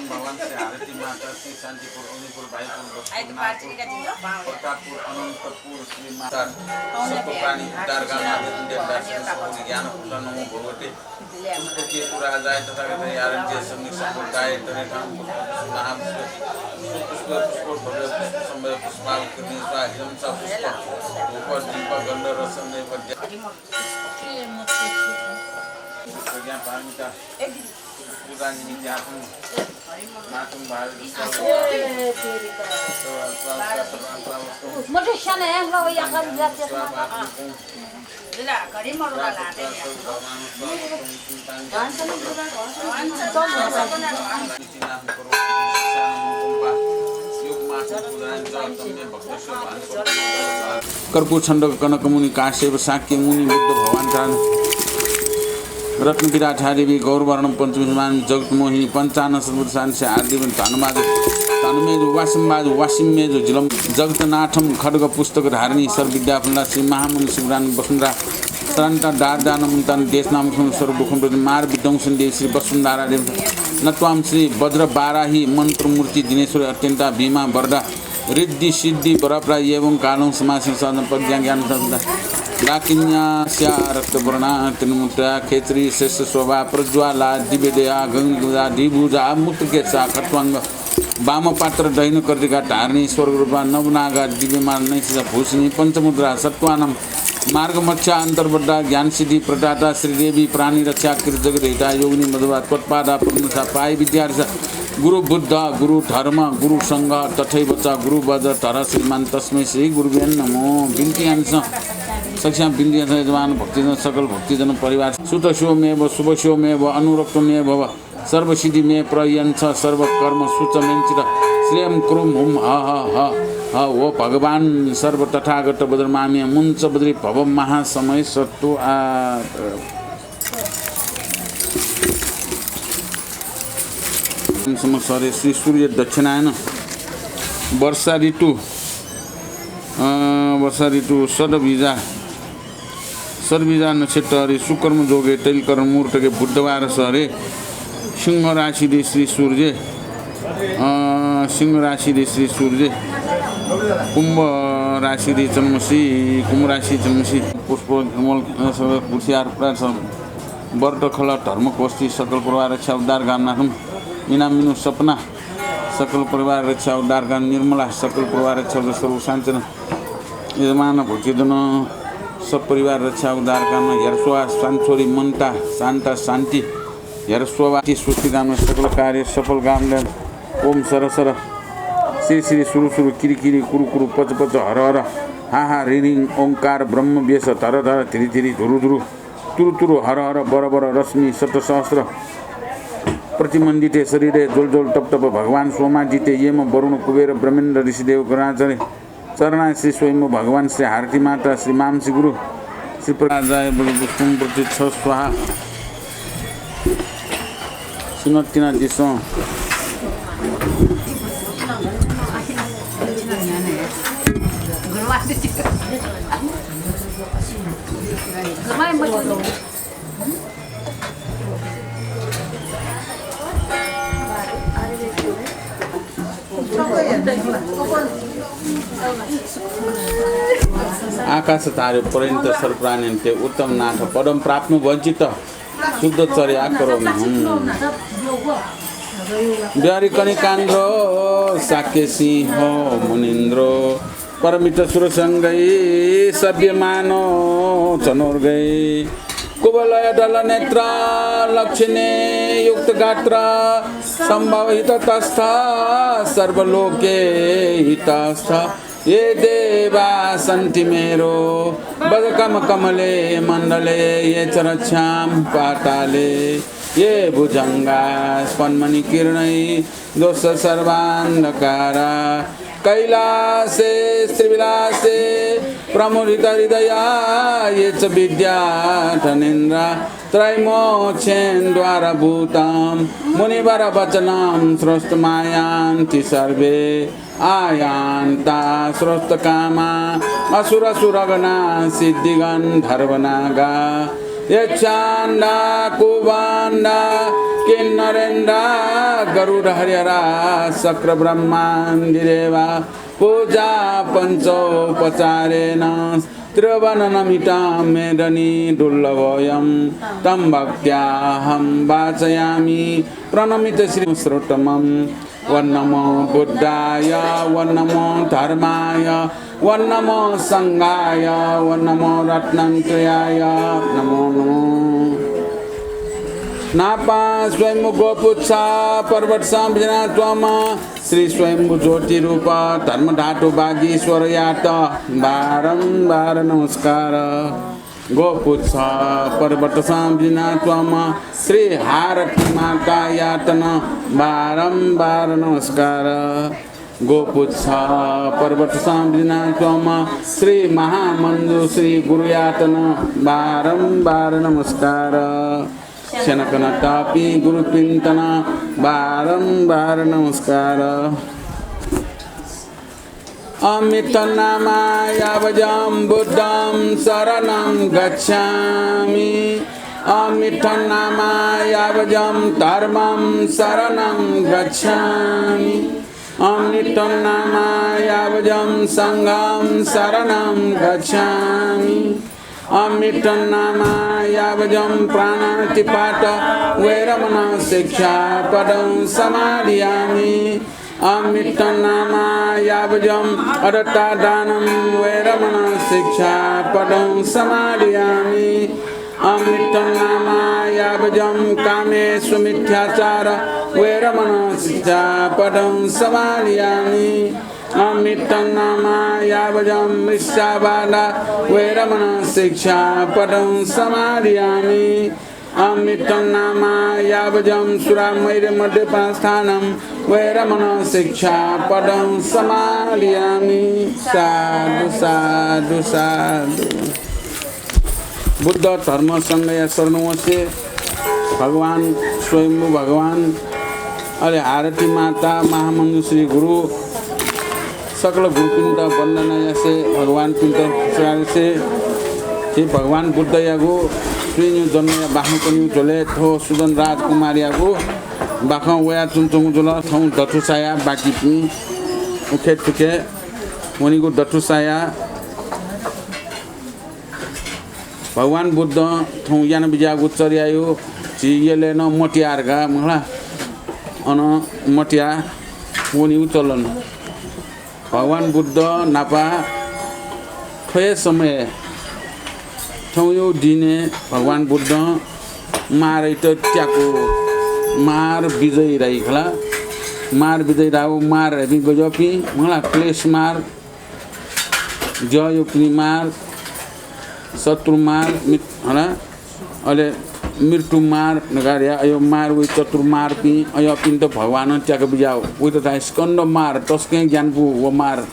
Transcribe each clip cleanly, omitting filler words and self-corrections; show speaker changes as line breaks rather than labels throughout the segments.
भगवान से आरती माता श्री शांतिपुर उन्नीपुर भाईपुर प्रतापपुर अनंतपुर श्री माता सबको प्राणी उद्धार ज्ञान नमो भगवते के पूरा जाए तथा आरण्य समिक संप्रदाय पुष्प समय पुष्पाल पुष्प दीप गंध रसम पूजा कर्पूर छंडक कनक मुनि काश्यप शाक्य मुनि बुद्ध भगवान रत्न विराठादेवी गौरवर्णम पंचमान जगत मोहिनी पंचानन सद्बुद्धान से आदि धनुमाद तनुमेज वासिमबाज वासिमेज जिलम जगतनाथम खड्ग पुस्तक धारिणी सर्वविद्याफला श्री महामुनि शिवरान वसुंधरा तरंता दारदान मुंतान देश नाम सर्वदुखम प्रति मार विध्वंसन देव श्री वसुंधरा देव नत्वाम श्री वज्र बाराही मंत्र मूर्ति दिनेश्वरी अत्यंता भीमा वरदा रिद्धि सिद्धि बरपरा एवं कालों समासी साधन पद्या ज्ञान लाकिन्यास्या रक्तवर्णा त्रिमुद्रा खेत्री शेष शोभा प्रज्वाला दिव्यदया गंगा दिभुजा मुक्तकेशा खट्वांग वामपात्र दैन कर्तिका धारिणी स्वर्गरूपा नवनागा दिव्यमान नैसिका भूषिणी पंचमुद्रा सत्वानम मार्गमच्छा अंतर्बद्धा ज्ञान सिद्धि प्रदाता श्रीदेवी प्राणी रक्षा कृत जगदेता योगिनी मधुवा त्वत्पादा प्रमुखा पाई विद्यार्थ गुरु बुद्ध गुरु धर्म गुरु संघ तथैव च गुरु वज्र धर श्रीमान तस्मै श्री गुरुभ्यं नमो बिन्तीयांश सक्षा बिन्दी यजमान भक्तिजन सकल भक्तिजन परिवार सुतशोमेव शुभशोमेव अनुरक्तमेव भव सर्वसिद्धिमे प्रयंस सर्वकर्म सुचमेंचित श्रेयं क्रुम हुम ह ओ भगवान सर्व तथागत बद्रमाम्य मुंच बद्री भव महासमय सत्तु सरे श्री सूर्य दक्षिणायन वर्षा ऋतु सदबीजा सर्वबीजा नक्षत्र हरे सुकर्म जोगे तैलकर्म मुहूर्त के बुधवार सरे सिंह राशि दे श्री सूर्य कुंभ राशि दे जन्मसी कुंभ राशि जन्मसी पुष्प कुशियार वर्त खल धर्म कोष्ठी सकल परिवार रक्षा उद्धार गामनाथम मीना मीनू सपना सकल परिवार रक्षा उद्धार गाम निर्मला सकल परिवार रक्षा सर्व शांचन यजमान भक्तिजन सब परिवार रक्षा उद्धार काम हेरसोआ शांतोरी मनता शांता शांति हेरसोआ सुस्ती गाम सकल कार्य सफल गाम ओम सरसर श्री श्री सुरु सुरु किरी किरी कुरु कुरु पच पच हर हर हा हा रिरिङ ओंकार ब्रह्म बेस धर धर धिरी धिरी धुरु धुरु तुरु तुरु हर हर बर बर रश्मि शतसहस्र प्रतिमंदिते शरीरे जोल जोल टप टप भगवान सोमा जिते येम वरुण कुबेर ब्रह्मेन्द्र ऋषिदेव गणाचार्य चरणा श्री स्वयं भगवान श्री हारती माता श्री माम श्री गुरु श्री प्रजाय पुष्पम प्रति छ स्वाहा सुनतिना दिसो आकाश तारे पर्यंत सर्वप्राण्यन्ते उत्तम नाथ पदम प्राप्नु वंचित शुद्ध चर्या करोमि बिहारी कनिकांध्र साक्य सिंह मुनिन्द्र परमित सुरसंगै सभ्यमानो चनोर्गै कुबलय दल नेत्र लक्षिणे युक्त गात्र संभवित तस्थ सर्वलोके हितस्थ ये देवा सन्ति मेरो बदकम कमले मंडले ये चरक्षाम पाताले ये भुजंगा स्पन्मणि किरणै दोष सर्वान्धकारा कैलासे स्त्रिविलासे प्रमुदित हृदया ये च विद्याधनेन्द्र त्रैमोक्षेन्द्वारभूतं मुनिवर वचनं श्रोष्टमायान्ति सर्वे आयान्ता श्रोष्टकामा असुरसुरगणा सिद्धिगन्धर्वनागा यक्षान्दा कुबान्दा किन्नरेन्द्रा गरुडहरिहरा शक्र ब्रह्माण्डिदेवा पूजा पंचोपचारेण त्रिवननमितां मेदनी दुर्लभोऽयं तं भक्त्याहं वाचयामि प्रणमित श्रीश्रोतमं वन्नमो बुद्धाय वन्नमो धर्माय वन्नमो संघाय वन्नमो रत्नत्रयाय नमो नमो नापा स्वयं गोपुच्छा पर्वत सांजना त्वम श्री स्वयं ज्योति रूप धर्म धातु बागीश्वर यात बारंबार नमस्कार गोपुच्छ पर्वत सांजना त्वम श्री हारती माता यातन बारंबार नमस्कार गोपुच्छ पर्वत सांजना त्वम श्री महामंजु श्री गुरुयातन बारंबार नमस्कार शनकन तापी गुरुपिंतना बारंबार नमस्कार अमित नामायावजं बुद्धं शरणं गच्छामि अमित नामायावजं धर्मं शरणं गच्छामि अमित नामायावजं संघं शरणं गच्छामि अमित नामायावजं प्राणातिपात वैरमण शिक्षापदं समादयामि अमित नामायावजं अदत्तादानं वैरमण शिक्षापदं समादयामि अमित नामायावजं कामेषु मिथ्याचार वैरमण शिक्षापदं समादयामि अमित नामायावजं मिथ्यावादा वैरमण शिक्षापदं समादयामि अमित नामायावजं सुरामैर्मद्यपानस्थानं वैरमण शिक्षापदं समादयामि साधु साधु साधु बुद्ध धर्म संघया शरणवसे भगवान स्वयं भगवान अरे आरती माता महामंजु श्री गुरु सकल गुरुपिंड वंदना से भगवान पिंड से श्री भगवान बुद्ध यागो श्री जन्म बाखु पनि जोले थो सुदन राजकुमार यागो बाखु वया चुनचुङ जोल थौ दथुसाया बाकी पनि उखे तुके मनिको दथुसाया भगवान बुद्ध थौ यान बिजागु चर्यायो चियले न मटियारगा मला अन मटिया वनि उचलन भगवान बुद्ध नापा थोय समय थौयो दिने भगवान बुद्ध मारै त त्याको मार विजय राइखला मार विजय राव मार हेबी गजपी मला क्लेश मार जयो पनि मार शत्रु मार हला अले मृत्यु मार नगारिया अयो मार वे चतुर मार पी अयो पिन त भगवान त्याको बिजाओ वे त स्कंद मार तस्के ज्ञानपु वो मार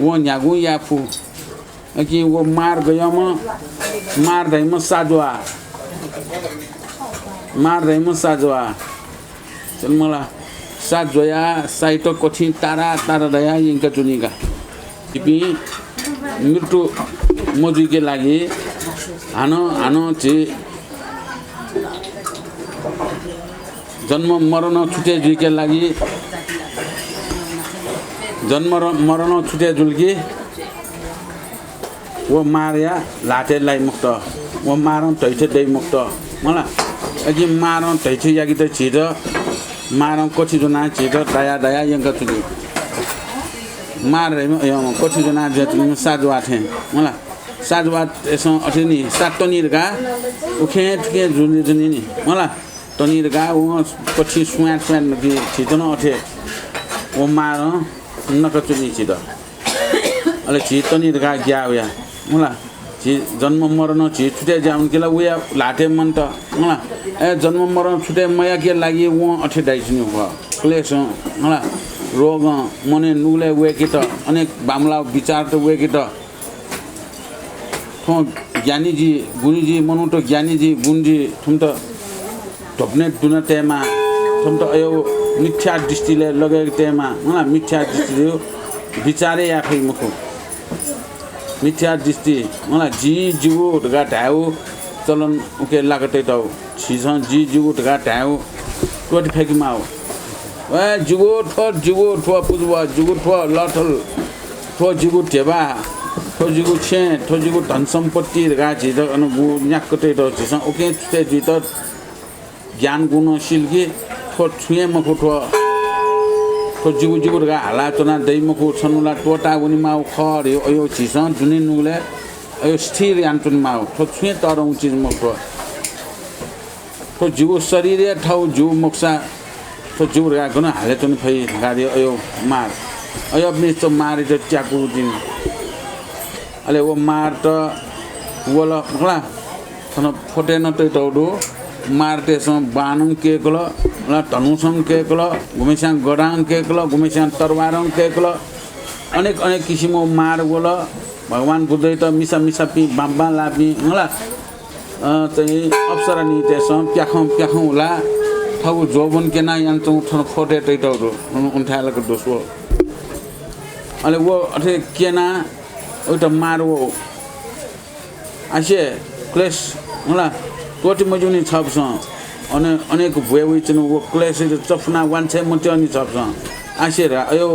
वो न्यागु याफु कि वो मार गयम मार दैम साजवा मार दैम साजवा चल मला साजया साइट कठिन तारा तारा दया यिनका चुनिका टिपी मृत्यु मजुई के लागि हानो हानो चे जन्म मरण छुटे जुके लागि जन्म मरण छुटे जुल्की वो मार्या लाटेलाई मुक्त वो मारन तैथे दै मुक्त मला अघि मारन तैथे यागी त छिज मारन कछि जना छिज दया दया यंका तुली मार रे कछि जना जति साजवा थे मला साजवा यसो अथिनी सातनिरगा उखेट के जुनि जुनि नि मला तनिरगा वो कछि सुयाट सुयाट नगि छिजन अथे वो मार नकचुनि छिद अले छि तनिरगा ग्याउया मला छि जन्म मरण छि छुटे जाउन केला उया लाटे मन त होला ए जन्म मरण छुटे मया के लागि व अठे डाइसिनु भ क्लेश होला रोग मने नुले वे कि त अनेक बामला विचार त वे कि त थो ज्ञानी जी गुणी जी मनु त ज्ञानी जी गुण जी थुम त ढोप्ने दुना तेमा थुम त अयो मिथ्या दृष्टिले लगेको तेमा होला मिथ्या दृष्टि विचारे आफै मुखु मिथ्या दृष्टि होला जी जुगु ढगा ढाउ चलन उके लागते त छिस जी जुगु ढगा ढाउ टोटी फेकि माउ ए जुगु ठो पुजवा जुगु ठो लठल ठो जुगु टेबा ठो जुगु छे ठो जुगु धन सम्पत्ति ढगा छि त अन गु न्याकते त छिस उके छुटे जी त ज्ञान गुण सिलकी ठो छुए मखु ठो जुगु ढगा हाला चना दै मखु छनुला टोटा उनी माउ खरे अयो छिस जुनि नुले अयो स्थिर यान्तुन माउ ठो छुए तरौ चिज मखु ठो जुगु शरीर ठाउ जु मोक्सा ठो जुगु ढगा गन हाले तन फै गाडी अयो मार अयो अपनी तो मारे त च्याकु दिन अले वो मार त वला होला थन फोटे न त दौडो मारते सम बानम के कल ला तनुसम के कल गुमेस्यां गडाङ के कल गुमेस्यां तरवारङ के कल अनेक किसिमको मार बोला भगवान बुद्ध त मिसा पि बाम्बा लापि होला चाहिँ अप्सरा निते सम प्याखौ होला थाउ जोबन के ना यान त उठन फोटे त दौडो उठालेको दोस्रो अले वो अथे केना एउटा मार वो आसे क्लेश होला टोटी मजुनी छप्छ अनेक भुए उइचन वो क्लेश चफना वान्छे मट्यानी छप्छ आसेर अयो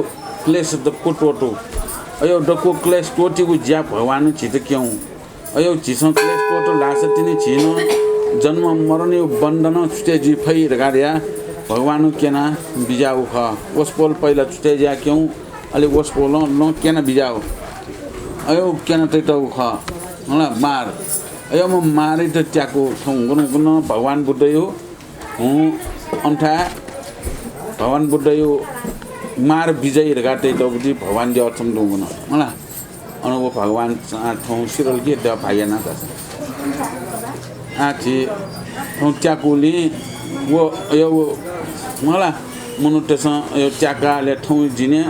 क्लेश द कोटोटो अयो डको क्लेश टोटीको ज्या भगवान छित क्यौ अयो छिसं क्लेश टोटो लासतिनी छिन जन्म मरण यो बन्धन छुटे जी फै रगाड्या भगवान केना बिजाउ ख ओसपोल पहिला छुटे ज्या क्यौ अले ओसपोल न केना बिजाउ अयो केना तैटौ ख होला मार अयो म मारे त त्याको थौं गुन भगवान बुद्ध यो अन्ठा भगवान बुद्ध यो मार विजय रगाटे त बुद्धि भगवान जे अर्थम दुगुन होला अनि वो भगवान थौं सिरल के द भाइना त आछि थौं त्याकोली वो यो होला मनुटेस यो त्याकाले थौं जिने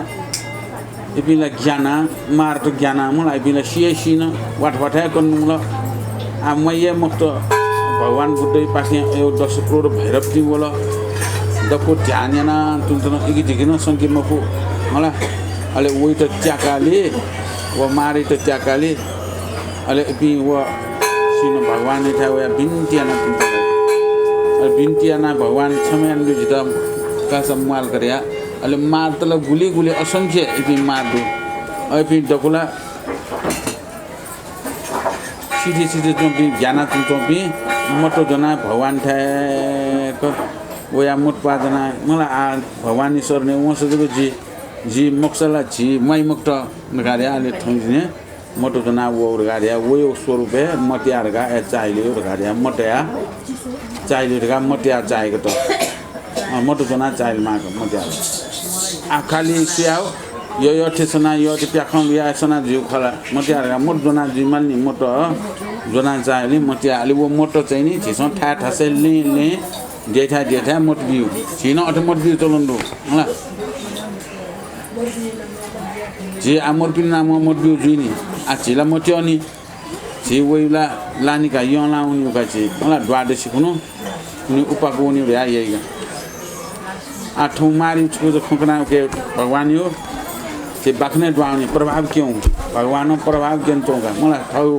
इपिला ज्ञाना मार त ज्ञाना मलाई इपिला सिएसिन वाटवाटा कन्नुला आ मये मुक्त भगवान बुद्धै पाखे यो 10 करोड भैरव ती बोला दको ध्यानना तुन्तन इगि दिगिन संकी मखु मला अले ओइ त त्याकाले व मारे त त्याकाले अले पि व सिन भगवान था व बिन्तियाना तुन्तन अले बिन्तियाना भगवान छमयान जुजित का सम्माल करया अले मार तल गुली असंख्य इपि मार दु अपि दकुला सीधे चोपी ज्ञाना चोपी मटो जना भगवान ठ्याक ओया मुट पाजना मलाई आ भगवान ईश्वर ने वसजको जी मोक्षला जी मै मुक्त नगारे आले ठंगिने मटो जना वो गाडिया वो स्वरूप मटियारगा ए चाइले गाडिया मटया चाइले गा मटिया चाइको त मटो जना चाइल माको मटिया आ खाली स्याउ यो ठेसना यो प्याखौ या सना जिउ खला मटियारगा मोट जना जिमल नि मोटो जना चाइले मटिया आले वो मोटो चाहिँ नि छिसो ठासे ले जेठा मोट बिउ छिन अट मोट बिउ चलन्दो होला जे आमर पिन नाम मोट बिउ जुइनी आ छिला मोट्यो नि छि वइला लानिका यला उनी का छि होला द्वादे सिकुनु उनी उपाको उनी भ्या यइगा आठौं मारि छुको खोकना के भगवान यो से बाखने द्वाउने प्रभाव क्यों भगवान प्रभाव क्यों चोगा मलाई थाउ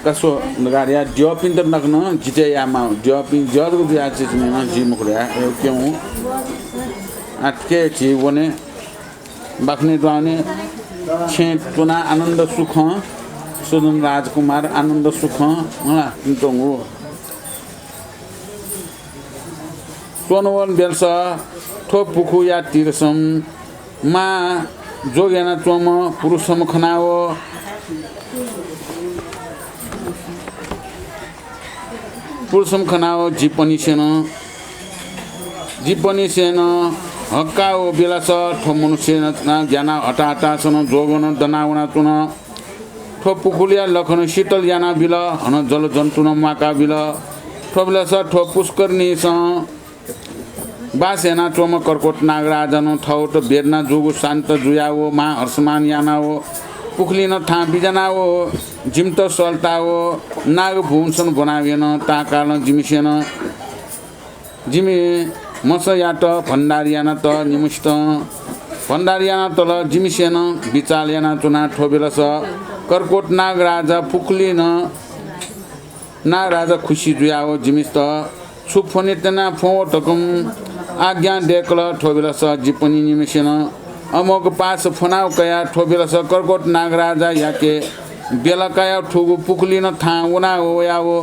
कसो नगारिया जपिन त नग्न जिते यामा जपिन जरु दिया छ न जी मुखरा क्यों आटके छि वने बाखने द्वाउने छे तुना आनन्द सुख सुदन राजकुमार आनन्द सुख होला तिंतोंगु सोनवन बेलस ठोपुखु या तिरसम मा जोगेना चोम पुरुषम खनाओ पुरुषम खनाओ जीपनी सेन हक्काओ बेलास ठो मनुष्य ना ज्ञाना हटा सन जोगन दनावना चुन ठो पुकुलिया लखन शीतल याना बिल हन जल जन्तु न माका बिल ठोबिला स ठो पुष्करनी स बासेना चोम कर्कोट नागराजन ठौट बेर्ना जुगु शान्त जुयावो मा हर्षमान यानावो पुखलिन था बिजनावो जिम्त सल्तावो नाग भुवनसन बनावेन ताकाल जिमिसेन जिमी मस याट भण्डारियाना त निमुष्ट भण्डारियाना तल जिमिसेन बिचालियाना चुना ठोबेलस कर्कोट नागराजा पुखलिन नागराजा खुसी जुयावो जिमिस्त छुफनितना फोटकम आज्ञा डेकल ठोबेलस जिपनी निमिसेन अमोक पास फनाव कया ठोबेलस कर्कोट नागराजा याके बेलकाया ठुगु पुखलिन था वना ओयावो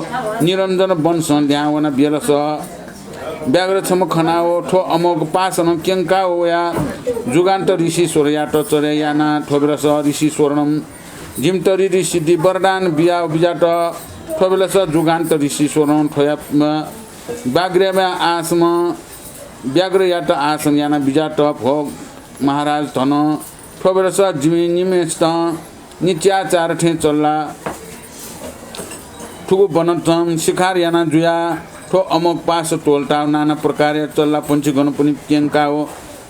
निरञ्जन वंश ल्यावना बेलस व्याघ्र छम खनाओ ठो अमोक पासन केङ्का ओया जुगान्त ऋषि सोरयाट चरयाना ठोबेलस ऋषि सोर्णम जिमतरी ऋषि वरदान बिया बिजाट ठोबेलस जुगान्त ऋषि सोर्णम ठोया बाग्रेमा आसम व्याघ्र याट आसन याना बिजाट भोग महाराज धन ठोबेलस जिमि निमेस्त नित्याचार ठे चल्ला ठुगु बनतम शिखार याना जुया ठो अमोक पास टोल्टा नाना प्रकार चल्ला पंची गणपनि केङ्काओ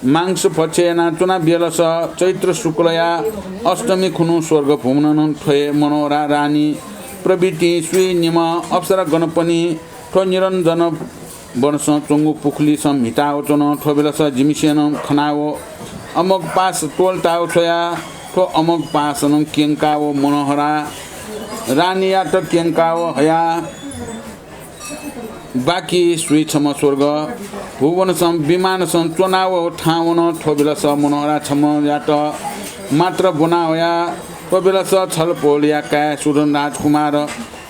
मांस पचेना चुना बेलस चैत्र शुक्लया अष्टमी खुनु स्वर्ग भुमन ठोए मनोरा रानी प्रवृत्ति श्री निम अप्सरा गणपनि ठो निरञ्जन वर्ष चोङ्गु पुखली संहिताओ चुन ठोबेलस जिमिसेन खनाओ अमोक पास टोल्टाओ छोया ठो अमोक पासन केङ्काओ मनोहरा रानिया त केङ्काओ हया बाकी श्री छम स्वर्ग भुवन सम विमान सम चुनाव ठाउन ठोबेलस मनोहरा छम याट मात्र बनाया ठोबेलस छलपोलिया काय सुरन राजकुमार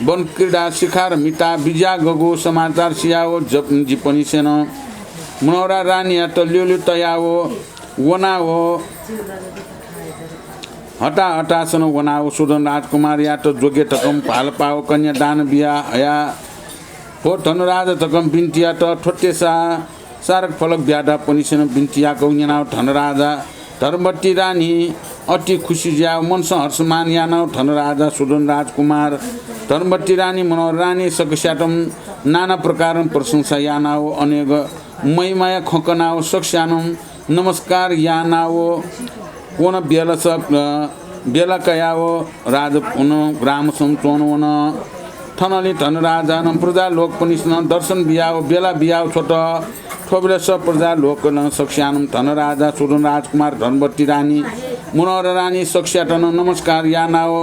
वन क्रीडा शिखार मिता बिजा गगो समाचार सियाओ जिपनी सेन मनोहरा रानिया त ल्युलु तयाओ वनाओ हटा हटासन वनाओ सुरन राजकुमार या त जोगे टकम पाल पाओ कन्या दान बिया हया हो धनराज तकम बिन्तिया त ठोटेसा सारक फलक ब्याडा पनिसेन बिन्तिया कौन्यानाव धनराजा धर्मवती रानी अति खुसी ज्याव मनस हर्षमान यानाव धनराजा सुदन राजकुमार धर्मवती रानी मनोहर रानी सकस्याटम नाना प्रकार प्रशंसा यानाव अनेक मैमाया खकनाव सक्स्यानम नमस्कार यानाव कोन बेलस बेलकयाव राज पुन ग्राम संचोन थनली धनराजान प्रजा लोक पनिसन दर्शन बियाव बेला बियाव छोट ठोबेलस प्रजा लोक न सक्स्यानम धनराजा सुदन राजकुमार धनवती रानी मनोहर रानी सक्स्याटन नमस्कार यानाव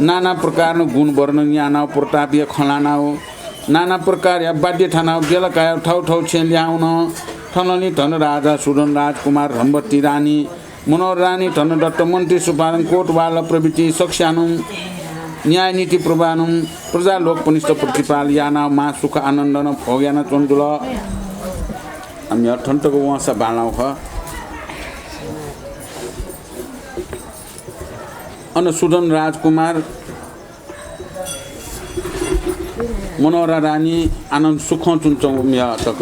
नाना प्रकार गुण वर्णन यानाव प्रतापीय खलानाव नाना प्रकार या बाध्य ठानाव बेलकाय ठाउँ ठाउँ छे ल्याउन थनली धनराजा सुदन राजकुमार धनवती रानी मनोहर रानी धनदत्त मन्त्री सुपालन कोटवाल प्रवृत्ति सक्स्यानुम न्याय नीति प्रभानुम प्रजा लोक पनिष्ठ प्रतिपाल याना मा सुख आनन्द न भोग्यान चन्दुल हामी अठन्तको वंश बालाउ ख अन सुदन राजकुमार मनोहरा रानी आनन्द सुख चुन्छौँ मिया तक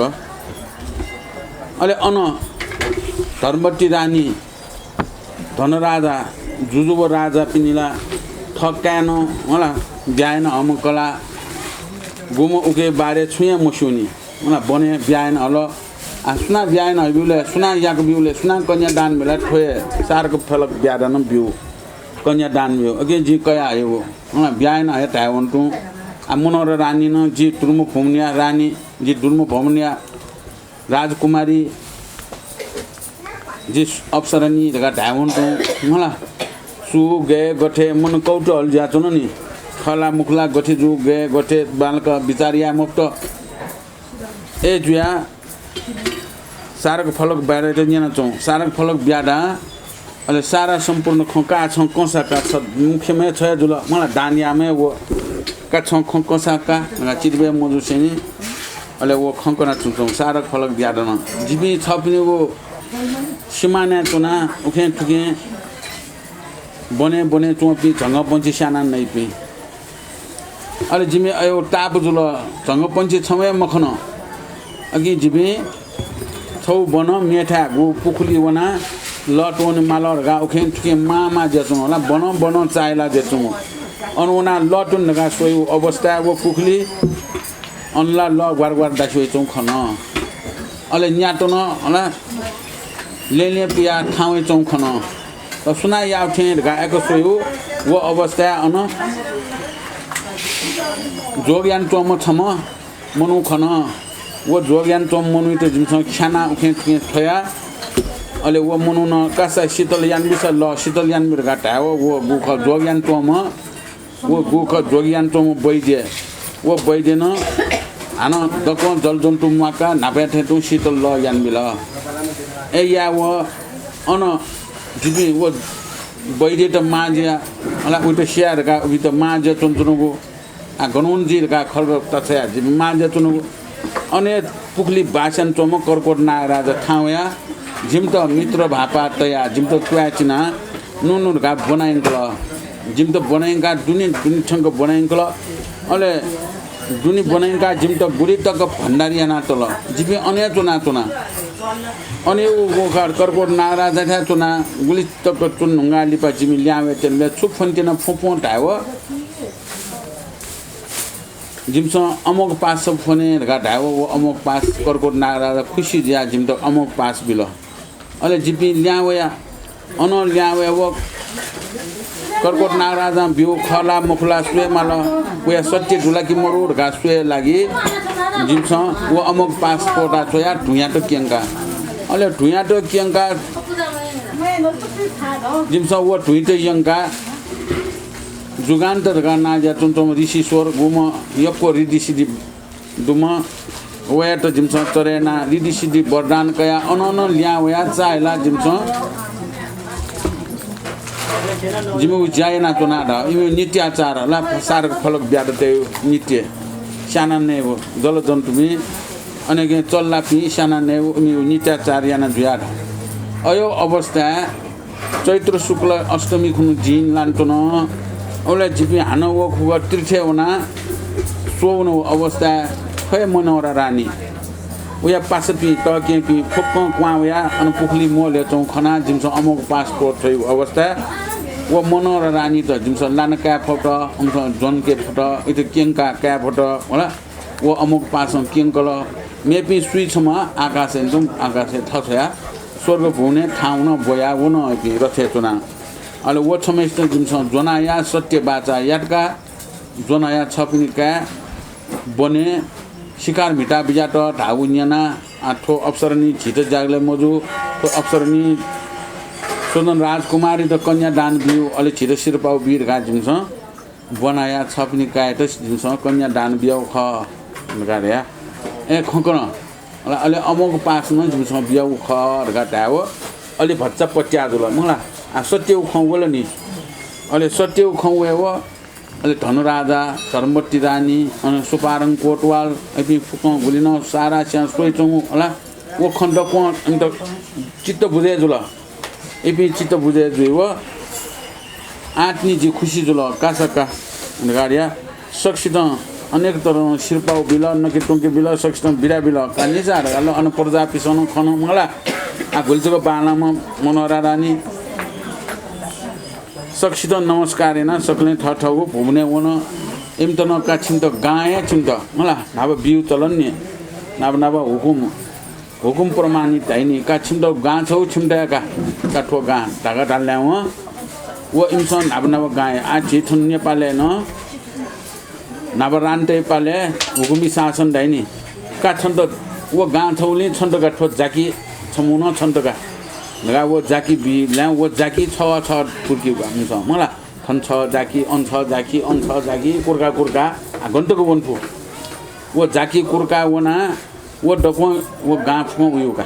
अले अन धर्मवती रानी धनराजा जुजुबो राजा पिनिला ठक्कानो होला ब्याएन अमकला गुम उके बारे छुया मुसुनी होला बने ब्याएन हल सुना ब्याएन बिउले सुना याको बिउले सुना कन्या दान बेला ठोए सारको फलक ब्यादन बिउ कन्या दान बिउ अगे जी कया आयो होला ब्याएन है ताइवन्तु आ मनोहर रानी न जी दुर्मु भौमनिया रानी जी दुर्मु भौमनिया राजकुमारी जी अप्सरनी जगा ताइवन्तु होला सु गए गठे मन कौट हल जाचो नि खला मुखला गठे जु गए गठे बालक बिचारिया मुक्त ए जुया सारक फलक बारे त न्याना चौ सारक फलक ब्याडा अले सारा सम्पूर्ण खका छ कसा का छ मुख्यमे छ जुल मलाई दानियामे वो का छ कसा का चिरबे मजु सेनी अले वो खंकना चुचौ सारक फलक ब्याडा न जिबी छ पनि वो सिमाना चुना उखे ठुके बने बने चोपी झंग पंची साना नहीं पी अरे जिमे आयो टाप जुल झंग पंची छमे मखन अगी जिमे छौ बन मेठा गो पुखली वना लटोन मालर गा उखेन के मामा जेचो होला बन बन चाइला जेचो अनुना लटुन नगा सोयु अवस्था वो पुखली अनला ल ग्वार ग्वार दासो चौ खन अले न्यातो न अला लेले पिया ठाउँ चौ खन त सुना या थे गाएको सोयु वो अवस्था अन जोग्यान टोम छम मनु खन वो जोग्यान टोम मनु त जिमस खाना उखे थया अले वो मनु न कासा शीतल यान बिस ल शीतल यान बिर गाटा वो गुख जोग्यान टोम वो गुख जोग्यान टोम बैजे वो बैजे न हान दको जल जन्तु माका नापे थे शीतल ल यान बिल ए या वो अन जिबी वो बैजे त माजिया अला उते शेयर का उबि त माजे चन्तुनुगो आ गनुनजीर का खर्ग तछया जिबी माजे चुनुगो अने पुखली बासन चोम करकोट ना राजा ठाउया जिम त मित्र भापा तया जिम त क्वाचिना नुनुर का बनाइनकल जिम त बनाइनका दुनी छंग बनाइनकल अले दुनी बनाइनका जिम त गुडी तक भण्डारिया ना तल जिबी अने चुना चुना अनि उ गोखर करकोट ना राजा था चुना गुली तक चुनुंगा लिपा जिमी ल्यावे तेले छुप फन्तिना फोपो ढायो जिमस अमोक पास सब फोने ढायो वो अमोक पास करकोट ना राजा खुशी जिया जिम त अमोक पास बिल अले जिपी ल्यावया अन ल्यावया वो करकोट ना राजा बिउ खला मुखला सुए माल उया सत्य ढुला कि मरोड घास सुए लागि जिमस वो अमोक पास कोटा छोया ढुया त केंका अले ढुया त केंका जिमस वो ढुइ त यंका जुगान्तर गाना या चुन्तम ऋषिश्वर गुम यक्को ऋषिदि दुम वया त जिमस चरेना ऋषिदि वरदान कया अनन ल्यावया चाइला जिमस जिमु जायना चुनाडा इमु नित्याचार ला सारक फलक ब्यादते नित्य साना ने हो जल जन्तुमी अनेके चल्ला पि साना ने इमु नित्याचार याना जुयार अयो अवस्था चैत्र शुक्ल अष्टमी खुनु जिन लान्तन ओले जिपि हान वो खुग तीर्थे होना सोउनो अवस्था खै मनोरा रानी उया पासपि टके पि फुक्क क्वाया अन पुखली मोले चौ खना जिमस अमोक पासपोर्ट छै अवस्था वो मनोरा रानी त जिमस लान का फोटो अंस जन के फोटो इते केंका का फोटो होला वो अमोक पासम केंकल मेपि सुई छमा आकाश एकदम आकाश थथया स्वर्ग भुने ठाउन बोया वन पि रथे चुना अले वो छमेस्त जिमस जनाया सत्य बाचा याटका जनाया छपिनिका बने शिकार मिटा बिजाट ढाउन्याना आठो अप्सरनी छिट जागले मजु तो अप्सरनी सोदन राजकुमारी त कन्या दान बिउ अले छिट शिरपाउ वीर गा जिमस बनाया छपिनिका त जिमस कन्या दान बिउ ख गार्या ए खकन अले अमोक पास न जिमस बिउ ख गा ताओ अले भच्चा पट्या जुल मला आ सत्य खौवल नि अले सत्य खौवे वो अले धनुराजा धर्मवती रानी अनि सुपारङ कोटवाल एपि फुकौ गुलिन सारा स्या सोइचौ होला वो खण्ड को अन्त चित्त बुझे जुल एपि चित्त बुझे जुइव आत्नी जी खुशी जुल कासका गाडिया सक्षित अनेक तरह शिरपाउ बिल नके टोके बिल सक्षित बिरा बिल कानिजा अन अन प्रजा पिसन खन मला आ गुल्चको बालामा मनोरा रानी सक्षित नमस्कारेन सकले ठठगु भुवने वन इमतन का छिन्त गाया छिन्त मला नाब बिउ चलन्ने नाब नाब हुकुम प्रमाणित हैनी का छिन्त गा छौ छिन्टका का ठो गा ढाका डाल्याउ वो इमसन नाब नाब गाय आ छिथुन नेपाले न नाब रान्ते पाले हुकुमी शासन दैनी का छन्त वो गा छौले छन्त का ठो जाकी छमुन छन्त का लगा वो जाकी बि ल्या वो जाकी छ पुर्की हुन्छ मला थन छ जाकी अन छ जाकी कुर्का घन्टको वनफु वो जाकी कुर्का वना वो डको वो गाफको उयो का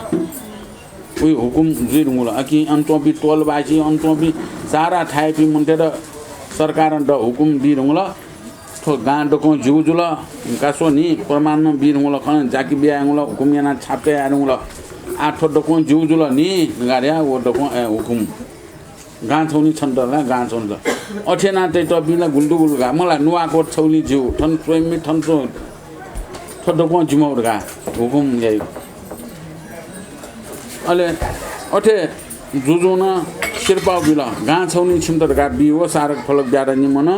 उयो हुकुम जुर मुला अकि अन्तोबी टोल बाजी अन्तोबी सारा ठाइपि मुन्टेर सरकार द हुकुम बिर मुला थो गा डको जुजुल कासो नि प्रमाण बिर मुला खन जाकी बिया मुला हुकुम याना छापे आनु मुला आठो डको जुजुल नि गार्या वो डको हुकुम गाछौनी छन्दला गाछौन त अठेना तै त बिला गुल्डुगुल गा मलाई नुवाकोट छौली जिउ ठन स्वयंमी ठन्सो ठडको जिमौर गा हुकुम ल्याइ अले अठे जुजुन शिरपाउ बिला गाछौनी छिमतर गा बियो सारक फलक ब्याड नि मन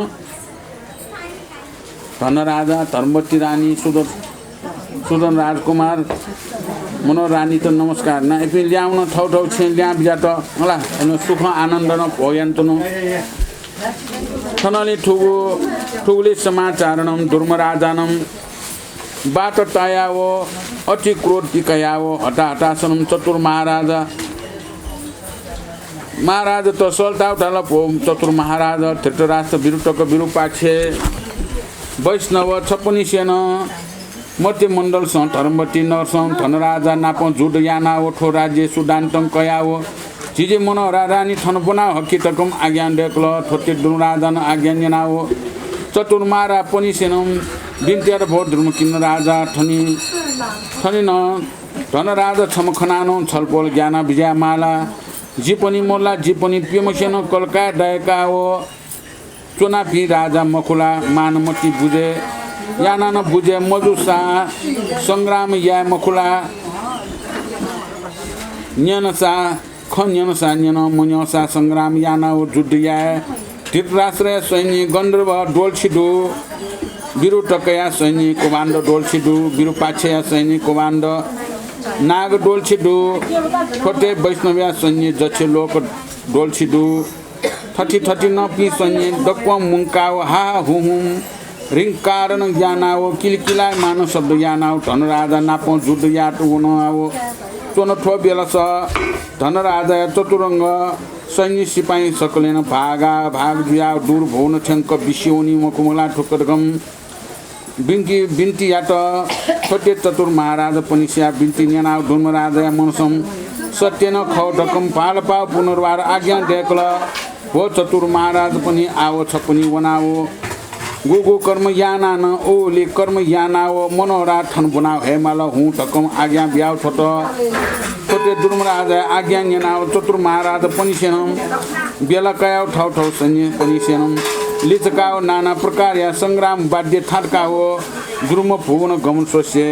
धनराजा धर्मवती रानी सुदन राजकुमार मनोहर रानी त नमस्कार न एपि ल्याउन ठाउँ छे ल्या बिजा त होला अनि सुख आनन्द न भयन्तनु थनले ठुगुले समाचारणम धर्मराजानम बाट तायावो अति क्रोध दिकायावो हटासनम चतुर महाराजा त सल्ता उठाल चतुर महाराजा धृतराष्ट्र विरुटक विरूपाक्षे वैष्णव छप्पनी सेन मध्य मण्डल स धर्मवती नरसं धनराजा नाप जुड याना ओठो राज्य सुदान्तम कयावो जिजे मनोहरा रानी थन बना हकी तकम आज्ञा डेक्ल थोटे दुराजन आज्ञा नेनावो चतुर मारा पनि सेनम बिन्तियार भो धर्म किन्न राजा थनी न धनराजा छमखनानो छलपोल ज्ञान विजयमाला जीपनी मोल्ला जीपनी प्यमसेन कलका दयकावो चुनापी राजा मखुला मानमती बुझे याना न बुझे मजुसा संग्राम या मखुला न्यनसा खन्यनसा न्यन मुन्यसा संग्राम याना जुद्ध या धृतराष्ट्र सैन्य गन्धर्व डोलछिडो विरुटकया सैन्य कोमान्डो डोलछिडो विरूपाक्षया सैन्य कोमान्डो नाग डोलछिडो छोटे वैष्णव्या सैन्य जक्षे लोक डोलछिडो थटी नपी सैन्य दक्व मुङ्काव हा हुहुम रिङ्कारण ज्ञानावो किलकिला मानव शब्द यानाव धनराजा नापो जुद्ध याट उनावो चोन ठो बेलस धनराजा चतुरङ्ग सैन्य सिपाही सकलेन भाग जुया दूर भौन ठ्याङ्क विष्योनी मकुमला ठोकरगम बिन्ती याट छोटे चतुर महाराज पनि स्या बिन्ती नेनाव धर्मराजा मनसम सत्यन खौटकम पालपा पुनर्वार आज्ञा डेक्ल हो चतुर महाराज पनि आवो छपनी वनावो गोगो कर्म याना न ओले कर्म यानावो मनोहरा ठन बनाव हेमाल हुँ टकम आज्ञा ब्याव छोटे दुर्मराजा आज्ञा नेनाव चतुर महाराज पनि सेनम बेला कयाव ठाउँ सैन्य पनि सेनम लिचकाव नाना प्रकार या संग्राम बाध्य ठाटकावो द्रुम भुवन गमन सोस्य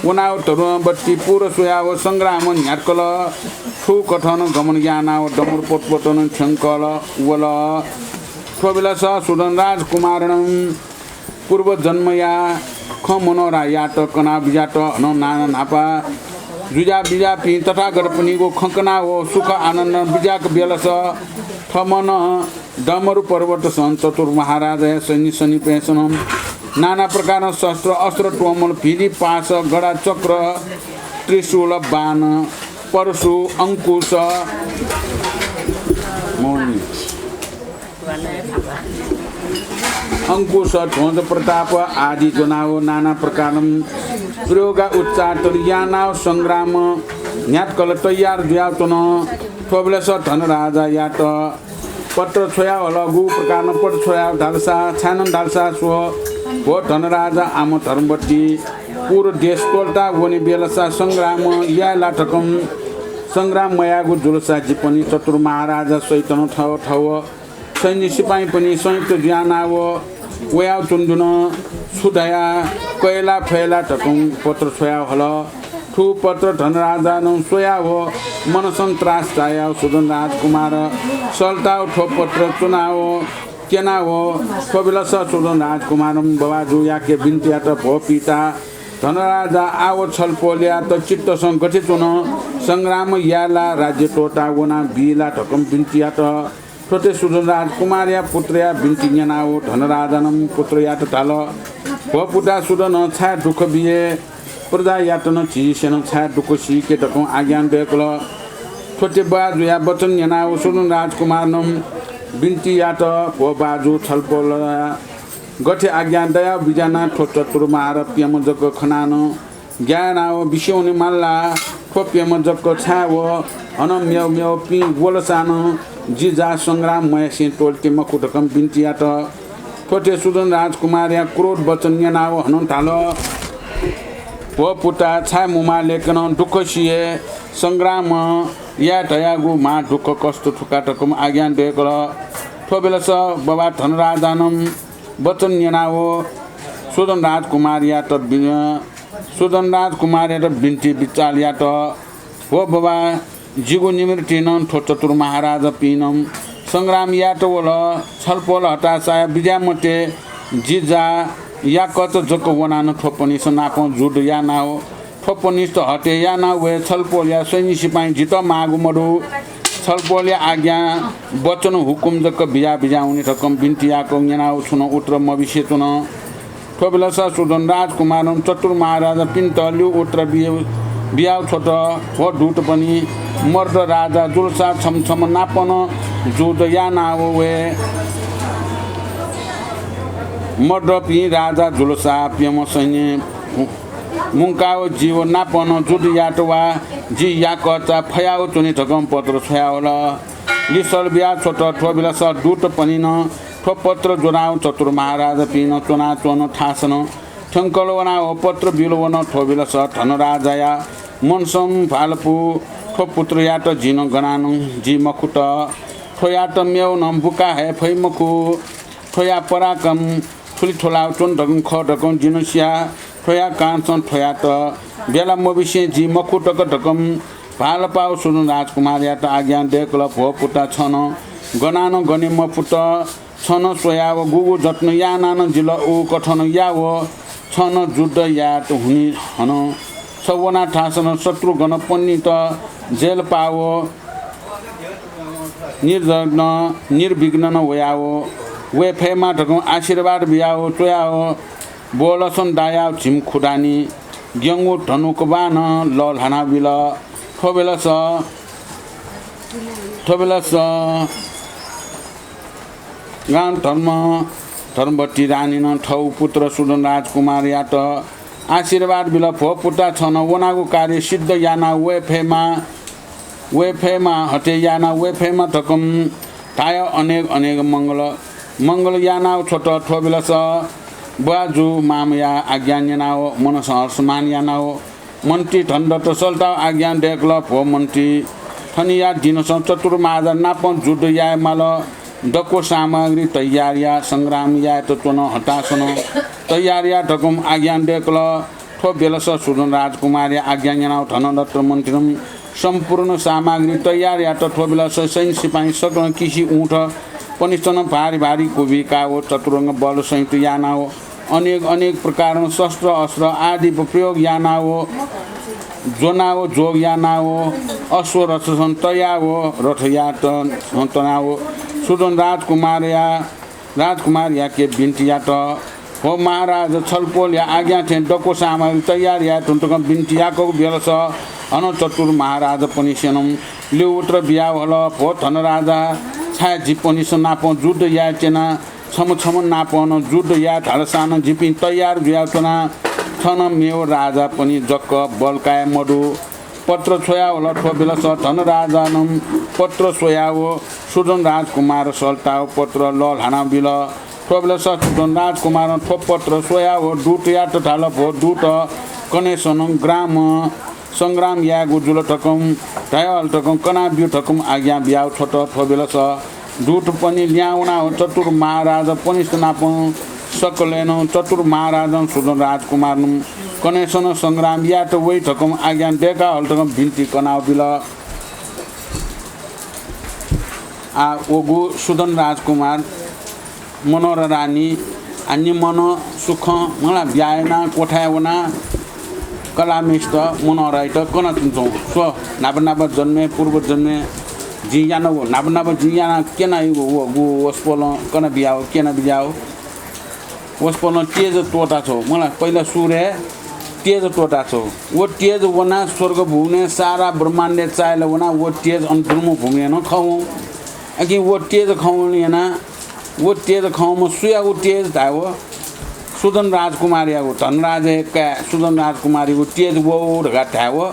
वनाव तरुण बत्ती पुर सोयाव संग्राम न्याटकल ठु कथन गमन ज्ञानाव डमर पोतपोतन ठ्यङ्कल वल ठोबेला स सुदन राजकुमारणम पूर्व जन्मया ख मनोहरा याट कना बिजाट न नाना नापा जुजा बिजा पि तथागत पनि गो खकना हो सुख आनन्द बिजाक बेलस थमन डमरु पर्वत सन चतुर महाराज सैन्य सनि पेसनम नाना प्रकार शस्त्र अस्त्र टोमल भिरी पास गडा चक्र त्रिशूल बाण परशु अंकुश अंकुश ध्वज प्रताप आदि जनाव नाना प्रकारम प्रयोगा उच्चार यानाव संग्राम न्याटकल तयार जुयातन ठोबलेस धनराजा याट पत्र छोया लघु प्रकार पट छोया ढालसा छानन ढालसा स्व हो धनराजा आम धर्मवती पूर्व देश कोल्टा वने बेलसा संग्राम या लाटकम संग्राम मयागु जुलसा जिपनी चतुर महाराजा सैतन ठाउँ सैन्य सिपाही पनि संयुक्त ज्ञानाव वयाव चुन्जुन सुधया कैला फैला टकम पत्र छोया हल ठु पत्र धनराजा नौ सोया हो मनसन त्रास चाया सुदन राजकुमार सल्ताव ठो पत्र चुनाव केना हो कबिलस सुदन राजकुमार बबाजु याके बिन्तिया त भो पिता धनराजा आव छलपोल्या त चित्त संगठित हुन संग्राम याला राज्य टोटा वना बिला ठकम बिन्तिया त छोटे सुदन राजकुमार या पुत्रया बिन्ती नेनाव धनराजानम पुत्र या त ताल भो पुता सुदन छा दुख बिए प्रजा यातन चिसेन छा दुख सिके टकम आज्ञा देखल छोटे बाजु या वचन नेनाव सुदन राजकुमार नम बिन्ती या त भो बाजु छलपोल गठे आज्ञा दया बिजाना ठो चतुर मार प्यम जग खनान ज्ञानाव विषौने माल्ला ठो प्यम जग छाव हन म्याउ म्याउ पि बोलसान जिजा संग्राम मयसी टोल्टे मखुटकम बिन्ती या त छोटे सुदन राजकुमार या क्रोध वचन नेनाव हन ताल भो पुता छा मुमा लेखन दुख सिए संग्राम या दयागु मा दुख कष्ट ठुकाटकम आज्ञा देखल ठोबेलस बबा धनराजानम वचन नेनावो सुदन राजकुमार या त सुदन राजकुमार या त बिन्ती विचाल या त हो बबा जिगो निमृतिन ठो चतुर महाराज पिनम संग्राम या त वल छलपोल हताशा विद्यामते जिजा या कत जक वनान ठोपनिस नाप जुड या ना हो ठोपनिस त हटे या ना वे छलपोल या सैनिक सिपाही जित मागु मडु छलपोल या आज्ञा वचन हुकुम जक बिया बिजा उनी ठकम बिन्तियाको यनाउ छुन उत्र मविष्य तुन ठोबेलसा सुदन राजकुमार चतुर महाराजा पिन्तल्यु उत्र बियाउ छोट हो ढुट पनि मर्द राजा जुल्सा छमछम नापन जुद या ना वे मर्द पि राजा जुल्सा पियम सैन्य मुंकाओ जीव नापन जुद याटवा जी या कचा फयाओ चुनी ठकम पत्र छयाओ ल लिसल बिया छोट ठोबिला स दूत पनि न ठोपत्र जोनाउ चतुर महाराज पिन चोना चोन ठासन ठंकल वनाओ पत्र बिलवन ठोबिला स ठन राजाया मनसम फालपु ठोपुत्र याट जिन गनानु जी मखुट ठोयाट मेउ न बुका है फैमकु ठोया पराकम ठुली ठोलाउ चोन ढगम ख ढगम जिनसिया ठोया कान्छन् ठोया त बेला मविष्य जी मखुटक ढकम भाल पाउ सुनु राजकुमार या त आज्ञा देखल भो पुटा छन गनान गने मपुट छन सोया व गुगु जट्न या नान जिल उ कठन या व छन जुद्ध या त हुनी हन सवना ठासन शत्रु गण पन्नी त जेल पाव निर्जग्न निर्विघ्न न वयाओ वे फेमा ढकम आशीर्वाद बियाओ चोयाओ बोलसन दायाओ झिम खुडानी ग्यङ्गु धनुक बान लल हाना बिल ठोबेलस गान धर्मवती रानी न ठौ पुत्र सुदन राजकुमार या त आशीर्वाद बिल फो पुटा छन वनागु कार्य सिद्ध याना वे फेमा हटे याना वे फेमा ठकम थाय अनेक अनेक मंगल याना छोट ठोबेलस बाजु मामया आज्ञा यानाओ मनस हर्षमान यानाओ मन्त्री ठण्डत सल्टाओ आज्ञा देखल भो मन्त्री थनिया दिनस चतुर माजा नाप जुड या माल डको सामग्री तैयारिया संग्राम या त चोन हटासन तैयारिया ढकम आज्ञा देखल ठो बेलस सुदन राजकुमार आज्ञा यानाओ धनदत्त मन्त्री सम्पूर्ण सामग्री तैयार या त ठो बेलस सैन्य सिपाही सकल किसी ऊँट पनिस्तन भारी भारी कुबिका हो चतुरङ्ग बल संयुक्त याना हो अनेक प्रकार शस्त्र अस्त्र आदि प्रयोग याना हो जोना हो जोग याना हो अश्व रथसन तया हो रथ या तना हो सुदन राजकुमार या के बिन्ती या त हो महाराज छलपोल या आज्ञा थे डको सामग्री तैयार या ठुन्टुक बिन्ती याको बेलस अन चतुर महाराज पनि सेनम लिउ उत्र बिया हल भो धन राजा छाया जिपनी नाप जुद्ध या चेना छम नापन जुद्ध या ढालसान जिपी तैयार जुयाचना छन मेव राजा पनि जक्क बलकाय मडु पत्र छोया होला ठोबेलस धन राजा नम पत्र छोया हो सुदन राजकुमार सल्टाओ पत्र लल हाना बिल ठोबेलस सुदन राजकुमार ठोप पत्र छोया हो दूत या ढाल भो दूत कनेसन ग्राम संग्राम या गुजुल ठकम ढायल ठकम कना बिउ ठकम आज्ञा बियाउ छोट ठोबेलस दूत पनि ल्याउना हो चतुर महाराज पनि नाप सकलेन चतुर महाराज सुदन राजकुमार कनेसन संग्राम या त वै ठकम आज्ञा डेका हल ठकम भिन्ती कनाउ बिल आ ओगु सुदन राजकुमार मनोहर रानी अनि मन सुख मला ब्यायना कोठायवना कलामिष्ट मनोहराइट कन तुन्छौ स्व नाब जन्मे पूर्व जन्मे जियाना वो नाब जियाना केना वो वस्पोल कन बियाओ केना बियाओ वस्पोल तेज तोटा छौ मलाई पहिला सुरे तेज तोटा छौ वो तेज वना स्वर्ग भूने सारा ब्रह्माण्ड चाहेला वना वो तेज अन्तर्म भूमि न खाऊ अघि वो तेज खाउने ना वो तेज खाऊ सुया वो तेज धायो सुदन राजकुमारी वो धनराज का सुदन राजकुमारी वो तेज वो ढगा वो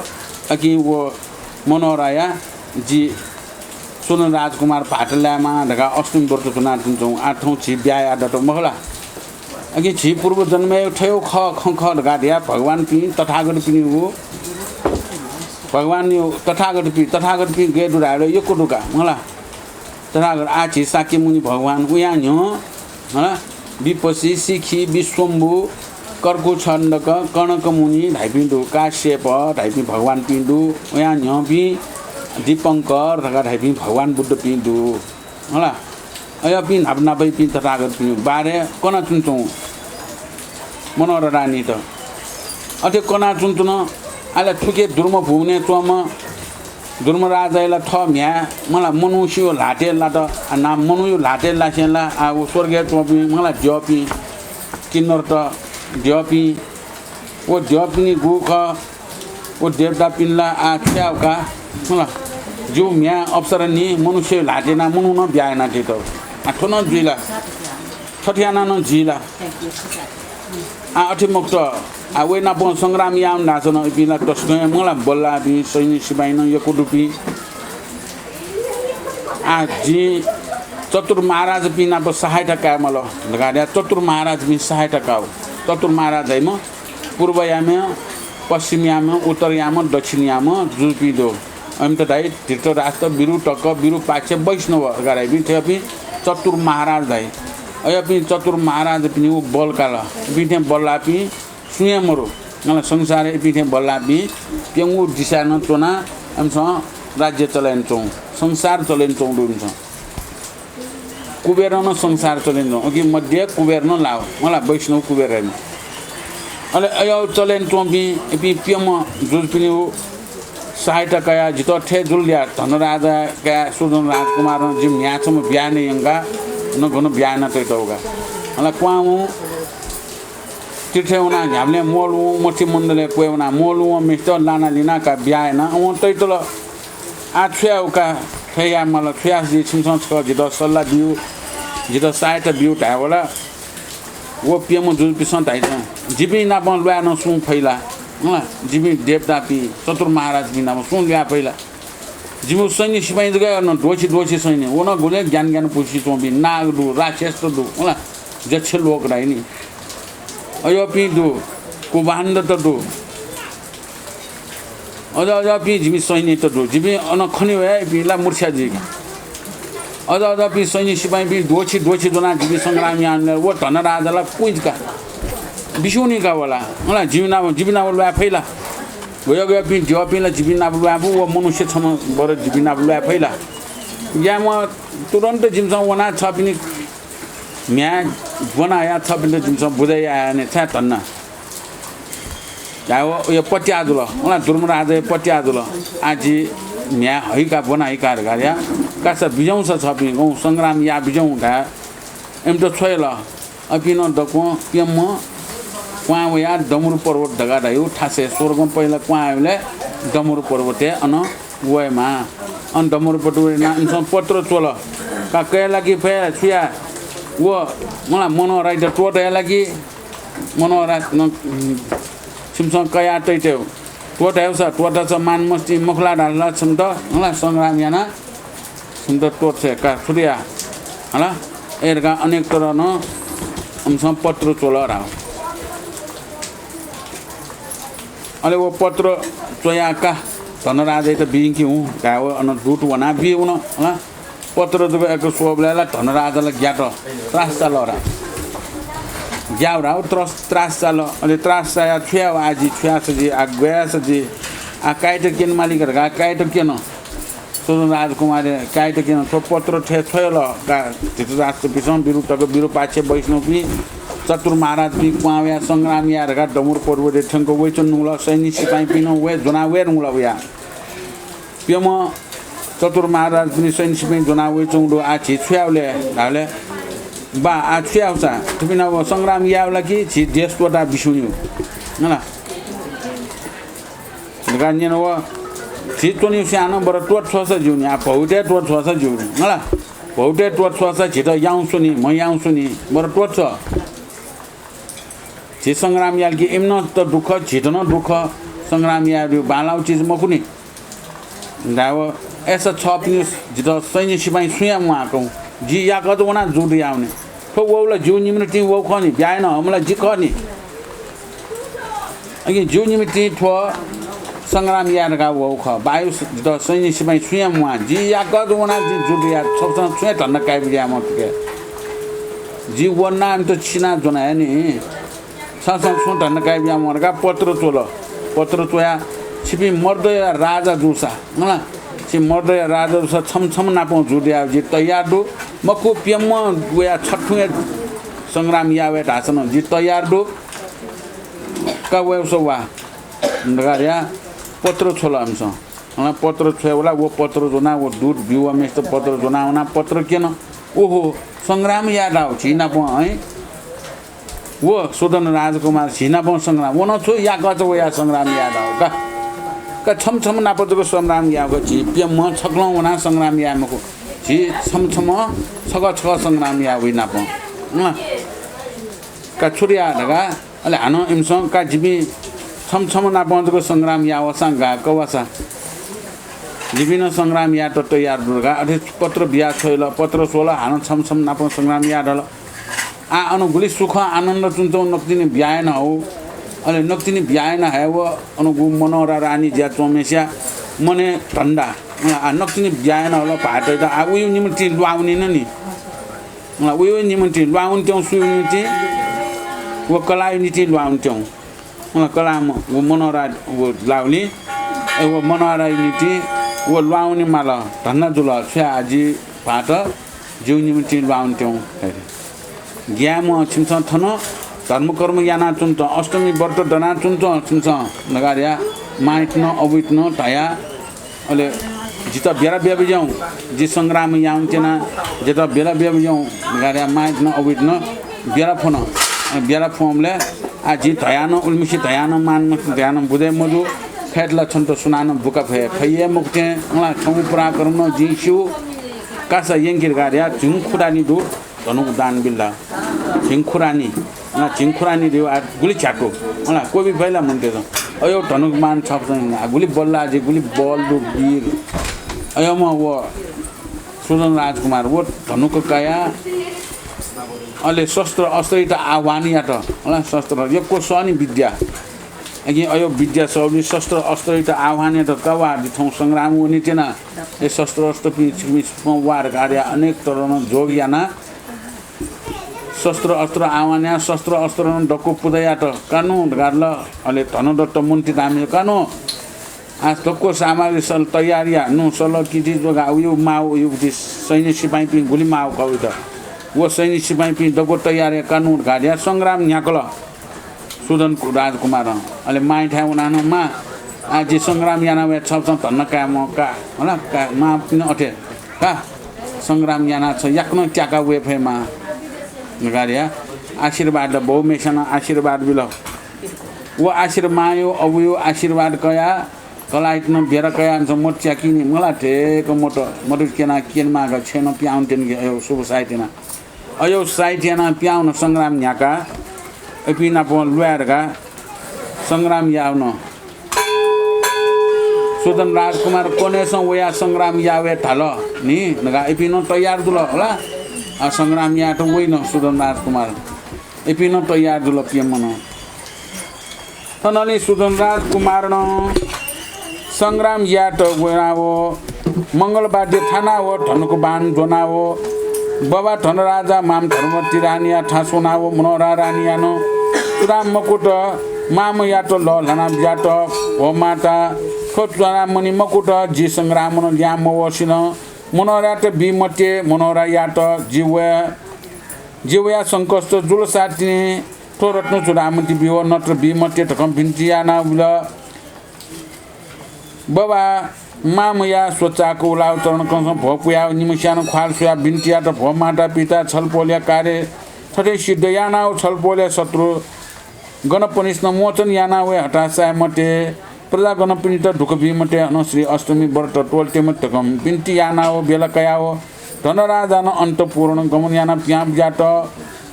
अघि वो मनोहराया जी सुदन राजकुमार पाटल्यामा ढगा अष्टमी वर्ष चुना दिन्छौँ आठौँ छि ब्याय आदत महला अघि छि पूर्व जन्मे ठयो ख ढगा ढ्या भगवान पि तथागत पिनि हो भगवान तथागत पि गे दुराएर यो कुडुका मला तथागत आछि साक्य मुनि भगवान उया न्यो होला विपसी सिखी विश्वम्भु कर्कु छण्डक कनक मुनि धाइपिन्दु काश्यप धाइपि भगवान पिन्दु उया न्यो पि दीपंकर ढगा धाइपि भगवान बुद्ध पिन्दु होला अय पि नाबै पि तथागत पि बारे कन चुन्छौँ मनोहर रानी त अथे कना चुन्तुन आले ठुके दुर्म भुने तोम दुर्म राजाला थ म्या मलाई मनुष्य लाटे लाट ना मनु लाटे लासेला आ स्वर्गीय टोपी मलाई जपी किन्नर त जपी ओ जपनी गुख ओ देवता पिल्ला आ ख्याउका मलाई जो म्या अप्सरा नि मनुष्य लाटेना मनु न ब्याएना थित आठो न जिला ठठ्याना न जिला आ अठिमुक्त आ वेना पो संग्राम याम नाचन बिना तस्कै मलाई बल्ला बि सैनिक सिपाही न यो कुडुपी आ जी चतुर महाराज बिना प सहायता का मल लगाड्या चतुर महाराज बि सहायता का चतुर महाराज है म पूर्व याम पश्चिम याम उत्तर याम दक्षिण याम जुपी दो अमित दाई धृतराष्ट्र बिरु टक बिरु पाक्ष वैष्णव गराइ बि थेपि चतुर महाराज दाई अयपि चतुर महाराज पनि उ बलकाल बिथे बल्लापि सुया मरो मलाई संसार पिठे बल्लापि पेंगु दिशा न चोना हमस राज्य चलाइन चौ संसार चलाइन चौ हुन्छ कुबेर न संसार चलाइन चौ कि मध्य कुबेर न लाओ मलाई वैष्णव कुबेर हैन अले अयो चलाइन चौ बि एपि पेम जुल पनि हो सहायता कया जित ठे जुलिया धनराजा का सुदन राजकुमार जिम याछम ब्याने यंगा न गनो ब्याना तैतौगा मलाई क्वाउ तीर्थेउना हामीले मोलु मठी मण्डले कोएउना मोलु मिस्टर लाना लिना का ब्याएना ओ तैतल आछ्याउका थया मलाई थ्यास दि छिमसँग छ जित सल्ला दिउ जित सहायता बिउ टावला वो पिएम जुल पिसन ताइछ जिबी ना बन लया न सु फैला ह जिबी देवता पि चतुर महाराज बिना सु ल्या पहिला जिमु सैनिक सिपाही गयो न दोची दोची सैनिक ओ न गुले ज्ञान ज्ञान पुछि तो बि नाग दु राक्षस दु होला जछ लोक राइ नि अयो पि दु कुबान्द त दु अझ अझ पि जिमि सैनिक त दु जिमि अन खनि भए बिला मूर्छा जी अझ अझ पि सैनिक सिपाही पि दोची दोची जना जिमि संग्राम यानले वो धन राजाला पुइजका बिसुनी का वाला होला जिबिना बोलवा फैला गयो गयो पि जपिला जिबिना बोलवा वो मनुष्य छम बर जिबिना बोलवा फैला या म तुरन्त जिमसँग वना छ पनि म्या बनाया छ पनि जिमसँग बुझाइ आए ने छ तन्न जाओ यो पट्याजुल होला दुर्मराज पट्याजुल आजि म्या हैका बनाइका गर्या कासा बिजौं छ पनि गौ संग्राम या बिजौं ढा एम त छोयला अपिन दको पेम क्वाँ या डमरु पर्वत ढगा ढायु ठासे स्वर्गम पहिला क्वाँले डमरु पर्वते अन वयमा अन डमरु पटुना इन्सन पत्र चोल का कयला कि फे छुया वो मलाई मनोहर राइट टोटया लागि मनोहर न सिमसँग कया तैट्यो टोटायो छ टोटा छ मान मस्ती मुखला ढाल्ला छम त मलाई संग्राम याना छम त टोट छ का छुरिया होला एरका अनेक तरह न हमसँग पत्र चोल रा अले वो पत्र चोयाका धनराज त बिंकी हूँ गाव अन दूत वना बि उन होला पत्र जब एक सोबला धनराजला ज्ञात त्रास चाल रा ग्याउ रा त्रास चाल अले त्रास चाया छ्या आजि छ्या सजी आ गया सजी आ काइट केन मालिक गा काइट केन सुदन राजकुमार काइट केन तो पत्र ठे छयल का धृतराष्ट्र पिछन विरुटक विरु पाछे वैष्णव पि चतुर महाराज पि क्वाव्या संग्राम या रगा डमुर पर्वते ठंको वेचन नुला सैनिक सिपाही पिनो वे जना वेर नुला वया पेम चतुर महाराज पनि सैनिक सिपाही जना वेचन दो आ छिछ्याउले हाले बा आ छियाउसा तुपिना संग्राम याउला कि छि देश तोटा बिसुन्यु नला गान्यन व छि तोनि सानो बर टोट छस जुनि आ भौटे टोट छस जुनि नला भौटे टोट छस छिट याउँछु नि म याउँछु नि बर टोट छ छि संग्राम याल कि एमन त दुख छिटन दुख संग्राम याल बालाउ चीज मकुनी दाव ऐसा छ पनि जित सैनिक सिपाही सुया म आको जी या कत वना जुडी आउने तो वौला जिउ निमिति वौ खनी ब्याएन हमला जि खनी अघि जिउ निमिति थो संग्राम यार का वौ ख वायु जित सैनिक सिपाही सुया म जी या कत वना जि जुडी या सबसँग सुया धन्न काइ बिया म के जी वना हम त छिना जना नि संसँग सु धन्न काइ बिया म का पत्र चोया छिपी मर्दय राजा जुसा न छि मर्दय राजा जुसा छम छम नापौ जुडिया जि तयार दु मकु पेम गोया छठुए संग्राम यावे ढासन जि तयार दु kawesowa ndagaria potro chola amsa ana potro chola wo potro jona wo दूध बिउवा मेस्तो potro jona ana potro किन ओहो संग्राम याद आउ छिना प है वो सुदन राजकुमार छिना प संग्राम वो न छु या गज वो या संग्राम याद आउ का छम छम नापजको संग्राम याको छि पे म छक्लौ वना संग्राम यामको छि छम छम छग छग संग्राम या विना प का छुरिया ढगा अले हानो इमसं का जिबी छम छम नापजको संग्राम या वसा गा कवासा विभिन्न संग्राम या त तयार दुर्गा अथे पत्र बिया छैल पत्र सोला हान छम छम नाप संग्राम या ढल आ अनुगुली सुख आनन्द चुन्छौ नक्तिनी ब्याए न हो अले नक्तिनी ब्याए न है वो अनुगु मनोरा रानी ज्या चोमेस्या मने ठण्डा आ नक्तिनी ब्याए न होला पाटे त आ उयो निमति लुआउने न नि उयो निमति लुआउन त्यौ सुनिति वो कला निति लुआउन त्यौ कलाम वो मनोरा वो लाउली वो मनोरा निति वो लुआउने माला धन्ना जुल छ्या आजी पाट जिउ निमति लुआउन त्यौ ग्याम छिन्छ थन धर्म कर्म याना चुन्छ अष्टमी व्रत दना चुन्छ छिन्छ नगारिया माइट न अविट न टाया अले जिता बेरा बेबी जाऊं जी संग्राम याउं चेना जिता बेरा बेबी जाऊं नगारिया माइट न अविट न बेरा फोमले आ जी टाया न उल्मिसी टाया न मान टाया न बुदे मधु खेतला छन्त सुनान बुका फये मुक्ते उला छौ पुरा कर्म जिसु कासा यंगिर गारिया जुङ खुरानी दु धनु दान बिल्ला झिङखुरानी झिङखुरानी दियो आ गुली छाको होला कोबी भइला मन्ते त अयो धनुक मान छप्छ गुली बल्ला जे गुली बल दु वीर अयो म वो सुदन राजकुमार वो धनुक काया अले शस्त्र अस्त्र त आह्वानिया त होला शस्त्र यको सनी विद्या अघि अयो विद्या सौली शस्त्र अस्त्र त आह्वानिया त कवा दिथौ संग्राम हुने थिएन ए शस्त्र अस्त्र वार कार्य अनेक तरन जोगियाना शस्त्र अस्त्र आवान्या शस्त्र अस्त्र डक्को पुदया त कानु गार्ल अले धनदत्त मन्त्री दामी कानु आज डक्को सामग्री सल तयारिया नु सल किति जोगा उयो माउ उयो सैनिक सिपाही पि गुली माउ कवि त वो सैनिक सिपाही पि डक्को तयारिया कानु गार्या संग्राम न्याकल सुदन राजकुमार अले माइ ठा उनानो मा आज संग्राम याना वे छ धन्न का म का होला का मा पिन अथे का संग्राम याना छ याक्न ट्याका वे फेमा नगारिया आशीर्वाद बहु मेसन आशीर्वाद बिल वो आशीर्मायो अवयो आशीर्वाद कया कलाइट न बेरा कया छ मोट च्याकिनी मला ठेक मोट मरु केना केनमा ग छेन प्याउन्टेन यो शुभ साइटेना अयो साइटेना प्याउन संग्राम न्याका एपिना प लुयारगा संग्राम याउन सुदन राजकुमार कोनेस वया संग्राम यावे थाल नि नगा एपिनो तयार दुल होला आ संग्राम या त होइन सुदन राजकुमार एपिन तयार दुल पिएम मन तनली सुदन राजकुमार न संग्राम या त वनावो मंगलबादे थाना हो धनको बाण जोनावो बाबा धन राजा माम धर्मती रानिया ठासोनावो मनोरा रानिया न राम मकुट माम या त ल लना या त हो माता खोजना मनि मकुट जी संग्राम न याम वसिन मनोरा त बिमते मनोरा या त जीवया संकष्ट जुल साथिने तो रत्न चुरामती बिहो नत्र बिमते ठकम भिन्चियाना उल बाबा मामया सोचाको उलाउ चरण कंस भोपुया निमस्यान ख्वाल सुया भिन्टिया त भो माता पिता छलपोल्या कार्य छटे सिद्ध याना छलपोल्या शत्रु गणपनिष्ण मोचन याना वे हटासा मते प्रजा गणपनि त ढुक बिमते अनुश्री अष्टमी व्रत टोलते मतकम बिन्ती याना हो बेला कया हो धनराजा न अन्तपूर्ण गमन याना प्याम जात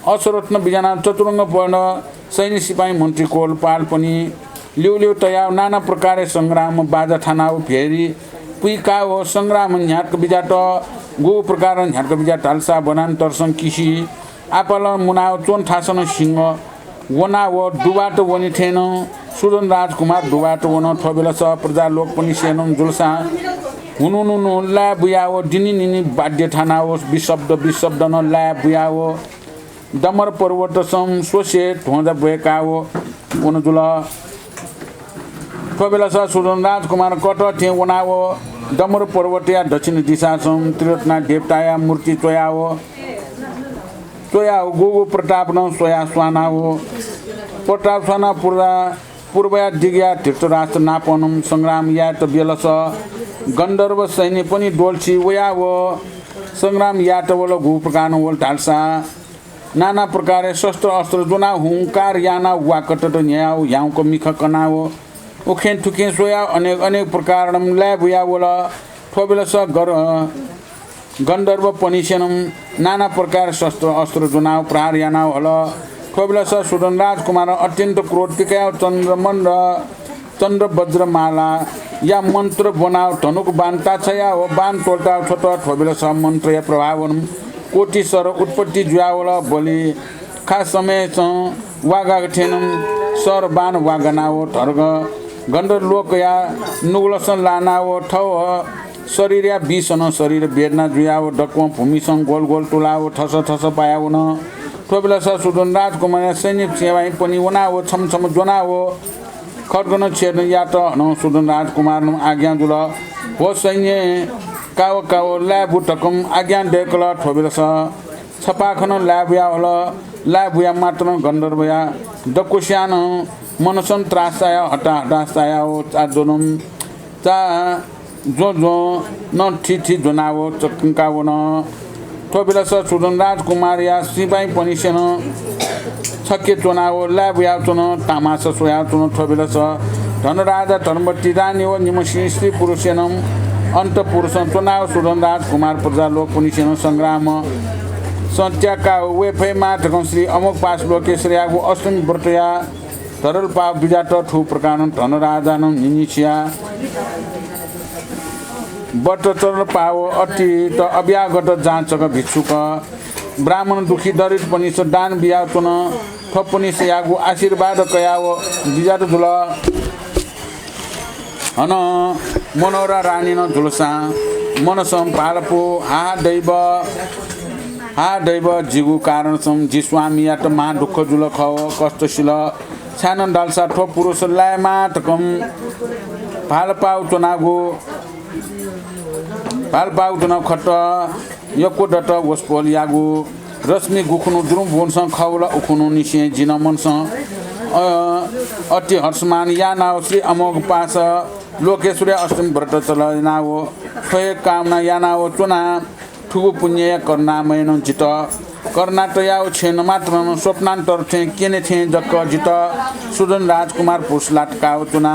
असरत्न बिजाना चतुरङ्ग पर्ण सैनिक सिपाही मन्त्री कोल पाल पनि लिउ तया नाना प्रकार संग्राम बाजा थाना हो फेरी पुइका हो संग्राम न्याटक बिजाट गो प्रकार न्याटक बिजा टालसा बनान तरसङ किसी आपल मुनाव चोन ठासन सिंह वना वो दुबाट वनि थेन सुदन राजकुमार दुबाट वन थबेला स प्रजा लोक पनि सेनम जुलसा हुनु ला बुयाओ दिनी निनी बाध्य थाना हो विशब्द न ला बुयाओ दमर पर्वत सम सोसे ढोंजा भएका हो वन जुल थबेला स सुदन राजकुमार कट थे वना हो दमर पर्वतया दक्षिण दिशा सम त्रिरत्ना देवताया मूर्ति चोया हो गोगो प्रताप न सोया स्वाना हो प्रतापसाना पूर्वया दिग्या धृतराष्ट्र नापनम संग्राम या त बेलस गन्धर्व सैन्य पनि डोल्सी वया वो संग्राम या त वल घु प्रकार वल ढाल्सा नाना प्रकार शस्त्र अस्त्र जुना हुंकार याना वाकट न्याउ याउको मिख कनाओ उखेन ठुके सोया अनेक प्रकार ल्याब या वल ठोबेलस गन्धर्व पनिसेनम नाना प्रकार शस्त्र अस्त्र जुनाउ प्रहार यानाउ हल ठोबेलस सुदन राजकुमार अत्यन्त क्रोध पिकायो चन्द्र वज्रमाला या मन्त्र बनाओ धनुक बाण ताछया हो बाण तोल्टा छोट ठोबेलस मन्त्र या प्रभावन कोटी सर उत्पत्ति जुयावल बोली खास समय वागा ठेनम सर बाण वागनाओ धर्ग गन्धर लोक या नुगलसन लानाओ ठौ शरीर या बिसन शरीर बेदना जुयाओ डक्व भूमिसँग गोल गोल टोलाओ ठस पायाओ न ठोबेलस सुदन राजकुमार सैनिक सेवाई पनि वनाओ छमछम जोनाओ खड्गन छेर्न या त न सुदन राजकुमार आज्ञा जुल हो सैन्य काव ल्याबु टकम आज्ञा डेकल ठोबेलस छपाखन ल्याबुया हल ल्याबुया मात्र गन्धर्वया दकुस्यान मनसन त्रासाया हटासाया हो चाजोनम चा जो न ठिठी जोनाओ चक्काओ न ठोबेलस सुदन राजकुमार या सिपाही पनि सेन छक्के चोनाओ ल्याबुया चोन तामास सोया चोन ठोबेलस धनराजा धर्मवती रानी हो निमसी स्त्री पुरुषेनम अन्त पुरुष चुनाव सुदन राजकुमार प्रजा लोक पुनिसेन संग्राम सत्याका वेफे माटकं श्री अमोक पास लोकेश्वरी आगु अष्टमी व्रतया तरल पाव बिजाट ठु प्रकार धनराजान निनिसिया बट तरल पाव अति त अभ्यागत जाँचक भिक्षुक ब्राह्मण दुखी दरिद्र पनि दान बिया चुन थपुनि यागु आशीर्वाद कयाव बिजाट जुल हन मनोरा रानी न झुलसा मनसम पालपो हा दैव जिगु कारण सम जी स्वामी या त मा दुःख जुल खव कष्टशील छानन डालसा ठो पुरुष लायमा तकम पालपाउ चुनाव खट यको डट वस्पोल यागु रश्मि गुखुनु जुरुम बोनसँग खौल उखुनु निसे जिन मनसँग अति हर्षमान या नाव श्री अमोघ पास लोकेश्वरी अष्टमी व्रत चलनाओ ठोय कामना या नाओ चुना ठुगु पुण्य कर्णामयन जित कर्णाटयाओ छेन मात्र स्वप्नान्तर थे केने थे जक्क जित सुदन राजकुमार पुरुष लाटकाओ चुना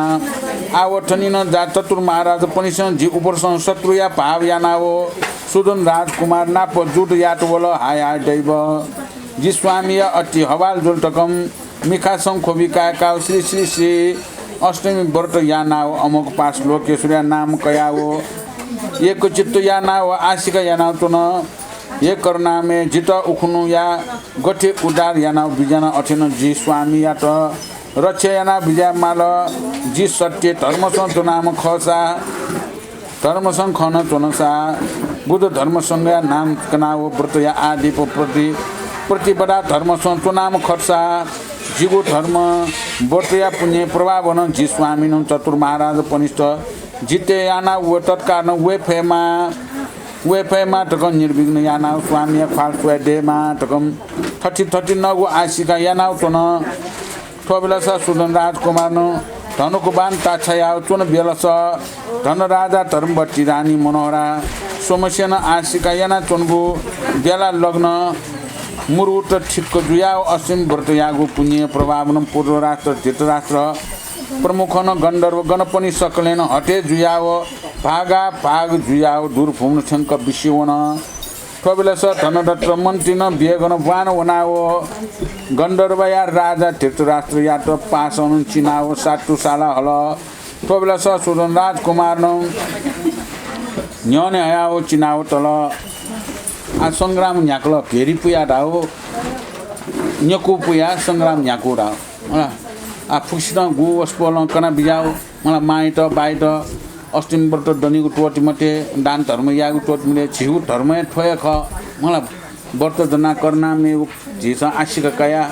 आवठनी न जा चतुर महाराज पनि जी उपरसँग शत्रु या भाव या नाओ सुदन राजकुमार नाप जुट याट वल हाय दैव जी स्वामी अति हवाल जोल्टकम मिखासङ खोबी काका श्री अष्टमी व्रत या नाव अमोक पास लोकेश्वरी नाम कयाओ एक चित्त या नाव आशिक या नाव चुन एक कर्णामे जित उखुनु या गठे उदार या नाव बिजान अठेन जी स्वामी या त रक्ष या नाव बिजा माल जी सत्य धर्मसँग चुनाम खसा धर्मसँग खन चुनसा बुद्ध धर्मसँग नाम कनाओ व्रत या आदि प्रतिपदा धर्मसँग चुनाम खर्सा जीवो धर्म व्रतया पुण्य प्रभावन जी स्वामी चतुर महाराज पनिष्ठ जिते याना व तत्कारण वेफेमा टकम निर्विघ्न याना स्वामी फाल डेमा टकम 30 नगु आशिका याना चुन ठोबेलस सुदन राजकुमार धनुको बाण ताछया चुन बेलस धनराजा धर्मवती रानी मनोहरा सोमसेन आशिका याना चुनगु बेला लग्न मुरुट ठिक्क जुयाओ असीम व्रत यागु पुण्य प्रभावन पूर्व राष्ट्र धृतराष्ट्र प्रमुखन गन्धर्व गणपनि सकलेन हटे जुयाओ भागा भाग जुयाओ दूर भूम छङ्क विश्ववन ठोबेलस धनदत्त मन्त्री न बेगन वान वनाओ गन्धर्व या राजा धृतराष्ट्र या त पासन चिनाओ साटु साला हल ठोबेलस सुदन राजकुमार न न्यने आयो चिनाओ तल आ संग्राम न्याकल घेरी पुया डाओ न्यकु पुया संग्राम न्याकु डाओ होला आ फुक्सिन गु वस्पोल कना बिजाओ मला माइत बाइत अष्टमी व्रत दनिगु टोटी मते दान धर्म यागु टोटी मते छिउ धर्म ठोय ख मला व्रत जना करना मे झिस आशिक कया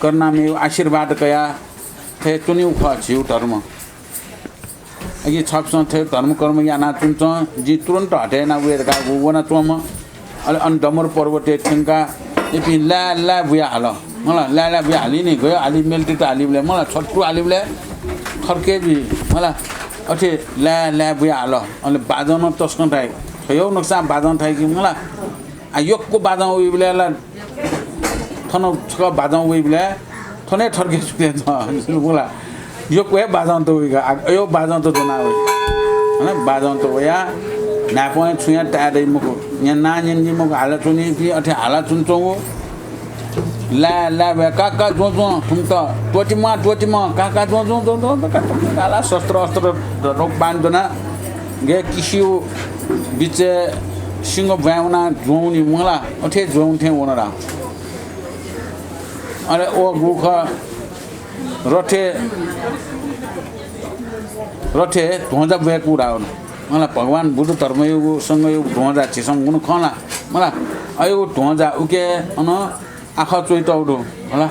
करना मे आशीर्वाद कया थे तुनि ख छिउ धर्म अघि छप्स थे धर्म कर्म या ना चुन्छ जी तुरन्त हटेना वेरका गुवना चोम अले अन डमर पर्वते ठेंका एपि ला बुया हाल मलाई ला बुया हाली नि गयो हाली मेल्टी त हालीले मलाई छट्टु हालीले थर्के भी मलाई अथे ला बुया हाल अनि बाजाउन तस्कन थाइ खयो नक्सा बाजाउन थाइ कि मलाई आ योकको बाजाउ उइले ला थनो छ बाजाउ उइले थने थर्के सुते मलाई योकको हे बाजाउन त उइगा यो बाजाउन त जना हो हैन बाजाउन त वया नापोए छुया टाडै मको यहाँ नानी मको हाला चुनी कि अथे हाला चुन्छौ ला काका जो तुम त टोटीमा काका जो काला शस्त्र रोक बान्धना गे किसियो बिचे सिंह भ्याउना जोउनी मला अथे जोउथे वनरा अरे ओ गुख रथे धोजा बेक उडाउन मलाई भगवान बुद्ध धर्मसँग यो ढोजा छिसँग हुनु खला मलाई अयो ढोजा उके अन आँखा चोइटौडो होला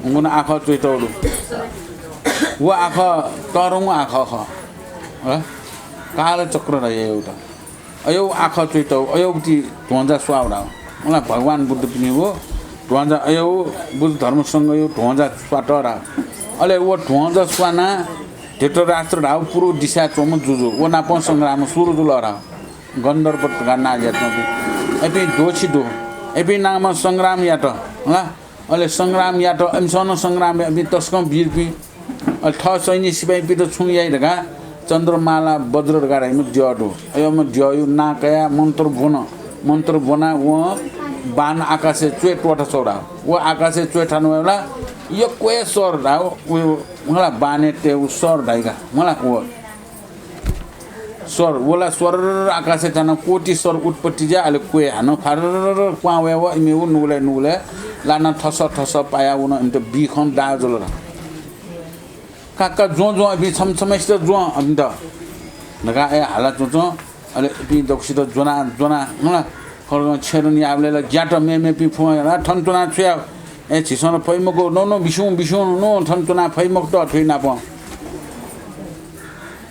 हुन आँखा चोइटौडो वो आँखा तरौँ आँखा ख होला कालो चक्र रह्यो एउटा अयो आँखा चोइटौ अयोटी ढोजा स्वाउडा मलाई भगवान बुद्ध पनि हो ढोजा अयो बुद्ध धर्मसँग यो ढोजा स्वाटरा अले वो ढोजा स्वाना धेटो राष्ट्र ढाउ पुरो दिशा चोम जुजु वो नापन संग्राम सुरु दुलरा गन्धर्व गाना यात्न एपि दोछिदो एपि नाम संग्राम यात होला अले संग्राम यात एमसन संग्राम एपि तस्कम वीरपि अल ठ सैनिक सिपाही पि त छु याइ ढगा चन्द्रमाला वज्र ढगा राइम ज्यडो अयो म ज्ययु नाकया मन्त्र बना वो बाण आकाशे चुएट वटा चौडा वो आकाशे चुएठानु होला यो कोए सर धाउ मलाई बाने ते सर धाइगा मलाई वो सर वला स्वर आकाशे थाना कोटी सर उत्पत्ति जा अले कोए हानो फार क्वावे व इमे उ नुले लाना ठस पाया उन इम त बिखन दाजल काका जो अबि समस्त जो अबि त नगा ए हाला जो अले बि दक्षित जोना होला खर्ग छेरनी आबले ज्याट मे पि फुरा ठनटुना छ्या ए छिसन फैमको नो बिसु नो ठनटुना फैमक त थैना प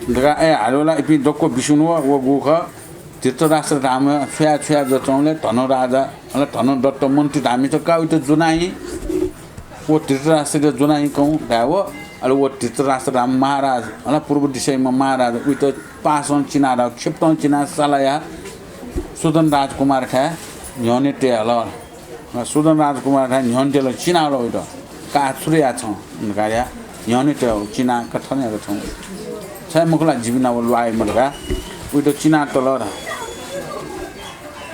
दगा ए हालोला इपि दक्को बिसुनु वो गुख तीर्थराष्ट्र धाम छ्या जचौले धन राजा अले धन दत्त मन्त्री धामी त काउ त जुनाई वो तीर्थराष्ट्र जुनाई कौ दाव अले वो तीर्थराष्ट्र धाम महाराज अले पूर्व दिशैमा महाराज उइ त पासन चिनारा क्षिप्तन चिना सालाया सुदन राजकुमार खा न्यने टे हल सुदन राजकुमार खा न्यन टेल चिनालो उइ त काछुरिया छ गाया न्यने टे चिना कथने छ छ मुखला जीवना वाइ मलगा उइ त चिना तल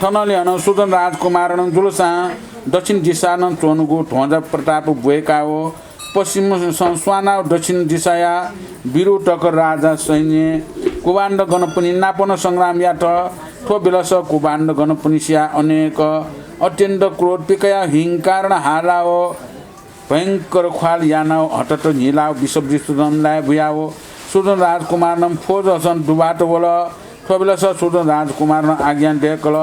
थनले अन सुदन राजकुमार न जुलसा दक्षिण दिशा न चोनुगु ढोजा प्रताप बुएका हो पश्चिम स्वाना दक्षिण दिशाया बिरु टकर राजा सैन्य कुबाण्ड गणपनि नापन संग्राम यात थो बिलस कुबाण्ड गणपनिसिया अनेक अत्यन्त क्रोध पिकया हिंकार हालाओ भयंकर ख्वाल यानाओ हटत नीलाओ विषब्जी सुदनलाई भुयाओ सुदन राजकुमार न फोज हसन दुबाट बोल थो बिलस सुदन राजकुमार न आज्ञा देखल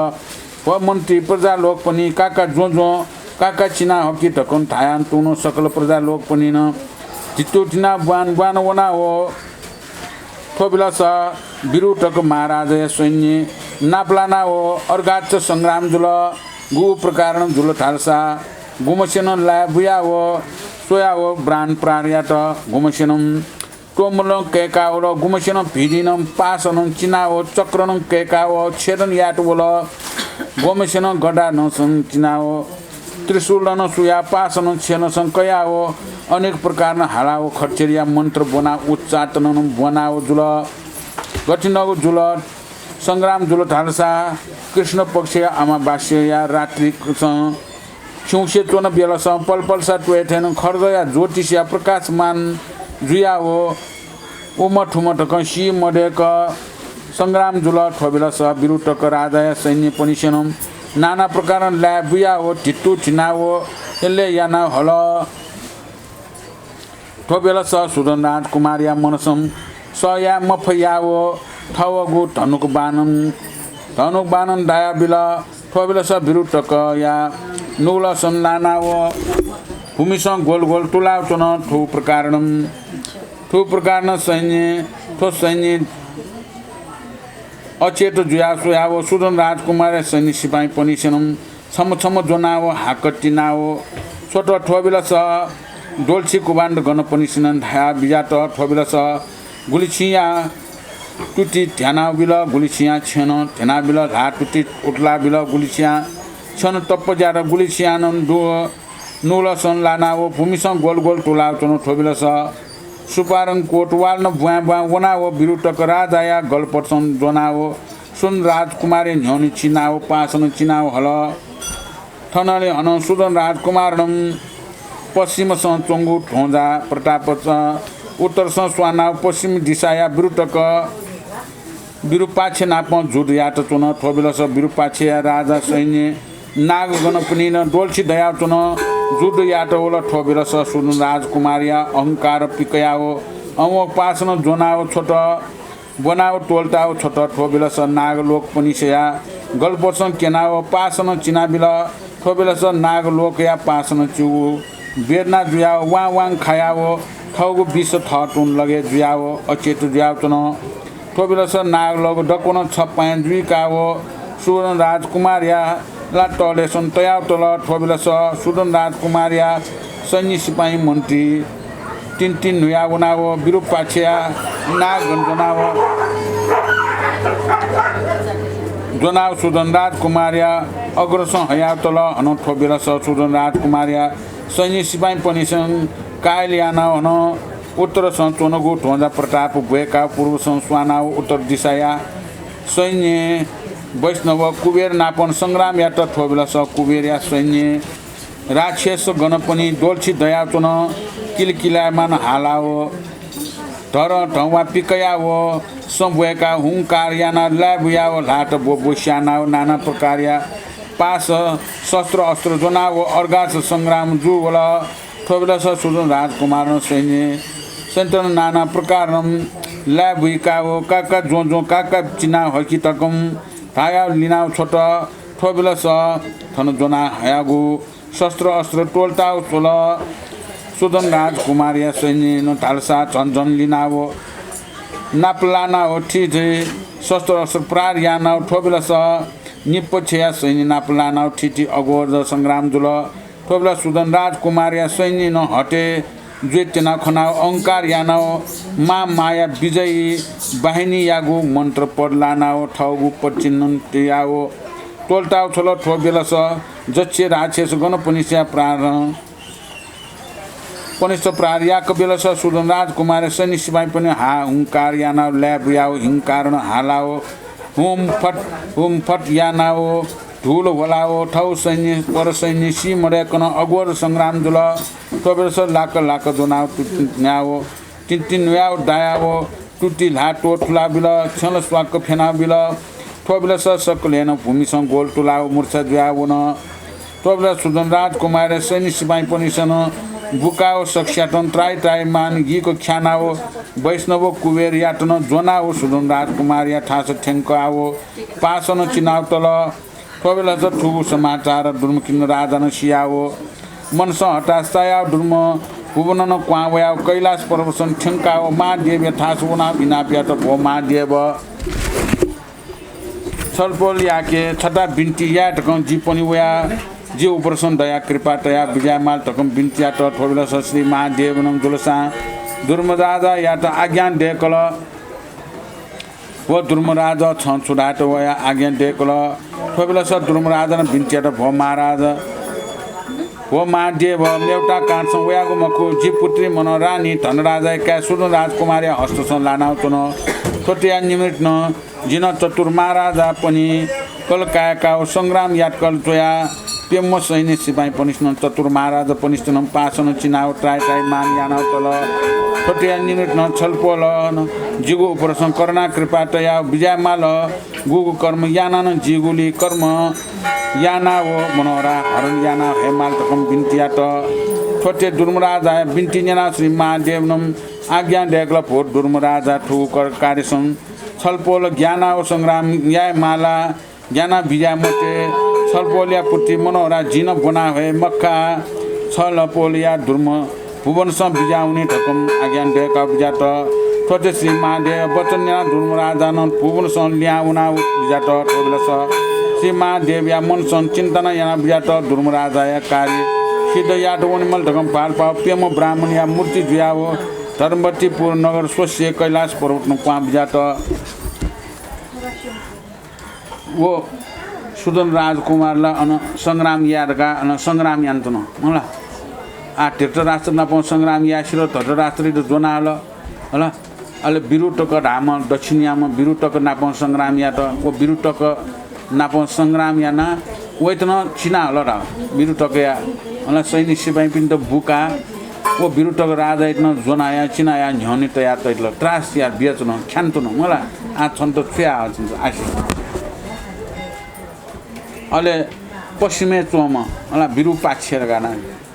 व मन्त्री प्रजा लोक पनि काका जो काका चिना हकी ढकन थायान तुनो सकल प्रजा लोक पनि न जित्तो चिना बुवान वना हो थोबिलस बिरुटक महाराज सैन्य नापलाना हो अर्गाच संग्राम जुल गु प्रकारण जुल थालसा गुमसेन ला बुया हो सोया हो ब्रान प्रार्या त गुमसेनम टोमल केका हो गुमसेन भिदिनम पासनम चिना हो चक्रनम केका हो छेदन याट बोल गुमसेन गडा नसन चिना हो त्रिशूल न सुया पासन छेन संकया हो अनेक प्रकार न हालाओ खर्चेरिया मंत्र बना उच्चाटन बनाओ जुल गठिनगो जुल संग्राम जुल थालसा कृष्ण पक्ष अमावास्या या रात्रि छौसे चोन बेलस पलपलसा टुएठेन खर्गया ज्योतिषया प्रकाशमान जुया हो उमठुमठ सी मडेक संग्राम जुल ठोबिलस बिरुटक राजा सैन्य पनिसेनम नाना प्रकार ला बुया हो टिट्टु छिना हो यसले याना हल ठोबेला स सुदन राजकुमार या मनसम स या मफया हो ठवगु धनुक बानन दाया बिला ठोबेला स बिरुटक या नुला संलाना हो भूमिसँग गोल टुलाव चन ठो प्रकारण सैन्य अचेत जुया सुया हो सुदन राजकुमार सैन्य सिपाही पनि सेनम छम जोनाओ हाकटिनाओ छोट ठोबिलस डोल्सी कुबान्ड गणपनिसिन धाया बिजाट ठोबिलस गुलिछिया टुटी ध्याना बिल गुलिछिया छेन ध्याना बिल घा टुटी उठला बिल गुलिछिया छन तप्पजा र गुलिछिया नुलसन लानाओ भूमिसँग गोल गोल टोलाओ चनो ठोबिलस सुपारङ कोटवाल न बुवा बुवा वनाओ बिरुटक राजाया गलपर्सन जोनाओ सुन राजकुमारी न्यौनी चिनाओ पासन चिनाओ हल थनले हन सुदन राजकुमारम पश्चिमसँग चोङ्गु ठोंजा प्रताप उत्तरसँग स्वानाओ पश्चिम दिशाया बिरुटक विरूपाक्षे नाप जुडयाट चुन ठोबिलस विरूपाक्षे राजा सैन्य नाग गणपनी न डोल्सी दया चुन जुडयाट ओल ठोबिलस सुन राजकुमारिया अहंकार पिकयाओ अमोक पासन जोनाओ छोट बनाओ टोल्टाओ छोट ठोबिलस नाग लोक पनिसया गल्पोसन केनाओ पासन चिनाबिल ठोबिलस नाग लोकया पासन चु बेर्ना जुयाओ वाङ खायाओ ठगु विष थटुन लगे जुयाओ अचेत जुयाओ चुन ठोबिलस नाग लग डकोन छपाय जुइकाओ सुदन राजकुमारिया ला टलेसन तयाउ तल ठोबिलस सुदन राजकुमारिया सैन्य सिपाही मन्त्री तीन नुया उनाओ विरूपाक्षया नाग गन्जनाओ जोनाओ सुदन राजकुमारिया अग्रसं हयाउ तल हन ठोबिलस सुदन राजकुमारिया सैन्य सिपाही पनिसन कायलियाना हन उत्तरसँग चोनगु ठोंजा प्रताप भएका पूर्वसँग स्वानाओ उत्तर दिशाया सैन्य वैष्णव कुबेर नापन संग्राम या त ठोबिलस कुबेर या सैन्य राक्षस गणपनी डोल्सी दया चुन किलकिलामान हालाओ धर ढौवा पिकयाओ सम्भएका हुङ्कार याना ल्याबुयाओ लाट बोस्यानाओ नाना प्रकारया पास शस्त्र अस्त्र जोनाओ अर्गास संग्राम जुवल ठोबिलस सुदन राजकुमार सैन्य सन्तान नाना प्रकार ल्याबुइकाओ काका जो काका चिना हकी तकम थाया लिनाओ छोट ठोबिलस थन जोना हयागु शस्त्र अस्त्र टोल्टाओ चोल सुदन राजकुमारिया सैन्य न थालसा झन्झन लिनाओ नापलाना हो ठिठे शस्त्र अस्त्र प्रार यानाओ ठोबिलस निपछया सैन्य नापलाना ठिठी अगोर संग्राम जुल ठोबिलस सुदन राजकुमारिया सैन्य न हटे ज्वेतना खनाओ अहंकार यानाओ माया विजयी बाहिनी यागु मन्त्र पद लानाओ ठगु पचिन्न तियाओ टोल्टाओ छोलो ठोबिलस जच्छे राक्षस गणपनिस्या प्राण पनिष्ठ प्रार या कबिलस सुदन राजकुमार सैन्य सिपाही पनि हा हुङ्कार यानाओ ल्याबुयाओ हिङ्कार हालाओ हुम फट यानाओ धुल होलाओ ठौ सैन्य पर सैन्य सी मर्याकन अगोर संग्राम जुल ठोबिलस लाक जोनाओ न्याओ तिन न्याओ डायाओ टुटी लाटो ठुला बिल छल स्वाक फेना बिल ठोबिलस सकलेन भूमिसँग गोल टुलाओ मूर्छा जुयाओ न ठोबिलस सुदन राजकुमार सैन्य सिपाही पनि सन बुकाओ सक्ष्याटन ट्राई मान गीको ख्यानाओ वैष्णव कुबेर याटन जोनाओ सुदन राजकुमार या ठास ठेङ्काओ पासन चिनाउ तल ठोबिलस ठुगु समाचार दुर्म किन्न राजा न सियाओ मनस हटास्ताया दुर्म भुवन क्वावया कैलाश पर्वसन ठेङ्काओ मा देव ठास उना बिना प्याट भो मा देव छलपोल याके छटा बिन्ती या टकं जी पनि वया जे उपरसन दया कृपा तया विजयमाल टकम बिन्ती या त ठोबिलस श्री महादेव नम जुलसा दुर्मराजा या त आज्ञा डेकल वो दुर्मराजा छ छुडाट वया आज्ञा डेकल ठोबिलस दुर्मराजा न बिन्ती या त भो महाराज हो महादेव एउटा काँडसँग वयाको मको जी पुत्री मन रानी धनराजा क्या सुदन राजकुमारी हस्तसँग लानाउ चुन छोटिया निमिट न जिन चतुर महाराजा पनि कलकायका संग्राम याटकल जोया पेम सैन्य सिपाही पनिष्न चतुर महाराजा पनिष्ठनम पासन चिनाओ ट्राई मान यानाउ तल छोटिया निमिट न छलपोल जिगु उपरसँग करुणा कृपा तया विजयमाल गुगु कर्म याना न जिगुली कर्म याना वो मनोहरा हरण याना हेमाल तकम बिन्तिया त छोटे दुर्मराजा बिन्ती जना श्री महादेवनम आज्ञा डेगल भोट दुर्मराजा ठुकर कार्यसं छलपोल ज्ञाना ओ संग्राम या माला ज्ञाना विजय मोटे छलपोलिया पुत्री मनोहरा जिन बना भए मक्का छलपोलिया दुर्म भुवनसँग बिजाउने ठकम आज्ञा डेका बिजात छोटे श्री महादेव वचन दुर्मराजा न भुवनसँग ल्याउना बिजात ठोबिलस श्री महादेव्या मनसन चिन्तन याना व्याट धर्मराजाया कार्य सिद्ध याट वनिमल ढकम पाल पाव प्यम ब्राह्मण या मूर्ति जुयावो धर्मवतीपुर नगर स्वस्य कैलाश पर्वत क्वा व्याट वो सुदन राजकुमारलाई अन सङ्ग्राम यादका अन सङ्ग्राम यान्तन होला आ धृतराष्ट्र नापौँ सङ्ग्राम यासिर धृतराष्ट्र जोनाल होला अहिले बिरुटक धाम दक्षिणयामा बिरुटक नापौँ सङ्ग्राम या त वो बिरुटक नापौँ सङ्ग्राम या ना वेतन चिना होला र बिरुटक या होला सैनिक सिपाही पनि त बुका वो बिरुटक राजा इतन जोनाया चिनाया झ्याउने तयार तैल त्रास या बेच्न ख्यान्तन होला आ छन् त छुया आसी अहिले पश्चिमे चोमा होला बिरुपाक्षेर गाना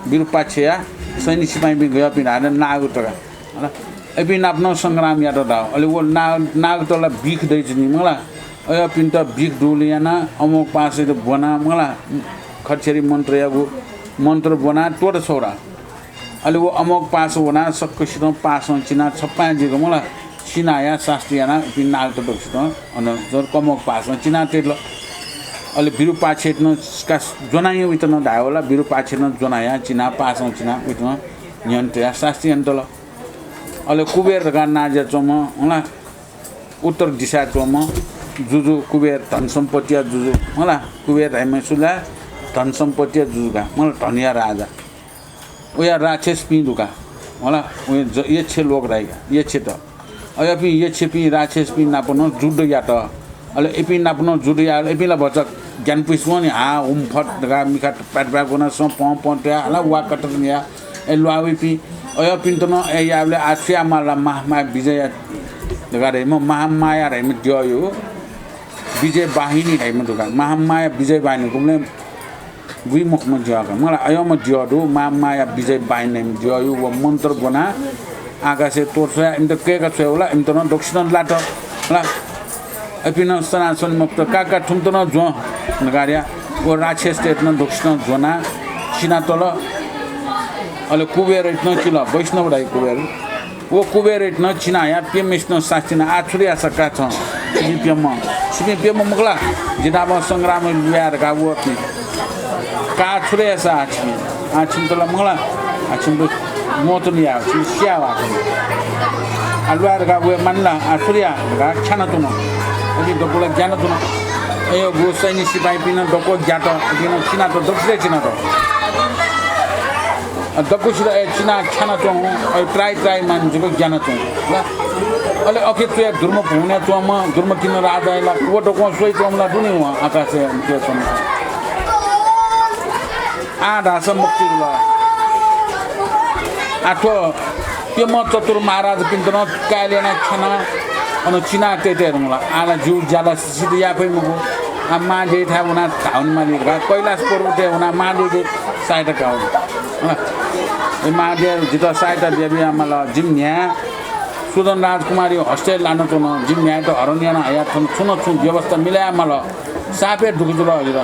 बिरुपाक्षे या सैनिक सिपाही पनि गयो पनि हालेर नागुटका होला एपि नाप्न सङ्ग्राम या त अहिले वो नागुटलाई बिख दैछ नि मलाई अयो पिन त बिख डुलियाना अमुक पासे त बना मलाई खर्चेरी मन्त्र या मन्त्र बना टोट छोरा अहिले वो अमुक पास बना सक्कसित पास चिना छप्पा जिको मलाई चिनाया शास्त्रीयाना पिन नाग त डोक्सित अन जर कमक पास चिना तेल अहिले बिरुपाक्षेट्न का जोनायो उतन धायोला बिरुपाक्षेट्न जोनाया चिना पास चिना उतन न्यन्त्या शास्त्री अन्तल अहिले कुबेर नाजे चोम होला उत्तर दिशा चोम जुजु कुबेर धन सम्पत्ति जुजु होला कुबेर हेमेसुला धन सम्पत्ति जुजुका मलाई धनिया राजा उया राक्षस पिँदुका होला ये छे लोक राईका ये छे त अय पि ये छे पि राक्षस पि नापन जुड या त अहिले एपि नापन जुड या एपिला बच ज्ञान पुष्प नि हा उम फट गा मिखा पाट पाट कोना स प पट्या होला वा कटर निया ए लुआवी पि अय पिन्तन ए याले आछ्या माला महामाया विजय गरे म महामाया रे म दियो विजय वाहिनी रे म दुका महामाया विजय वाहिनी कुमले गुई मुख म दियोका मलाई अय म दियो दु महामाया विजय वाहिनी म दियो वो मन्त्र बना आकाशे तोर्छ इम त केका छ होला इम त न दक्षिण लाट होला एपिन सनासन मुक्त काका ठुम्तन जो नगारिया वो राक्षस स्टेटन दक्षिण जोना चिना तल अहिले कुबेर इट्न चिल वैष्णव राई कुबेर वो कुबेर इट्न चिना या पेम इट्न साचिना आछुरी आसका छ सिपिएम मुगला जिदाब संग्राम लिएर गा वो अपनी का छुरे ऐसा आछिन तल मुगला आछिन तो मोतनिया सिया वा अलवार गा वो मनला आछुरिया गा छाना तुनो अनि दकोला ज्ञान तुनो एयो गो सैनिक सिपाही पिन दको ज्ञात पिन चिना तो दक्षिण चिना तो दकुसित चिना खाना चों ट्राई मान्छेको ज्ञान चों ल अहिले अखे त्यो धर्म भुने चोमा धर्म किन राजाला कोटो को सोइ चोमला दुनी व आकाशे त्यो चोम आ दास मुक्ति ल आठो त्यो म चतुर महाराज पिन्तन कालेना खाना अनि चिना तेतेहरु मलाई आला जिउ ज्याला सिधै याफै मगो आ माजे था उना टाउन माली कैलाश पर्वते उना माजे साइड काउ ए माजे जित साइड बेबी आमाला जिम्या सुदन राजकुमारी हस्टेल लान त न जिम्या त हरनियाना आया छुन व्यवस्था मिलाया मला सापे ढुकुजुल हजुर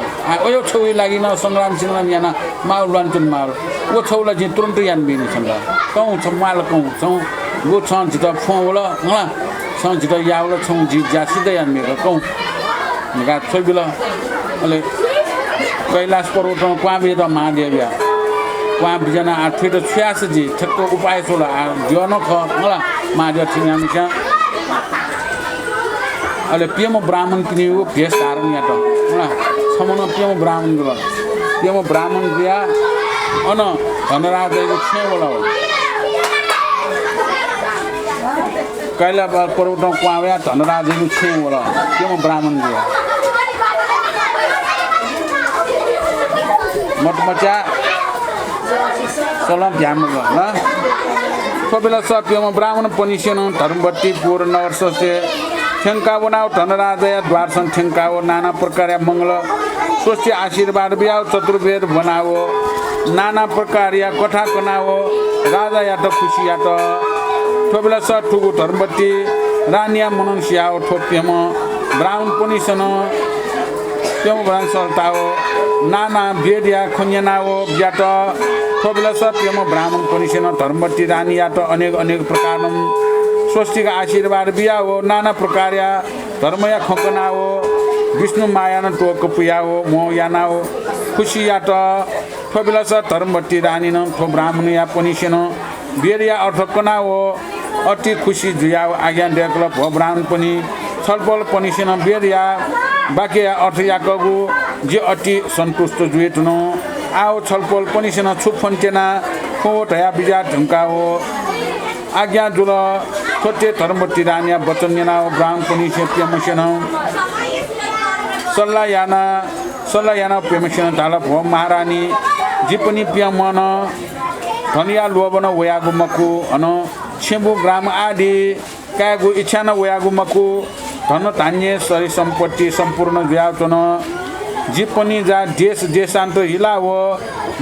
ओयो छौइ लागि न संग्राम सिंहला याना माउ लान्चन मार ओ छौला जि तुरन्त यान बिनि छन् कौ छ माल कौ छौ गो छन जित फोला होला छन जित यावला छौ जि जा सिधै यान मेरो कौ गा छोबिल अले कैलाश पर्वत क्वाबे त महादेवया क्वा बिजना 8 फिट 86 जी ठक्को उपाय सोला दियो ख होला महादेव छिनामिका अले पिएम ब्राह्मण किने वो भेष धारण या त होला समन पिएम ब्राह्मण गल पिएम ब्राह्मण दिया अन धनराजको छे होला कैला पर्वत क्वाबे धनराजको छे होला पिएम ब्राह्मण दिया मतमचा सलाम ध्यान ल कपिला सप्यम ब्राह्मण पनिसेन धर्मवतीपुर नगर सस्य ठेंकावो नाव धनराजया द्वारसन ठेंकावो नाना प्रकार मंगल स्वस्य आशीर्वाद ब्याव चतुर्वेद बनावो नाना प्रकार या कथा कनावो राजा या त खुशी या त ठोबला स ठुगु धर्मवती रानिया मनुष्याओ ठोप्यम ब्राह्मण पनिसेन त्यो ब्राह्मण सल्ताओ नाना वेद या खन्यनावो ब्याट ठोबला स प्यम ब्राह्मण पनिसेन धर्मवती रानी या त अनेक प्रकार स्वस्तिक आशीर्वाद बिया हो नाना प्रकार या धर्म या खकना हो विष्णु मायान टोक पुयाओ मो यानाओ खुशी याट थोबिलस धर्मवती रानीन थो ब्राह्मण या पनिसेन बेरिया अर्थ कनाओ अति खुशी जुयाओ आज्ञा डेक्ल भो ब्राह्मण पनि छलपल पनिसेन बेरिया बाके अर्थ याकगु जे अति सन्तुष्ट जुएटुन आओ छलपल पनिसेन छुफन्टेना खोटया बिजा ढुङ्काओ आज्ञा जुल छोटे धर्मवती रानिया वचन यानाओ ब्राह्मण पनिसे प्यमसेन सल्लाह याना प्रेमसेन ताल भो महारानी जिपनी प्यमन धनिया लोबन वयागु मकु अन छेबु ग्राम आदि कागु इच्छा न वयागु मकु धन धान्य सरी सम्पत्ति सम्पूर्ण व्याचन जिपनी जा देश देशान्त हिलाव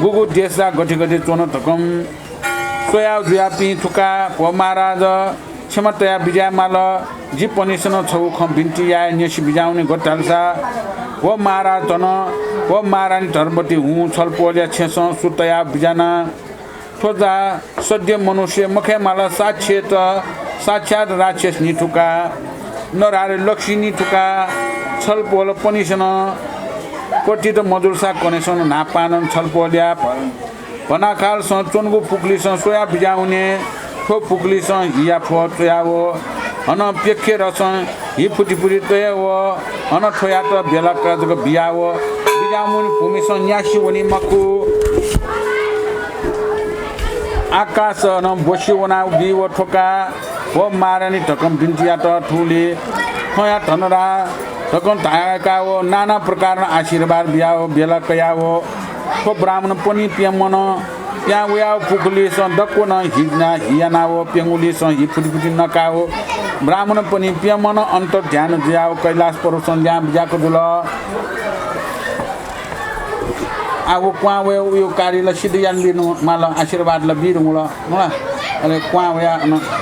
गुगु देश जा गठे गठे चोन धकम सोया जुयापी थुका भो महाराज क्षमतया बिजामाल जिपनिसन छौ खम बिन्ती या नेसी बिजाउने गटाल्सा वो महाराज धन वो महारानी धर्मवती हुँ छलपोल्या छेस सुतया बिजाना थोजा सद्य मनुष्य मखेमाला साक्षात राक्षस निठुका नरारे लक्ष्मी निठुका छलपोल पनिसन पट्टी त मजुरसा कनेसन नापानन छलपोल्या भनाखाल चोनगु पुक्लीसँग सोया बिजाउने थो पुक्लीसँग हिया फो तोयावो हन पेखे रस हि फुटीपुरी तोयावो हन ठोया त बेला काजको बियावो बिजामुनि भूमिसँग न्यासी वनी मकु आकाश न बसी वना बिवो ठोका हो मारानी ढकम बिन्तिया त ठुली खोया धनरा ढकम धाका हो नाना प्रकार आशीर्वाद बियावो बेला कयावो थो ब्राह्मण पनि प्यमन त्यहाँ उया पुखुलीसँग डक्को न हिजना हियाना हो पेङ्गुलीसँग हि फुटी नकाओ ब्राह्मण पनि प्यमन अन्तर ध्यान जुयाओ कैलाश परोसँग जहाँ बिजाको जुल अब कुवा उयो कार्यलाई सिधै यान लिनु माल आशीर्वादलाई बिरुङ ल अरे कुवा उया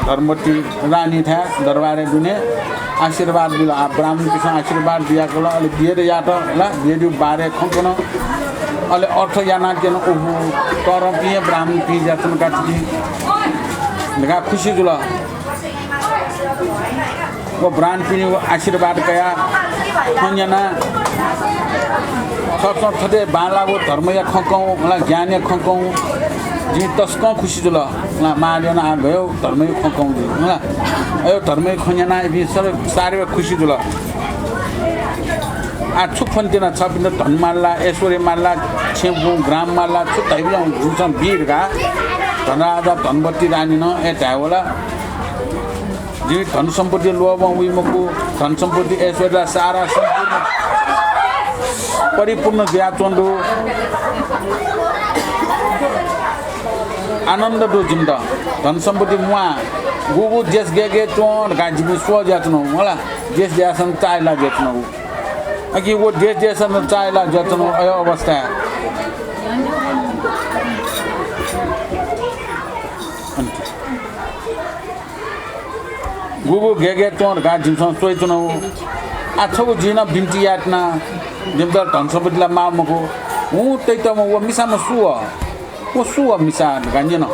धर्मवती रानी था दरबारे दुने आशीर्वाद बिल ब्राह्मण किसँग आशीर्वाद दिएको ल अलि बिहेर याट ल बिहेर बारे खङ्कन अलि अर्थ याना केन ओहो तर पिए ब्राह्मण पि जातन काटी लगा खुसी जुल वो ब्राह्मण पिने वो आशीर्वाद कया खन्याना छ थदे बाला वो धर्म या खकौ मलाई ज्ञान या खकौ जी तस्क खुसी जुल ला मालिन आ गयो धर्म खकौ जी ल अयो धर्म खन्याना बि सबै सारे खुसी जुल आ छुफन्तेना छ बिन धनमाला ऐश्वर्य माला छेबु ग्राम माला छुटाइ बिजाउ जुन्छ वीरगा धनराजा धनवती रानी न एटा होला जी धन सम्पत्ति लोभ उइमको धन सम्पत्ति ऐश्वर्य सारा सम्पूर्ण परिपूर्ण ज्ञाचोन्दो आनन्द दो जिन्द धन सम्पत्ति मुआ गुगु देश गेगे चोन गाजिबु सो ज्याचनो होला देश ज्यासन चाइला ज्याचनो अघि वो देश ज्यासन चाइला ज्याचनो अयो अवस्था गुगु गेगे चोन गाजिबु सोइचनो आछो जिन बिन्ती यातना जिम्दर धन सम्पत्तिलाई मामको हूँ त्यही त म मिसामा वो सुव मिसा गान्जेन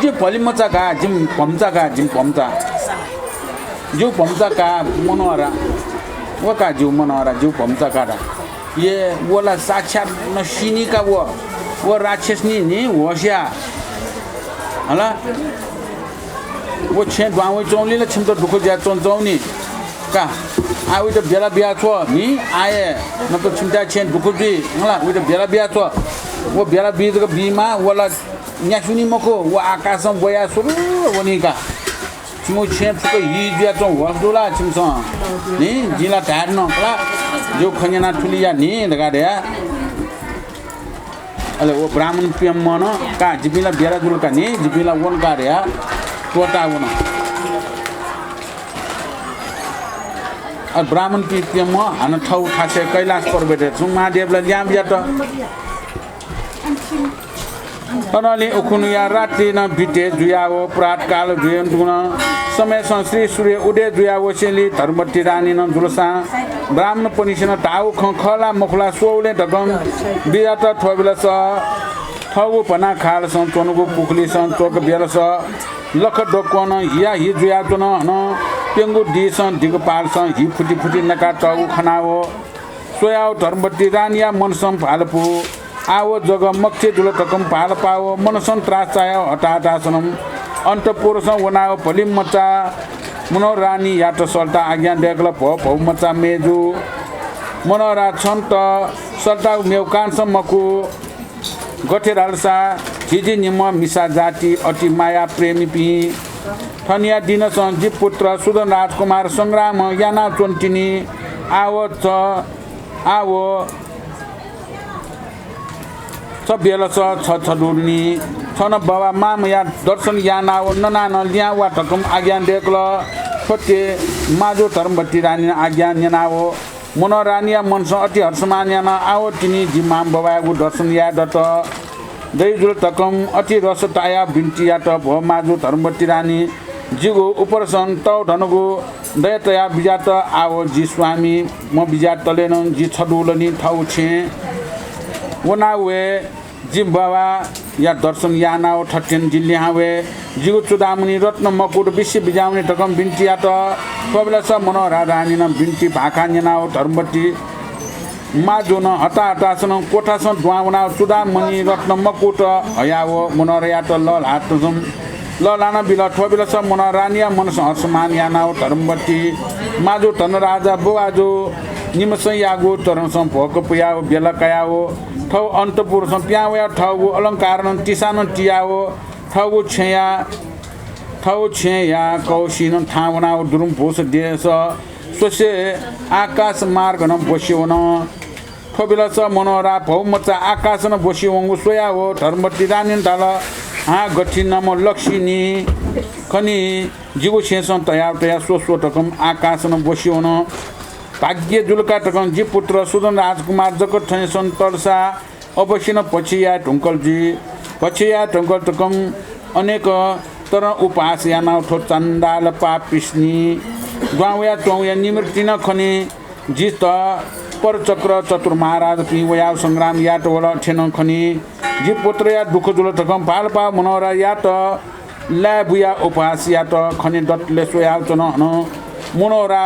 जे भोलि मचा गा जिम पम्चा गा जिम पम्चा जिउ पम्चा का मनोहरा वो का जिउ मनोहरा जिउ पम्चा का ये वोला साक्षात न सिनी का वो राक्षस नि होस्या हला वो छे द्वावै चौलीले छिम त दुख ज्या चौनी का आ उइ त बेला बिया छ नि आए न त छिमटा छे दुख दि हला उइ त बेला बिया छ वो बेला बिजको बिमा वला न्यासुनी मको वो आकाशम बया सुरु वनिका छिमो छे फुको हि ज्या छ वसदुला छिमस नि जिला ढाड न कला जो खन्याना ठुलिया नि दगाडे अले वो ब्राह्मण प्रेम मन का जिबिला बेला दुलका नि जिबिला वन का रे टोटा वन ब्राह्मण प्रेम हान ठाउँ खासे कैलाश पर्वत छु महादेवलाई ल्याम या त तनले उखुनुया रात्रि न बिते जुयाओ प्रात काल जुयन गुण समय श्री सूर्य उदय जुयाओ सेली धर्मवती रानी न जुलसा ब्राह्मण पनिसन टाउ खला मखला सोले ढगम बियात ठोबिलस ठगु पना खाल सन चोनुगु पुखली सन चोक बेरस लख डोकन हिया हि जुया चोन न पेंगु डी सन दिग पाल सन हि फुटी नका टाउ खनाओ सोयाव धर्मवती रानिया मनसम फालपु आव जग मक्ष जुल टकम पाल पाव मनसन त्रास चाय हटासनम अन्तपुरुषम वनाव पलिम मचा मनोर रानी याट सल्टा आज्ञा देखल भौ मचा मेजु मनोरा छन्त सल्टा मेउकान्सम मकु गठेरालसा झिझि निम मिसा जाति अति माया प्रेमी पि थनिया दिन जीव पुत्र सुदन राजकुमार संग्राम याना चोन्टिनी आव बेल छडुर्नी छन बाबा माम या दर्शन याना नना न लिया वा टकम आज्ञा देखल छोटे माजो धर्मवती रानी आज्ञा नेनावो मनो रानिया मनस अति हर्षमान याना आओ तिनी जिमाम बाबाको दर्शन या दत दैजुल टकम अति रस ताया बिन्ती या त भो माजो धर्मवती रानी जिगो उपरसन तौ धनको दयतया बिजात आओ जी स्वामी म बिजात तलेन जी छडुलनी थाउ छे वनावे जिम बाबा या दर्शन यानाओ ठट्टेन जिल्ल्यावे जिगो चुदामुनि रत्न मकुट विश्व बिजाउने टकम बिन्ती या त कबलस मनोहरा रानी न बिन्ती भाका नेनाओ धर्मवती माजो न हटा हटासन कोठासन द्वावना चुदामुनि रत्न मकुट हयावो मनोहरा या त लल हातसम लाना बिल ठोबिलस मनोहरा रानिया मनस हर्षमान यानाओ धर्मवती माजो धन राजा बोआजो निमस यागो तरसम भोक पुयाओ बेला कयाओ ठौ अन्तपुरुषम प्यावया ठौ अलङ्कार तिसान टियाओ ठौ छेया कौशिन ठावना दुरुम भोस देश स्वसे आकाश मार्ग न बस्यो न ठोबिलस मनोहरा भौमचा आकाश न बस्यो सोया हो धर्मवती रानी डाल हाँ गठी नम लक्ष्मी खनि जिगो छेसन तया सो टकम आकाश न बस्यो न भाग्य जुलका टकम जी पुत्र सुदन राजकुमार जगत ठनेसन तर्सा अवश्य पछिया ढुङ्कल टकम अनेक तर उपास याना उठो चन्दाल पापिस्नी द्वावया चौया निमृति न खनि जित परचक्र चतुर महाराज पिवया संग्राम याट वला ठेन खनि जी पुत्र या दुख जुल टकम पालपा मनोहरा याट ल्याबुया उपास याट खनि दत्ले सोया चन मनोहरा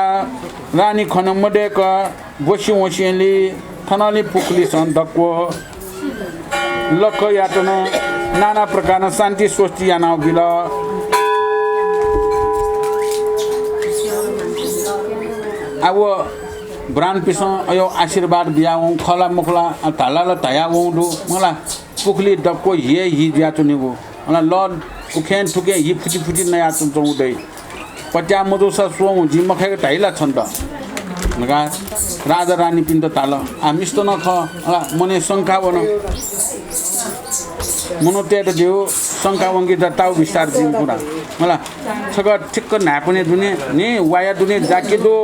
रानी खन मडेक बसी वसियली थनली पुखली सन दक्व लख याटन नाना प्रकार शान्ति स्वस्ति याना बिल अब ब्रान पिस अयो आशीर्वाद बियाऊ खला मुखला ताला तयाऊ दु मला पुखली दक्को हि ज्यातो निगो मला ल उखेन ठुके हि फुटी नया चौदै पट्या मधुसा सोउ जी मखे टाइला छन् त लगा राजा रानी पिन्त ताल मिस्तो न ख मने शंका बन मनो तेट देऊ शंका वंगी त ताउ विस्तार दिन कुरा मला छग ठिक्क नापने दुने नि वाया दुने जाके दो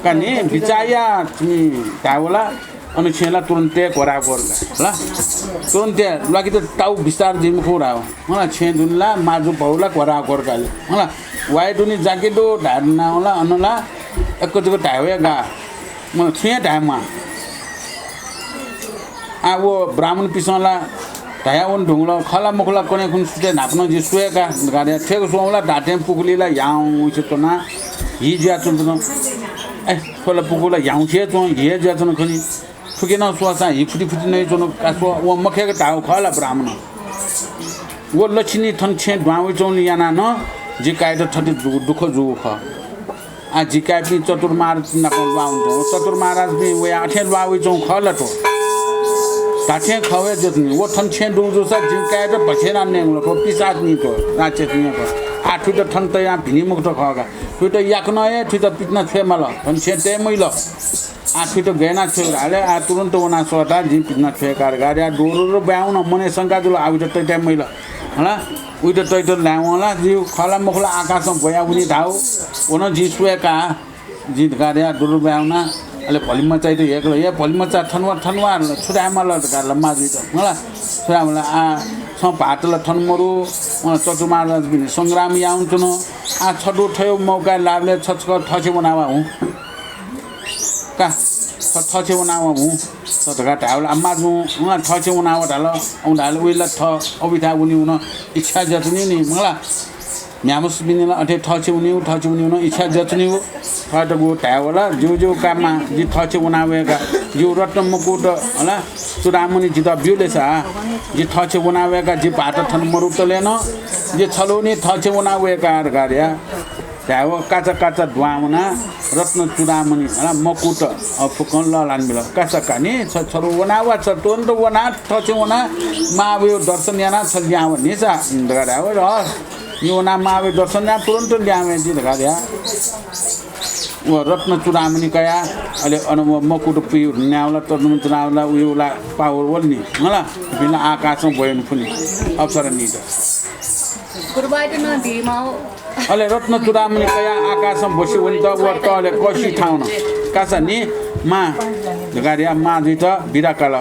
कने बिचाया तिमी तावला अनि छेला तुरन्ते कोरा कोरला ल तुरन्ते लागि त ताउ विस्तार दिन कुरा हो मला छे दुनला माजु पौला कोरा कोरकाले मला वाया दुने जाके दो ढाडना होला अनला एकजको ढावे गा म छे ढामा वो ब्राह्मण पिसला ढायावन ढुङ्ला खला मुखला कोने खुन सुते नाप्न जे सुएका गाडे ठेक सोला ढाटे पुकुलीला याउ छतना हि ज्या चुन ए खोला पुकुला याउ छे चो हि ज्या चुन खनि फुकेन सोसा हि फुटी नै चुन कासो व मखेको ढाउ खला ब्राह्मण वो लक्ष्मी थन छे ढाउ चौन याना न जिकाइ त ठटी दुख जुगु ख आ जिकाइ पि चतुर महाराज नको बाउ चतुर महाराज बि वे आठे बाउ चौ खला तो ताछे खवे जतनी वो थन छे दु जो सा जिकाइ त पछेना नेंगलो तो पिसाद नि तो राचे नि को आ ठु त थन त या भिनी मुख त खगा ठु त याक नए ठु त पितना छे मल थन छे ते मैल आ ठु त गएना छ हाले आ तुरन्त वना सोटा जि पितना छे कार गाड्या डोरो र ब्याउन मने शंका जुल आउ त ते मैल हला उइ त तै त ल्यावला जि खला मुखला आकाशमा भया उनी धाउ ओन जि सुएका जि गाड्या डोरो ब्याउना अले भलिमा चाहिँ त हेक्लो ए भलिमा चा थनवा छुरामा ल गाला माजु त मला छुरामा आ छ पाटल थनमरु चतुर महाराज बिन संग्राम याउन तुन आ छडु ठयो मौका लाभले छछक ठछे बनावा हु का ठछे बनावा हु सतका टावला माजु उना ठछे बनावा ढाल औ ढाल उइला ठ अबिथा उनी उन इच्छा जतनी नि मला म्यामुस बिनेला अठे ठचे उनी इच्छा जचनी हो ठटगो ठ्यावला जो काममा जि ठचे उनावेका जो रत्न मुकुट होला चुडामणि जित ब्युलेसा जि ठचे उनावेका जि पाट थन मरुतलेन जे छलोनी ठचे उनावेका कार्य ठ्याव काचा दुवामना रत्न चुडामणि होला मुकुट फुकन लान बिल काचा कानी छरो वनावा छ तोन त वना ठचे वना मावयो दर्शन याना छल्याव निसा कार्य हो र यो नाम आवे दर्शन या तुरंत ल्यावे जी लगा दिया वो रत्न चुडामणि कया अहिले अनुभव मकुट पिउ न्याउला तर्नु चुनाउला उयोला पावर वल्नी मला बिना आकाशमा भएन पनि अवसर निद
गुरुबाइट न दिमाउ
अहिले रत्न चुडामणि कया आकाशमा बस्यो भने त वर्तले कसी ठाउन कासा नि मा लगारिया मा जित बिराकाल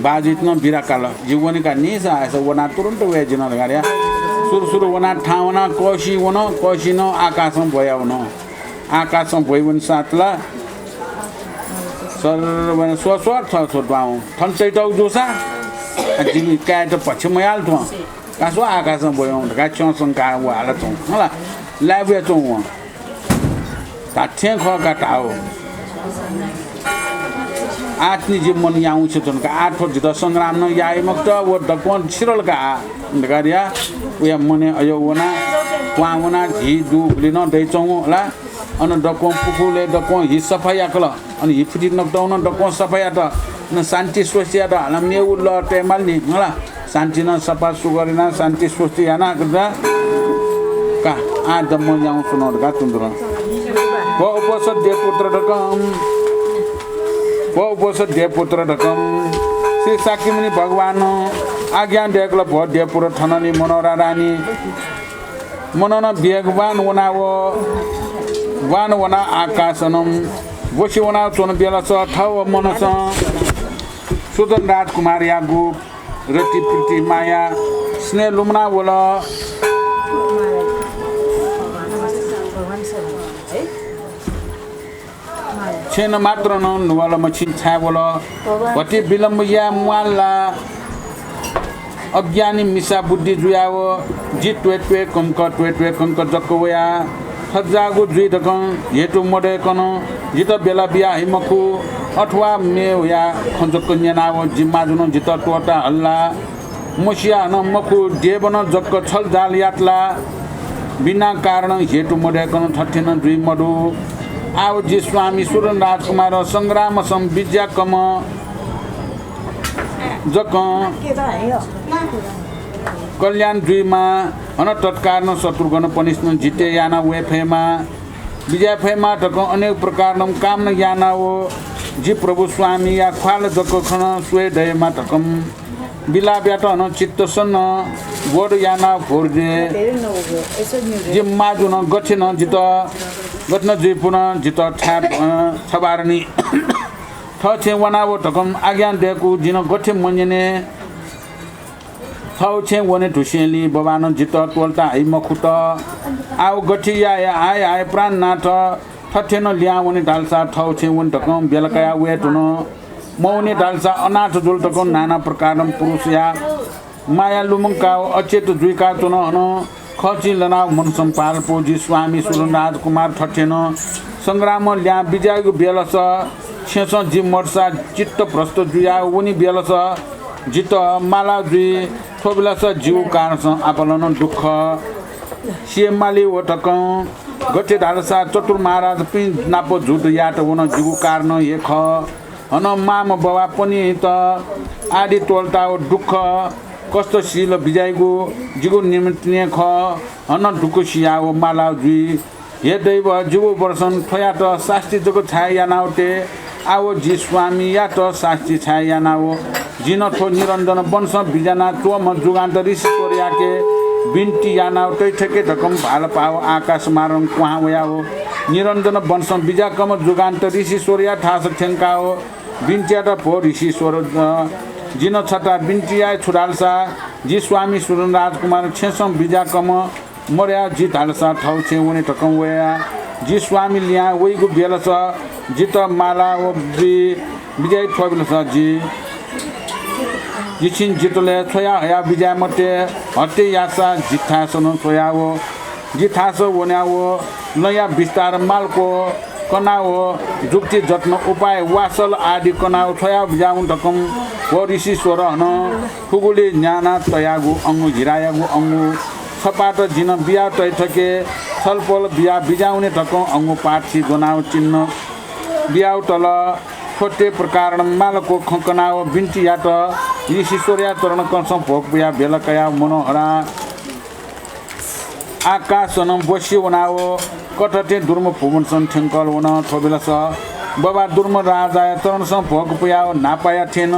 बाजित न बिराकाल जीवनका निसा ऐसा वना तुरंत वेजिन लगारिया सुरु वना ठाउना कसी न आकाशमा भयाउन आकाशमा भइवन सातला सर्वना स्वस्वर छ छोटबाउ थन्चै टाउ जोसा जिमी काट पछि मयाल थो कासो आकाशमा भयाउन का चौसंका व हाल छौ होला लाबे छौ ताथे ख का टाउ आत्नी जी मन याउ छ तनका आठ जित संग्राम न याइ मक्त व दकोन छिरल का गरिया उया मने अयो वना क्वावना झि दु लिन दै चौ होला अन दको पुकुले दको हि सफाया कल अनि हि फुटी नक्टाउन दको सफाया त न शान्ति स्वस्तिया त हलम ने उल टेमल नि होला शान्ति न सफा सुगरिना शान्ति स्वस्ति याना गर्दा का आ दम याउ सुनोड का तुन्दर व उपसद दे पुत्र ढकम श्री साकीमुनि भगवान आज्ञा देखल भ देपुर थननी मनोरा रानी मनन बेगवान वना आकाशनम वसी वना चोन बेलस ठव मनस सुदन राजकुमार यागु रति प्रीति माया स्नेह लुमना बोला छेन मात्र न नुवाला मछिन छा बोला वति विलम्ब या मुआला अज्ञानी मिसा बुद्धि जुयाव जि ट्वे कंक जक्कवया सजागु जुइ दकन हेतु मडे कन जित बेला बिया हिमखु अथवा मे होया खंजक न्यानाव जिम्मा जुन जित टोटा हल्ला मसिया न मखु देवन जक्क छल जाल यातला बिना कारण हेतु मडे कन थठेन जुइ मडु आव जी स्वामी सुरन राजकुमार संग्राम सम विद्या कम जक कल्याण दुईमा अन तत्कार न शत्रुघ्न पनिष्न जिते याना वेफेमा विजय फेमा तक अनेक प्रकार न काम न याना हो जी प्रभु स्वामी या ख्वाल जक खन स्वे दयमा तकम बिला ब्याट न चित्त सन गोड याना भोरजे जे माजु न गछे न जित गत्न जुइपुन जित छाप छबारनी ठछे वनावो तकम आज्ञा देकु जिन गठे मन्यने ठछे वने ढुसेली बबान जित टोलता है मखुत आउ गठिया आय प्राण नाथ ठठेन ल्या वने डालसा ठछे वन तकम बेलकाया वेटुन मौने डालसा अनाथ जुल तकम नाना प्रकारम पुरुष या माया लुमंका अचेत जुइका तुन हन खची लनाव मन सम्पाल पोजी स्वामी सुरन राजकुमार ठठेन संग्राम ल्या विजयको बेलस छेस जी मर्सा चित्त भ्रष्ट जुया उनी बेलस जित माला जुई थोबिलस जीव कारण आपलन दुख सिएमाली वटक गठे ढालसा चतुर महाराज पिन नापो झुट याट वन जीव कारण एक हन माम बाबा पनि त आदि टोलता दुख कस्तो शील विजयको जिगो निमित्ने ख हन दुख सिया ओ माला जुई हे दैव जीव वर्षन थया त शास्त्री जको छाया नाउटे आओ जी स्वामी या त शास्त्री छाया नाओ जिन थो निरंजन वंश बिजना तो म जुगान्त ऋषि तोरियाके बिन्ती या नाउटे ठेके ढकम भाल पाओ आकाश मारन कुहा वया हो निरंजन वंश बिजा कम जुगान्त ऋषि सोरिया ठास ठेंका हो बिन्तिया त भो ऋषि स्वर जिन छटा बिन्तिया छुडालसा जी स्वामी सुरन राजकुमार छेसम बिजा कम मर्या जी ढालसा ठौ छे उनी ढकम वया जी स्वामी लिया वहीको बेलस जित माला ओ विजय थोबिलस जी जिछिन जितले छोया हया विजय मते हटे यासा जिथा सन छोया ओ जिथास वन्यावो नयाँ विस्तार मालको कनाव जुक्ति जत्न उपाय वासल आदि कनाव थया बिजाउन ढकम व ऋषि स्वर हन फुगुले ज्ञाना तयागु अंगु हिरायागु अंगु सपाट जिन बिया तैठके छलपल बिया बिजाउने ढकम अंगु पाठी गोनाव चिन्ह बियाउ तल छोटे प्रकार मालको खंकनाव बिन्ती यात ऋषि स्वर्या तरण कंस भोग बिया बेलकया मनोहरा आकाशन बसी वनाव कटटे दुर्म भुवनसन ठेङ्कल वन थोबिलस बाबा दुर्म राजाय तरणसम भोग पुयाव नापाया थिएन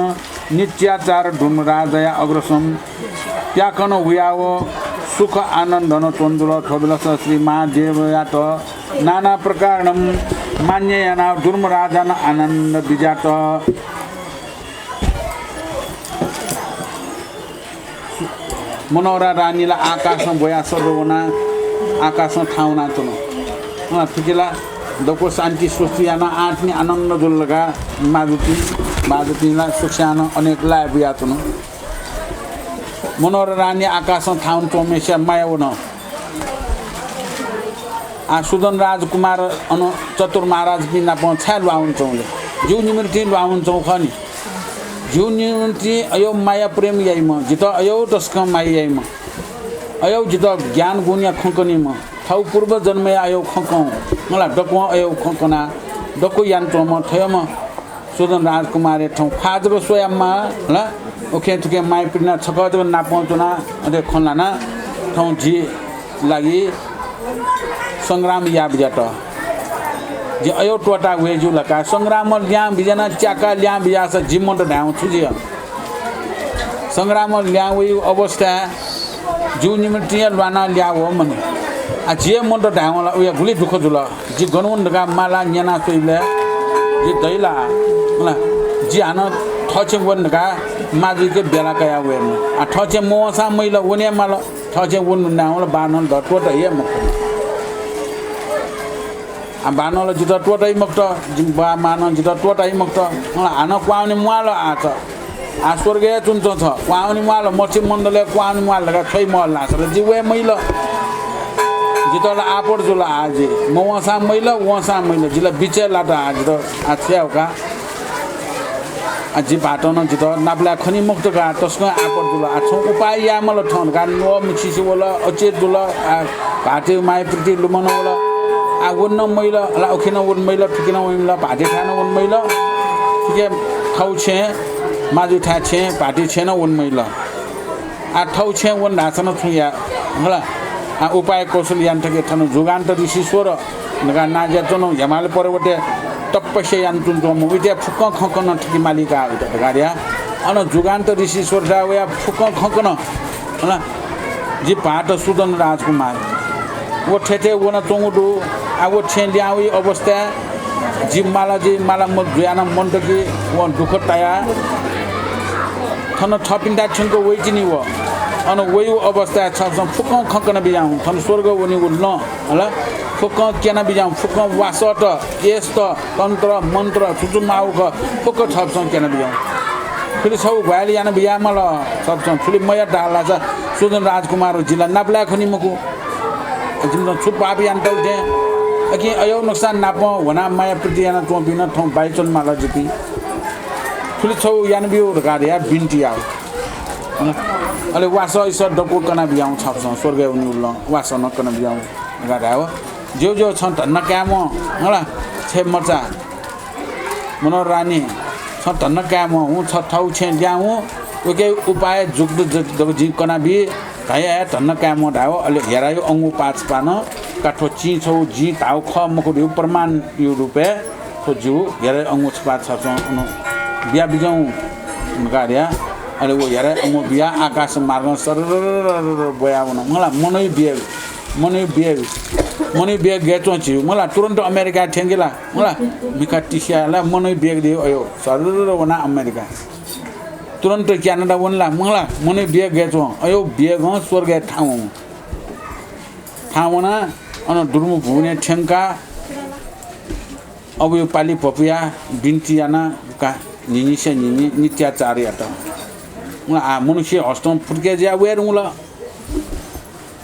नित्याचार दुर्म राजाय अग्रसम त्याकन हुयाव सुख आनन्द न चोन्दुल थोबिलस श्री महादेवयात नाना प्रकार मान्ययाना दुर्म राजान आनन्द बिजात मनोहरा रानीलाई आकाशमा बोया सर्वना आकाशमा ठाउँ नाच्नु ठिकेला दको शान्ति सुस्तियान आँट्ने आनन्द जुल्लगा माजुतीलाई सुस्यान अनेक लाय बियातनु मनोहरा रानी आकाशमा ठाउँ चौमेसिया माया हुन सुदन राजकुमार चतुर महाराज बिना छ्या लुवाउन चौले जिउ निमृति लुवाउन चौ खनि जिउ निमृति अयो माया प्रेम याइम जित अयो तस्क माया याइम अयो जित ज्ञान गुनिया खंकनी म थाउ पूर्व जन्म आयो खंकौ मलाई डको अयो खंकना डको यान चोम थयम सुदन राजकुमार ठौ फाजको सोयाममा ल ओखे थुके माय पिना छकज ना पहुँचना अरे खनलाना ठौ जी लागि संग्राम याब जात जे अयो टोटा वेजु लका संग्राम ल्याम बिजना च्याका ल्याम बियास जिम्म त ढाउ छुजिय संग्राम ल्याउ अवस्था जिउ निमित्त लवाना ल्याउ मने आ जे मन त ढाउला उया गुली दुख जुल जी गनुन ढका माला न्याना सोइले जे दैला ल जी हान ठचे वन ढका माजुके बेला कया वेन आ ठचे मोसा मैला वने माल ठचे वन नाउला बानन द टोटा ये म आ बानल जित टोटाइ मक्त बा मान जित टोटाइ मक्त हान क्वाउने मुआल आछ आ स्वर्गीय चुन्छ छ क्वाउने मुआल मछि मण्डले क्वाउने मुआल लगा छै महल लाछ जिवे मैल जितला आपोड जुला आज मवसा मैल वसा मैल जिला बिचे लाटा आज त आछ्याउका अझी बाटन जित नापला खनि मुक्त का तस्क आपोड जुला आछौ उपाय यामल ठन का नो मिछि बोला अचेत जुला भाटे माय प्रति लुमन बोला आ वन मैल ला ओखिन वन मैल ठिकिन वइमला भाटे खान वन मैल ठिके ठाउ छे माजु ठा छे भाटे छेन वन मैल आ ठाउ छे वन नासन छुया होला आ उपाय कौशल यान्त्रके ठन जुगान्त ऋषिश्वर नगा नाज्या चनो हिमाल पर्वते तपस्या यान्तुन जो मुविते फुक खकन ठिकी मालिका उत गाडिया अन जुगान्त ऋषिश्वर जावया फुक खकन होला जी पाट सुदन राजकुमार वो ठेठे वन चोङडु आ वो छेल्यावी अवस्था जी माला म जुयाना मन्तकी वो दुख ताया ठन थपिन्दा छनको वइचिनी वो अन वयु अवस्था छ फुक खकन बिजाउ थन स्वर्ग वनि उल्न हला फुक केना बिजाउ फुक वासट यस्त तन्त्र मन्त्र सुजुमाउक फुक छप्स केना बिजाउ फेरि छौ भ्याली याना बियामल छप्स फेरि मया डाला छ सुदन राजकुमार जिल्ला नाप्ला खनि मकु जिल्ला छुपापि यान्टल दे अकि अयो नुकसान नाप वना माया प्रति याना तो बिना थौ बाइचन माला जति फेरि छौ यान बिउ गाडिया बिन्ती आउ अले वास ईश्वर डको कना बियाउ छप्स स्वर्ग उनि उल्ल वास न कना बियाउ गाडा हो जो जो छ धन्न काम होला छे मचा मनोहर रानी छ धन्न काम हूँ छ ठाउ छे ल्याउ ओके उपाय जुग्द जग जी कना बि भए धन्न काम ढाउ अले हेरायो अंगु पाँच पान काठो ची छौ जी ताउ ख मको रु प्रमाण यो रुपे तो जु हेरायो अंगु पाँच छ बिया बिजाउ गाडिया अरे वो यार अमो बिया आकाश मार्ग सर बयाउन मलाई मनै बिया गेचो छि मलाई तुरन्त अमेरिका ठेंगेला मलाई मिका टिसियाला मनै बिया दियो अयो सर वना अमेरिका तुरन्त क्यानाडा वनला मलाई मनै बिया गेचो अयो बिया ग स्वर्ग ठाउँना अन दुर्मु भुने ठेंका अब यो पाली पपुया बिन्तियाना का निनिसे निनि नित्याचार याता आ मनुष्य हस्तम फुटके ज्या वेर मुला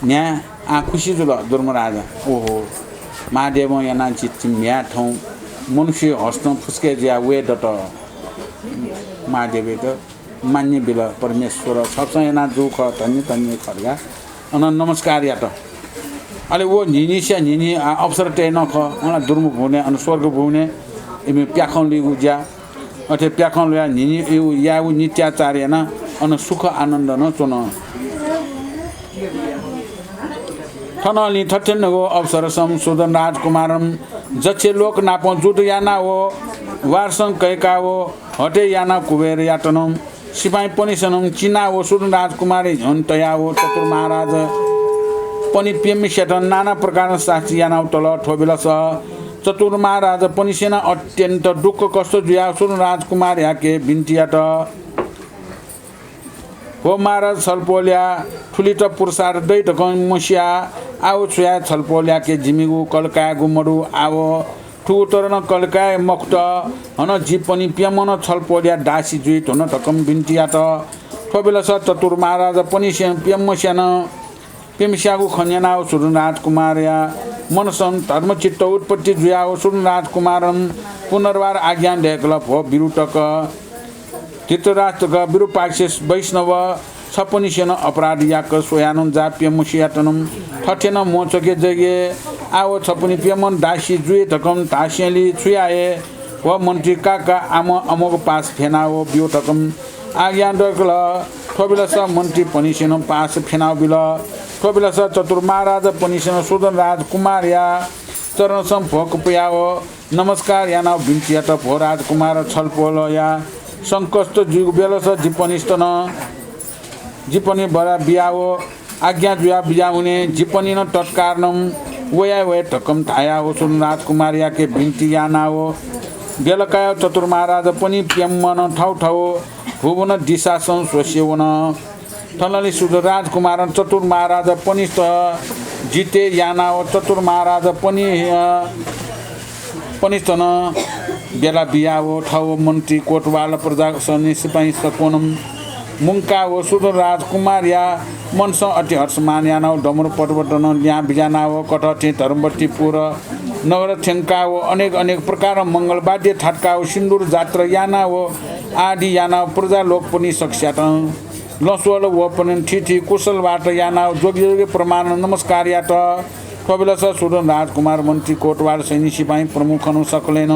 न्या खुसी जुल दुर्मराज ओहो महादेव याना चिम्या ठाउँ मनुष्य हस्न फुस्के ज्या वे डट महादेव त मान्य बिल परमेश्वर सबसे याना दुख धन्य खर्गा अन नमस्कार या त अले वो निनिस्या निनी अवसर टे नख उना दुर्मुख हुने अन स्वर्ग हुने इमे प्याखौं लिगु ज्या अथे प्याखौं ल्या निनी या उ नित्याचार्य न अन सुख आनन्द न चोन थनली थठेनको अवसर संशोधन राजकुमारम जच्छे लोक नापो जुट याना हो वारसङ कैका हो हटे याना कुबेर यातनम सिपाही पनिसनम चिना हो सुदन राजकुमारी झन तया हो चतुर महाराज पनि पिएम सेटन नाना प्रकार शास्त्री याना तल ठोबिलस चतुर महाराज पनि सेना अत्यन्त दुःख कष्ट जुया सुदन राजकुमार याके बिन्टियाट हो महाराज छलपोल्या ठुली त पुरसार दैट मसिया आओ छुया छलपोल्या के जिमिगु कलकाय गुमडु आओ ठुतरन कलकाय मक्त हन जीपनी प्यमन छलपोल्या दासी जुइत हुन तकम बिन्टिया त ठोबेला स चतुर महाराज पनि प्यमस्यान प्यमस्यागु खन्याना सुरन राजकुमार या मनसन धर्मचित्त उत्पत्ति जुया सुरन राजकुमारम पुनर्वार आज्ञा ढेकलप हो बिरुटक धृतराष्ट्रका विरूपाक्षेस वैष्णव छपनिसेन अपराध याक सोयानम जाप्य मुसियातनम ठठेन मोचके जगे आओ छपनि प्यमन दासी जुए थकम तास्याली छुयाए व मन्त्री काका आम अमोग पास फेनाओ बियो थकम आज्ञा डकल ठोबिलस मन्त्री पनिसेन पास फेनाओ बिल ठोबिलस चतुर महाराज पनिसेन सुदन राजकुमार या चरण सम भोक पुयाओ नमस्कार याना बिन्चिया त भो राजकुमार छलपोल या संकष्ट जुग बेलस जिपनिस्तन जिपनी बरा बियाओ आज्ञा जुया बिया हुने जिपनी न तत्कारणम वया वे ठकम थाया हो सुन राजकुमार याके बिन्ती याना हो बेलकाय चतुर महाराज पनि प्यमन ठाउँ ठाउँ भुवन दिशासन स्वस्यवन थनली सुद राजकुमार चतुर महाराज पनि जिते याना हो चतुर महाराज पनि स्तन बेला बिया हो ठाउँ मन्त्री कोटवाल प्रजा सैन्य सिपाही सकोनम मुंका हो सुदर राजकुमार या मनस अति हर्षमान याना हो डमर पर्वतन ल्या बिजाना हो कठठे धर्मवतीपुर नगर थेङ्का हो अनेक प्रकार मङ्गलवाद्य ठाटका हो सिन्दुर जात्रा याना हो आदि याना हो प्रजा लोक पनि सक्षात लसवल हो पनि ठिठी कुशलबाट याना हो जोगी प्रमाण नमस्कार या त कबिलस सुदन राजकुमार मन्त्री कोटवाल सैन्य सिपाही प्रमुख हुन सकलेन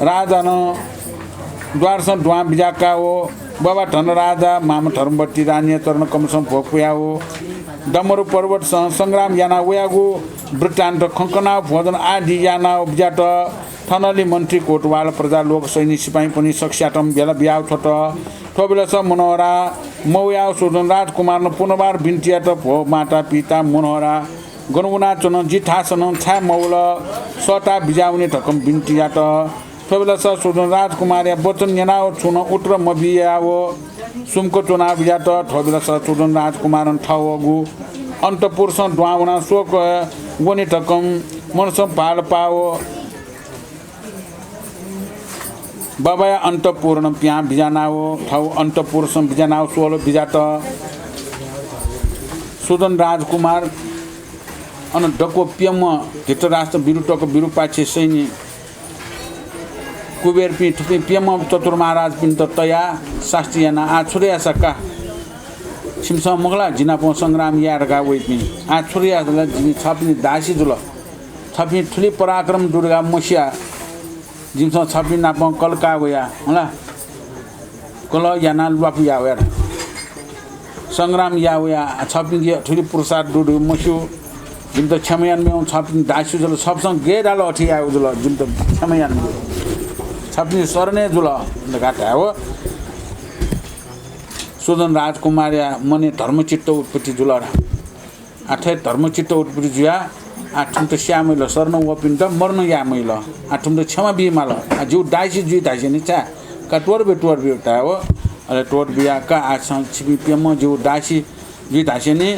राजा न द्वारस ढुवा बिजाका हो बाबा धन राजा माम धर्मवती रानी चरण कमसम भोकुया हो डमरु पर्वत संग्राम याना वयागु वृत्तान्त खङ्कना भोजन आदि याना बिजाट थनली मन्त्री कोटवाल प्रजा लोक सैनिक सिपाही पनि सक्षाटम बेला बियाउ छोट ठोबिलस मनोहरा मौया सुदन राजकुमार पुनर्बार बिन्टिया त भो माता पिता मनोहरा गणगुना चन जिठासन छा मौल सता बिजाउने ठकम बिन्टिया त ठोबिलस सुदन राजकुमार या वचन यनाओ छुन उत्र मबिया हो सुमको चुनाव बिजा त ठोबिलस सुदन राजकुमार ठाउगु अन्तपुरुष ढुवाउना शोक गोने ठकम मनसम पाल पाओ बाबाया अन्तपुर्ण प्या बिजाना हो ठाउ अन्तपुरुष बिजाना हो सोलो बिजा त सुदन राजकुमार अन डको प्यम धृतराष्ट्र विरुटको विरूपाक्षे सैन्य कुबेर पी थुपी प्यम चतुर महाराज पिन त तया शास्त्री याना आ छोरिया सका छिमसा मगला जिनापो संग्राम यारका वइ पि आ छोरिया दला जिनी छापनी दासी जुल छापनी ठुली पराक्रम दुर्गा मसिया जिमसा छापनी नापो कलका वया होला कल याना लुवापु या वर संग्राम या वया छापनी ठुली पुरसाद दुर्गा मसियो जिम त क्षमयान में छापनी दासी जुल सबसँग गेडाल अठी आयो जुल जिम त क्षमयान छापनी सरने जुल घाटा हो सुदन राजकुमार या मने धर्मचित्त उत्पत्ति जुलरा आठै धर्मचित्त उत्पत्ति जुया आठुम त श्यामैल सर्न वपिन त मर्न या मैल आठुम त क्षमा बिमाल जिउ दासी जुइ दासी नि चा कटवर बेटा हो अरे टोर बिया का आछा छिपी पेम जिउ दासी जुइ दासी नि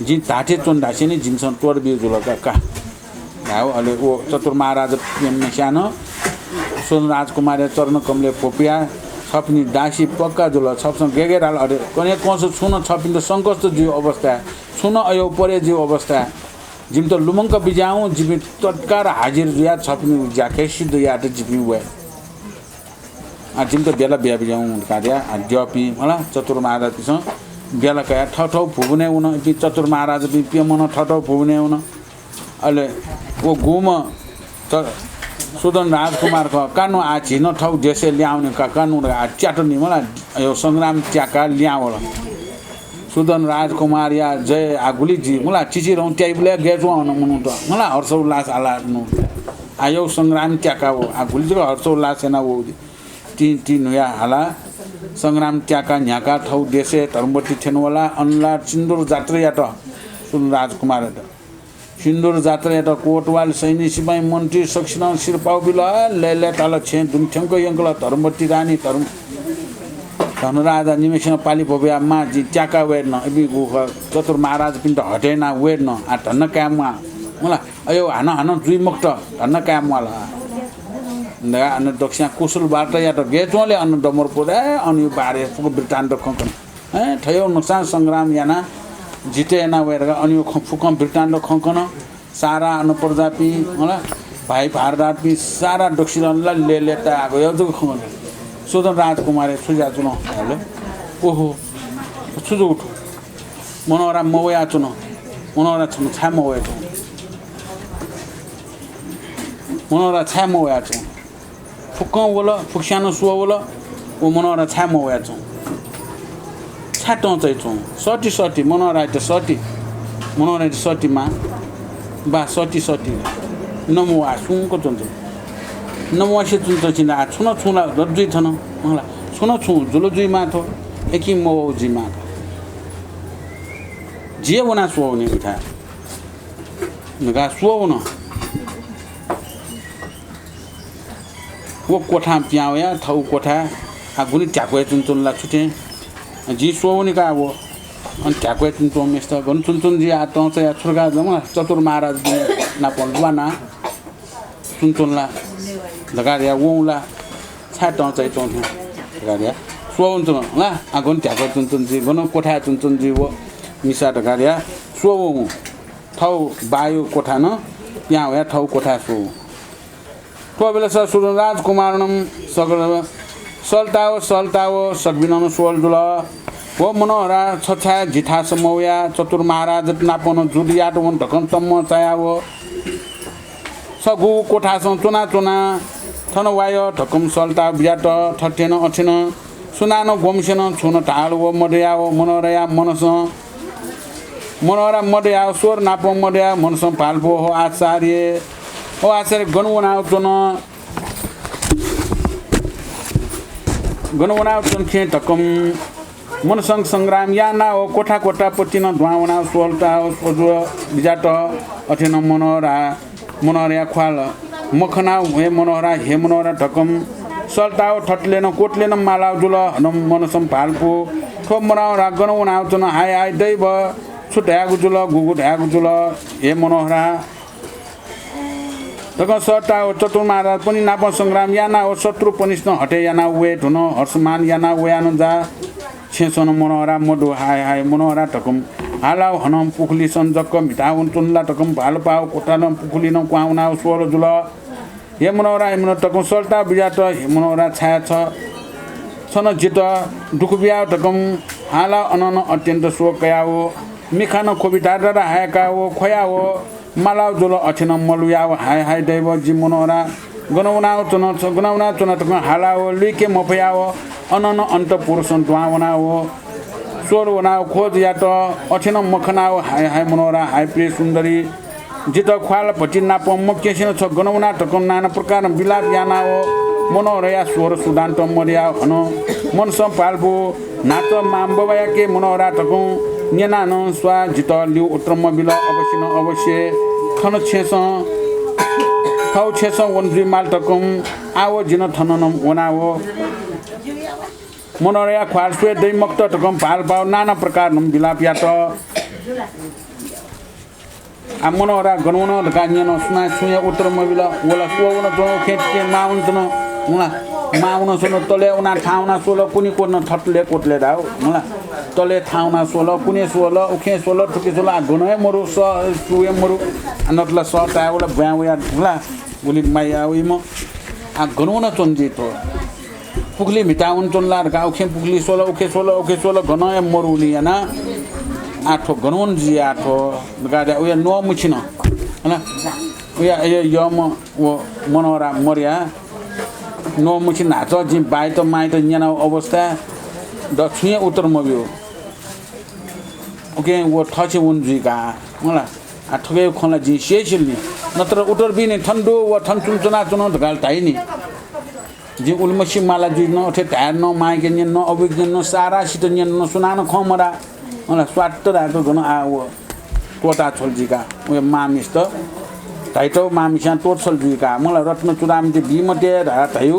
जी धाटे चोन दासी नि जिमसन टोर बिउ जुल का हो अले ओ चतुर महाराज पेम सानो सुदन राजकुमार चरण कमले पोपिया छपिनी दासी पक्का जुल छप्सन गेगेराल अरे कने कसो छुन छपिन संकस्त जीव अवस्था छुन अयो परे जीव अवस्था जिम त लुमंक बिजाऊ जिम तत्कार हाजिर जुया छपिनी जाके सिद्ध याट जिमी वे आ जिम त बेला बिया बिजाऊ कार्य आ जपी मला चतुर महाराज छ बेला कया ठठौ फुबुने उन पि चतुर महाराज पि पिमन ठठौ फुबुने उन अले वो गुम त सुदन राजकुमार को कानु आछि न ठौ देशे ल्याउने का कानु आ च्याटनी मलाई यो संग्राम च्याका ल्यावल सुदन राजकुमार या जय आगुली जी मलाई चिची रौ त्याइबले गेजो आउन मुनु त मलाई हर्ष उल्लास आला नु आयो संग्राम च्याका हो आगुली जी हर्ष उल्लास सेना हो तीन या हाला संग्राम च्याका न्याका ठौ देशे धर्मवती थेनवाला अनला सिन्दुर जात्रा या त सुदन राजकुमार त सिन्दुर जात्रा या त कोटवाल सैनिक सिपाही मन्त्री सक्सिना शिरपाउ बिला लेले ताल छे दुमथंको यंगला धर्मवती रानी धनराजा निमेषन पाली भव्या मा जी च्याका वेर्न इबी गुख चतुर महाराज पिन्ट हटेना वेर्न आ धन्न काममा मला अयो हान जुई मुक्त धन्न कामवाला न अन दक्षिण कुशल बाटा या त गेचोले अन डमर पोदे अनि बारे फुक ब्रिटान खंकन ठयो नुकसान संग्राम याना जिते ना वेरगा अनि फुकम ब्रिटान खंकन सारा अन प्रजापि होला भाइ भारदापि सारा दक्षिणला लेलेता आगो यो जग खंकन सुदन राजकुमार सुजा चुन हेलो ओहो सुजु उठ मनोरा मवया चुन मनोरा छा मवया चुन मनोरा छा मवया चुन फुकम बोला फुक्सानो सुवा बोला ओ मनोरा छा मवया चुन छाटो चाहिँ चुन सटी मनोरा त सटी मनोरा त सटी मा बा सटी नमो आ सुनको चुन नमो से चुन त चिना छुन छुला रज्जुइ थन मला छुन छु जुलो जुइ मा थो एकी मो जी मा जे वना सुउने उठा नगा सुउन वो कोठा प्याउया थौ कोठा आ गुनी ट्याको चुनचुनला छुटे जी सुउने का वो अनि ट्याको चुनचुन मेस्त गन चुनचुन जी आ त या छुर्गा जमा चतुर महाराज ना पलवाना चुनचुनला लगारिया वोला छाट चाहिँ चोन लगारिया सुउन चुन ला आ गन ट्याको चुनचुन जी गन कोठा चुनचुन जी वो मिसा लगारिया सुउ थौ बायु कोठा न यहाँ हो थौ कोठा सु तो बेला सुदन राजकुमारनम सगल सल्ताओ सगबिनन सोल दुल हो मनोहरा छछा जिठा समौया चतुर महाराज नापन जुडियाट वन ढकन तम्म चाया हो सगु कोठा चुना थन वाय ढकम सल्ता बियाट ठटेन अछेन सुनानो गोमसेन छुन ढाल हो मडया हो मनोहरा मनस मनोहरा मडया स्वर नाप मडया मनस पाल्पो हो आचार्य गणवना चुन खे ढकम मनसंग संग्राम या ना हो कोठा पतिन धुवावना सोल्टा सोजो बिजाट अथेन मनोहरा ख्वाल मखना हे मनोहरा ढकम सल्टाओ ठटलेन कोटलेन मालाउ जुल मनसम फाल्पो ठो मनोहरा गणवना चुन हाय दैव छुट्यागु जुल गुगु ढ्यागु जुल हे मनोहरा तक सटा चतुर महाराज पनि नाप संग्राम याना हो शत्रु पनिस्न हटे याना वे धुन हर्षमान याना वेयान जा छेसन मनोहरा मडु हाय मनोहरा टकम हालाउ हनम पुखली संजक मिटाउन चुनला टकम भाल पाउ कोटान पुखली न क्वाउना स्वर जुल हे मनोहरा हिमन टकम सल्टा बिजाट हे मनोहरा छाया छन जित दुख बिया टकम हाला अनन अत्यन्त शोकया हो मिखान खोबिटा र हायका हो खोया हो मालाउ जुल अछिन मलुया हाय दैव जी मनोहरा गनौना चुन टकम हाला हो लिके मफया हो अनन अंत पुरुष द्वावना हो स्वर वना खोज या त अछिन मखना हो हाय मनोहरा हाय प्रिय सुन्दरी जित ख्वाल भटी नाप मकेसिन छ गनौना टकम नाना प्रकार बिलाप याना हो मनोहरा स्वर सुदान्त मर्या हन मनसम पाल्बो नाच माम्बया के मनोहरा टकम नेना न स्वा जित लिउ उत्रम बिल अवश्य थन छेस वनजुई माल टकम आव जिन थननम वनावो मनोहरा ख्वाल स्वे दै मक्त टकम पाल पाउ नाना प्रकार नम बिलाप या त आ मनोहरा गणवन ढका नेन सुना सुया उत्रम बिल वला सुवन जो खेत के माउन तन उला माउन सोलो तले उना ठाउना सोलो कुनी कोर्न थटले कोटले दाउ मला तले ठाउना सोलो कुनी सोलो उखे सोलो ठुकी सोलो गुनय मरु स सुए मरु अनतला स ताउला ब्याउया होला गुली माया उइम गनुन चोन्जी तो पुगली मिटाउन चोनलार गा उखे पुगली सोलो उखे सोलो गनय मरु लियाना आठो गनुन जी आठो गाडा उया नो मुछिन हैन उया यम वो मनोरा मरिया नो मुछिन नाच जी बाइ त माइ त न्याना अवस्था दक्षिण उत्तर मबियो ओके वो थचे उन्जी गा मला आ ठगे खोला जी शेछिलनी नत्र उत्तर बिने ठन्डो व ठन्चुन चना चुन ढगाल ताइनी जी उल्मसी माला जी न उठे टायर न माइके न अभिज्ञ न सारा सिट न सुनान खमरा मलाई स्वाट रातो गन आ वो टोटा छोलजीका उ मामिस त टाइटो मामिसा टोट छोलजीका मलाई रत्न चुराम दे बिमते रा थायु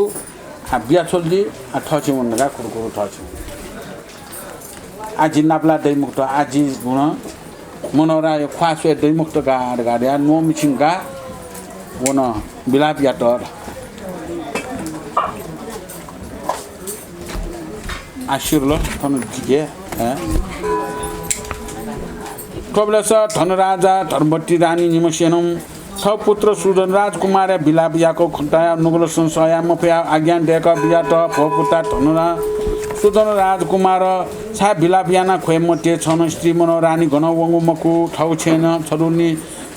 आ बिया छोलजी आ ठछि उनका कुरकुरु ठछि आजि नाप्ला दैमुक्त आजि गुण मनोरा यो ख्वासवे दैमुक्त गाडा नो मिसिंगा वन बिलाप याटर आशिरलो थन जिगे कबलस धनराजा धर्मवती रानी निमसेनम छ पुत्र सुदन राजकुमार बिलाप याको खटाया नुगल संशया मफया आज्ञान देका बियाट भपुता धनरा सुदन राजकुमार छा बिलाप याना खोयमते छन स्त्री मनो रानी घन वंगु मकु ठौ छैन छरुनी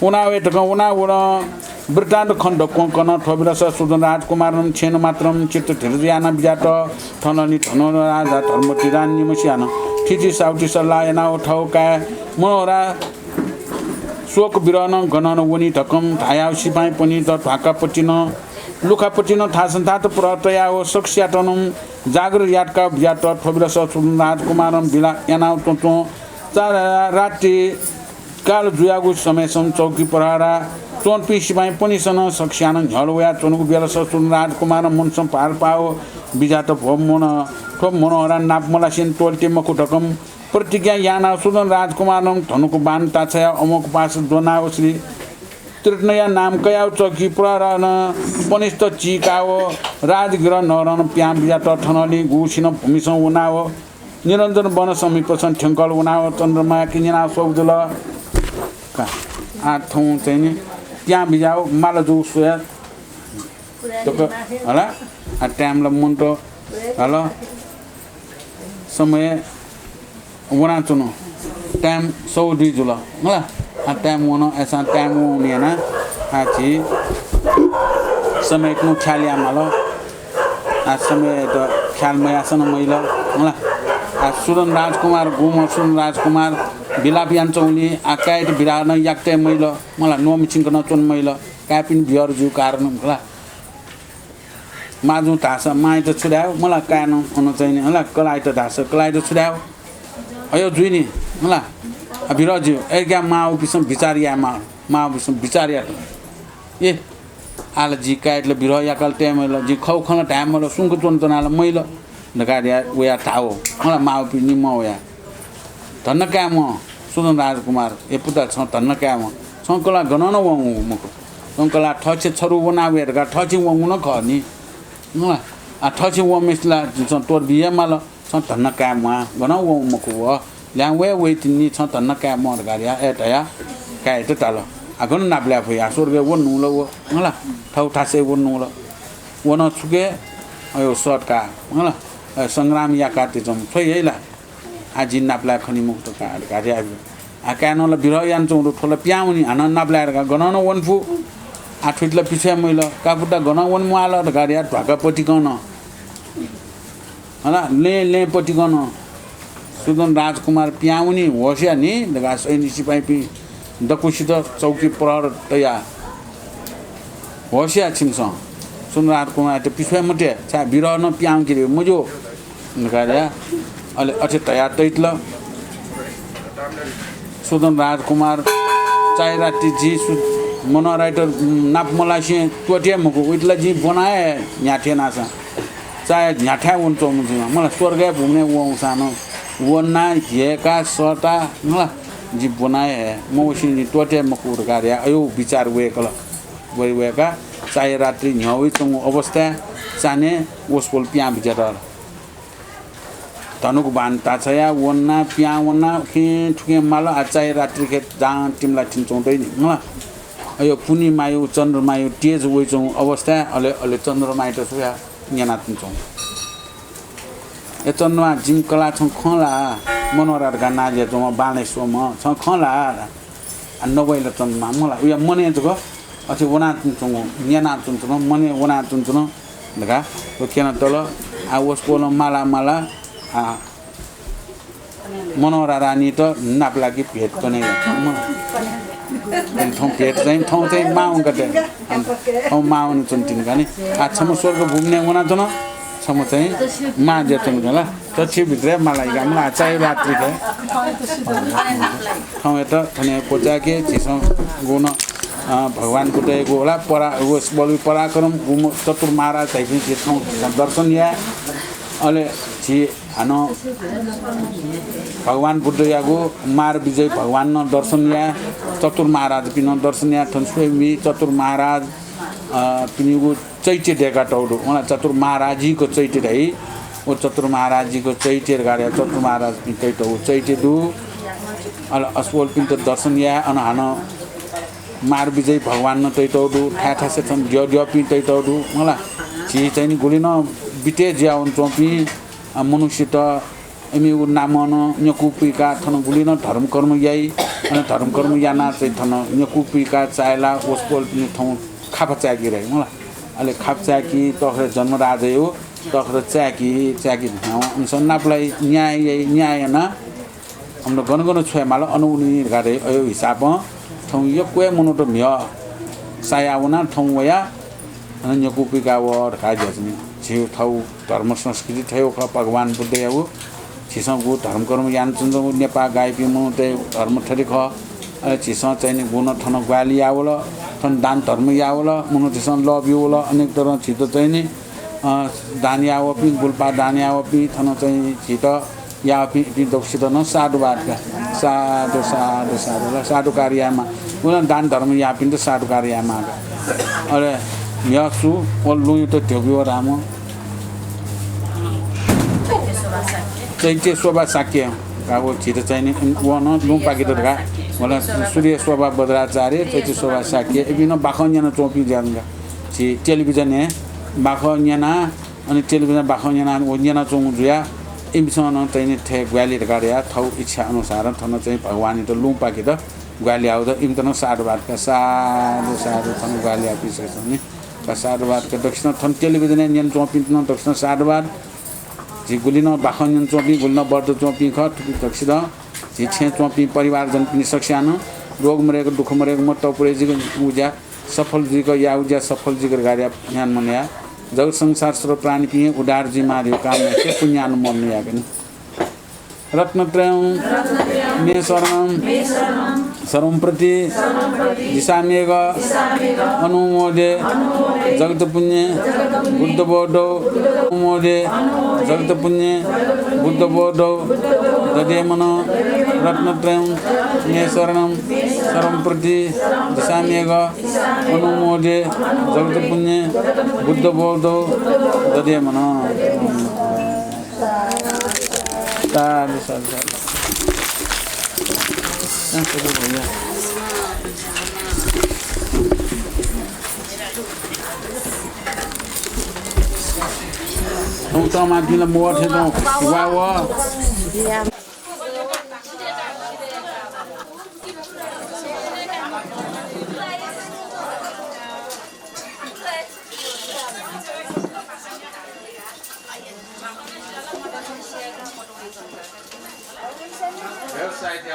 उनावे ढक उना उना वृत्तान्त खण्ड कोकन ठबिरस सुदन राजकुमार छैन मात्रम चित्त धिरयाना बियाट थननी धनराजा धर्मवती रानी निमसेन थिति साउटी सल्लाह एना उठाउका मनोरा शोक बिरन गणन वनी ढकम धाया सिपाही पनि त ढाकापट्टिन लुखापट्टिन थासन तात प्रतया हो सक्ष्याटनम जागर याटका बियाट ठबिरस सुदन राजकुमारम बिला एना तोतो राति काल जुयागु समयसम चौकी प्रहरा चोनपी सिपाही पनि सन सक्ष्यान झलवया चोनको बेला सुदन राजकुमार मनसम पार पाओ बिजात भोमन ठोप मनोहरा नापमला सेन टोल्टे मकु ढकम प्रतिज्ञा याना सुदन राजकुमारम धनुको बान ताछया अमोक पास दोनाओ श्री त्रिटनया नाम कयाउ चौकी प्रहरा पनिष्ठ चिकाओ राजगिर नरन प्याम बिजात ठनली गुसिन भूमिस उनाओ निरञ्जन वन समीपसन ठ्यङ्कल उनाओ चन्द्रमा किनिना सौदल आठौँ चाहिँ नि त्यहाँ बिजाओ मालजु सोया होला टाइमला मुन्टो हलो समय वना चुनो टाइम 100 जुल होला टाइम वनो ऐसा टाइम उनी ना आछि समय को ख्यालिया मालो आ समय त ख्याल मयासन महिला होला आ सुदन राजकुमार गुम सुदन राजकुमार बिलापियान चौली आकाइट बिरान याक्टे महिला मलाई नो मिचिङ चोन महिला कापिन बियर जु कारण होला माजु धास माइ त छुड्यायो मलाई कान हुन चाहिने होला कलाइ त धास कलाइ त छुड्यायो अयो जुइनी होला बिरजु एग्या माउ बिसम विचारिया माउ बिसम विचारिया ए आल जी काइटले बिरो याकल टेमल जी खौ खन टाइमल सुंग चोन चनाल मैल नगारिया उया ताओ होला माउ पिनि मया धन्न काम सुदन राजकुमार ए पुता छ धन्न काम संकला गणन वंगु मको संकला ठछे छरु वनावेर गा ठछि वंगु न खनि न आ ठछि व मिसला जुन तोर बिया माल छ धन्न काम गन व मको व ल्याङ वे वे तिनी छ धन्न काम गारिया एटया काइ त ताल आगन नाब्ल्या फया स्वर्ग व नुल व होला ठौ ठासे व नुल व न छुके अयो सटका होला संग्राम या काटे जम छैला आजि नाप्ला खनि मुक्त गारि आबि आ कानल बिरयान चौरो ठोल प्याउनी हान नाप्लाएर गनन वनफु आठुटला पिछे मैल कापुटा गन वन माल गारिया ढाका पटिकन होला ले पटिकन सुदन राजकुमार प्याउनी होस्या नि दगा सैनिक सिपाही पि दकुसित चौकी प्रहर तया होस्या छिमस सुदन राजकुमार त पिछे मटे छा बिरन प्याउ गिरे मुजो गारिया अले अथे तया तैतल सुदन राजकुमार चाहे राति जी मनोराइटर नाप मलासी टोटिया मको उइतला जी बनाए न्याठे नासा चाहे न्याठा उन्चो मुजिमा मलाई स्वर्ग घुम्ने वो सानो वन्ना हेका सटा होला जी बनाए मौसी नि टोटिया मको गारिया अयो विचार वेकल वेका चाहे रात्रि न्याउइ चंग अवस्था चाने ओसपोल पिया बिचरा धनुक बान ताछया वन्ना पिया वन्ना खे ठुके माल आचाय रात्रि खे जाँ टिमला ठिन्छौँदै नि म यो पूर्णिमायु चन्द्रमायु तेज वइचौँ अवस्था अले अले चन्द्रमायु त सुया न्याना ठिन्छौँ ए चन्द्रमा जिम कला छौँ खला मनोहरका नाजे जम बाणेश्वम छ खला नगइला चन्द्रमा मलाई उया मने जको अझै वना ठिन्छौँ न्याना ठिन्छौँ मने वना ठिन्छौँ लगा तो केना तल आ ओसपोल माला माला मनोहरा रानी त नाप लागि भेट पनि ठाउँ भेट चाहिँ माउन कते ठाउँ माउन चुन्टिन गानी आछम स्वर्ग घुम्ने हुना जन सम चाहिँ मा जेतन गला तछि भित्र मलाई गामला चाहिँ रात्रि के ठाउँ एत थने पोजा के छिस गुण भगवान कुटेको होला परा ओस बलि पराक्रम गुम चतुर महाराज चाहिँ ठाउँ दर्शन या अले छि हानो भगवान बुद्धयागो मार विजय भगवान न दर्शन या चतुर महाराज पिन दर्शन या थन्स्वेमी चतुर महाराज पिनिगो चैत्य डेका टौडो उना चतुर महाराजी को चैत्य दै ओ चतुर महाराजी को चैत्य गाड्या चतुर महाराज पितै टौ चैत्य दु अल अस्पोल पिन त दर्शन या अन हानो मार विजय भगवान न तै टौडो ठाठा से छन् ग्यो ग्यो पितै टौडो मला छि चाहिँ नि गुलिन बिते ज्याउन चोपी मनुष्य त एमी उ नामन न्यकुपिका थन गुलिन धर्म कर्म याई अनि धर्म कर्म याना चाहिँ थन न्यकुपिका चायला ओसपोल पनि ठाउँ खाप चाकी रहे मलाई अहिले खाप चाकी तखरे जन्मराज हो तखरे चाकी चाकी ठाउँ नापलाई न्याय न हाम्रो गनगन छोया माल अनुउनी गाडे अयो हिसाब ठाउँ यो कोया मनुट म्य सायाउना ठाउँ वया अनि न्यकुपिका वर काजनी छिउ ठाउँ धर्म संस्कृति थियो ख भगवान बुद्ध याउ छिसगु धर्म कर्म यान चुन्जो नेपा गायपी मनु ते धर्म थरि ख छिस चाहिँ गुण थन ग्वाली आवल थन दान धर्म यावल मनु छिस लभ युवल अनेक तरह छित चाहिँ नि दान यावपी गुल्पा दान यावपी थन चाहिँ छित यापी दक्षित न साधु बाटका साधु साधु साधु साधु कार्यमा उन दान धर्म यापी त साधु कार्यमा अरे यसु लुयो त ठोक्यो राम चैत्य शोभा साक्य गाको छिटो चाहिने वन लुङ पाकित ढका मलाई सूर्य शोभा बद्राचार्य चैत्य शोभा साक्य एबिन बाखन्याना चोपी जान्गा छि टेलिभिजन हे बाखन्याना अनि टेलिभिजन बाखन्याना ओन्याना चोङ जुया एबिसन चाहिने थे ग्वाली ढकारिया थौ इच्छा अनुसार थन चाहिँ भगवान त लुङ पाकित ग्वाली आउँदा इमतन साधु बाटका साधु साधु थन ग्वाली आपिसके छ नि साधु बाटका दक्षिण थन टेलिभिजन न्यान चोपी न दक्षिण साधु बाट झी गुलिन बाखन्यन चोपी गुलिन बर्द चोपी ख दक्षिण झी छे चोपी परिवार जन पनि सक्सानो रोग मरेको दुख मरेको म टपुरेजीको उजा सफल जीको या उजा सफल जीको गाडिया ज्ञान मनया जगत संसार सर्व प्राणी पिए उदार जी मार्यो काम के पुण्यान मन या पनि रत्नत्रयं मे शरणं सर्वं प्रति दिशामेघ अनुमोदे जगत पुण्य बुद्ध बोधौ अनुमोदे जगत पुण्य बुद्ध बोधौ ददे मन रत्नत्रयं मे शरणं सर्वं प्रति दिशामेघ अनुमोदे जगत पुण्य बुद्ध बोधौ ददे मन साधु साधु Không cho mà chỉ là mua thế đâu, wow. Side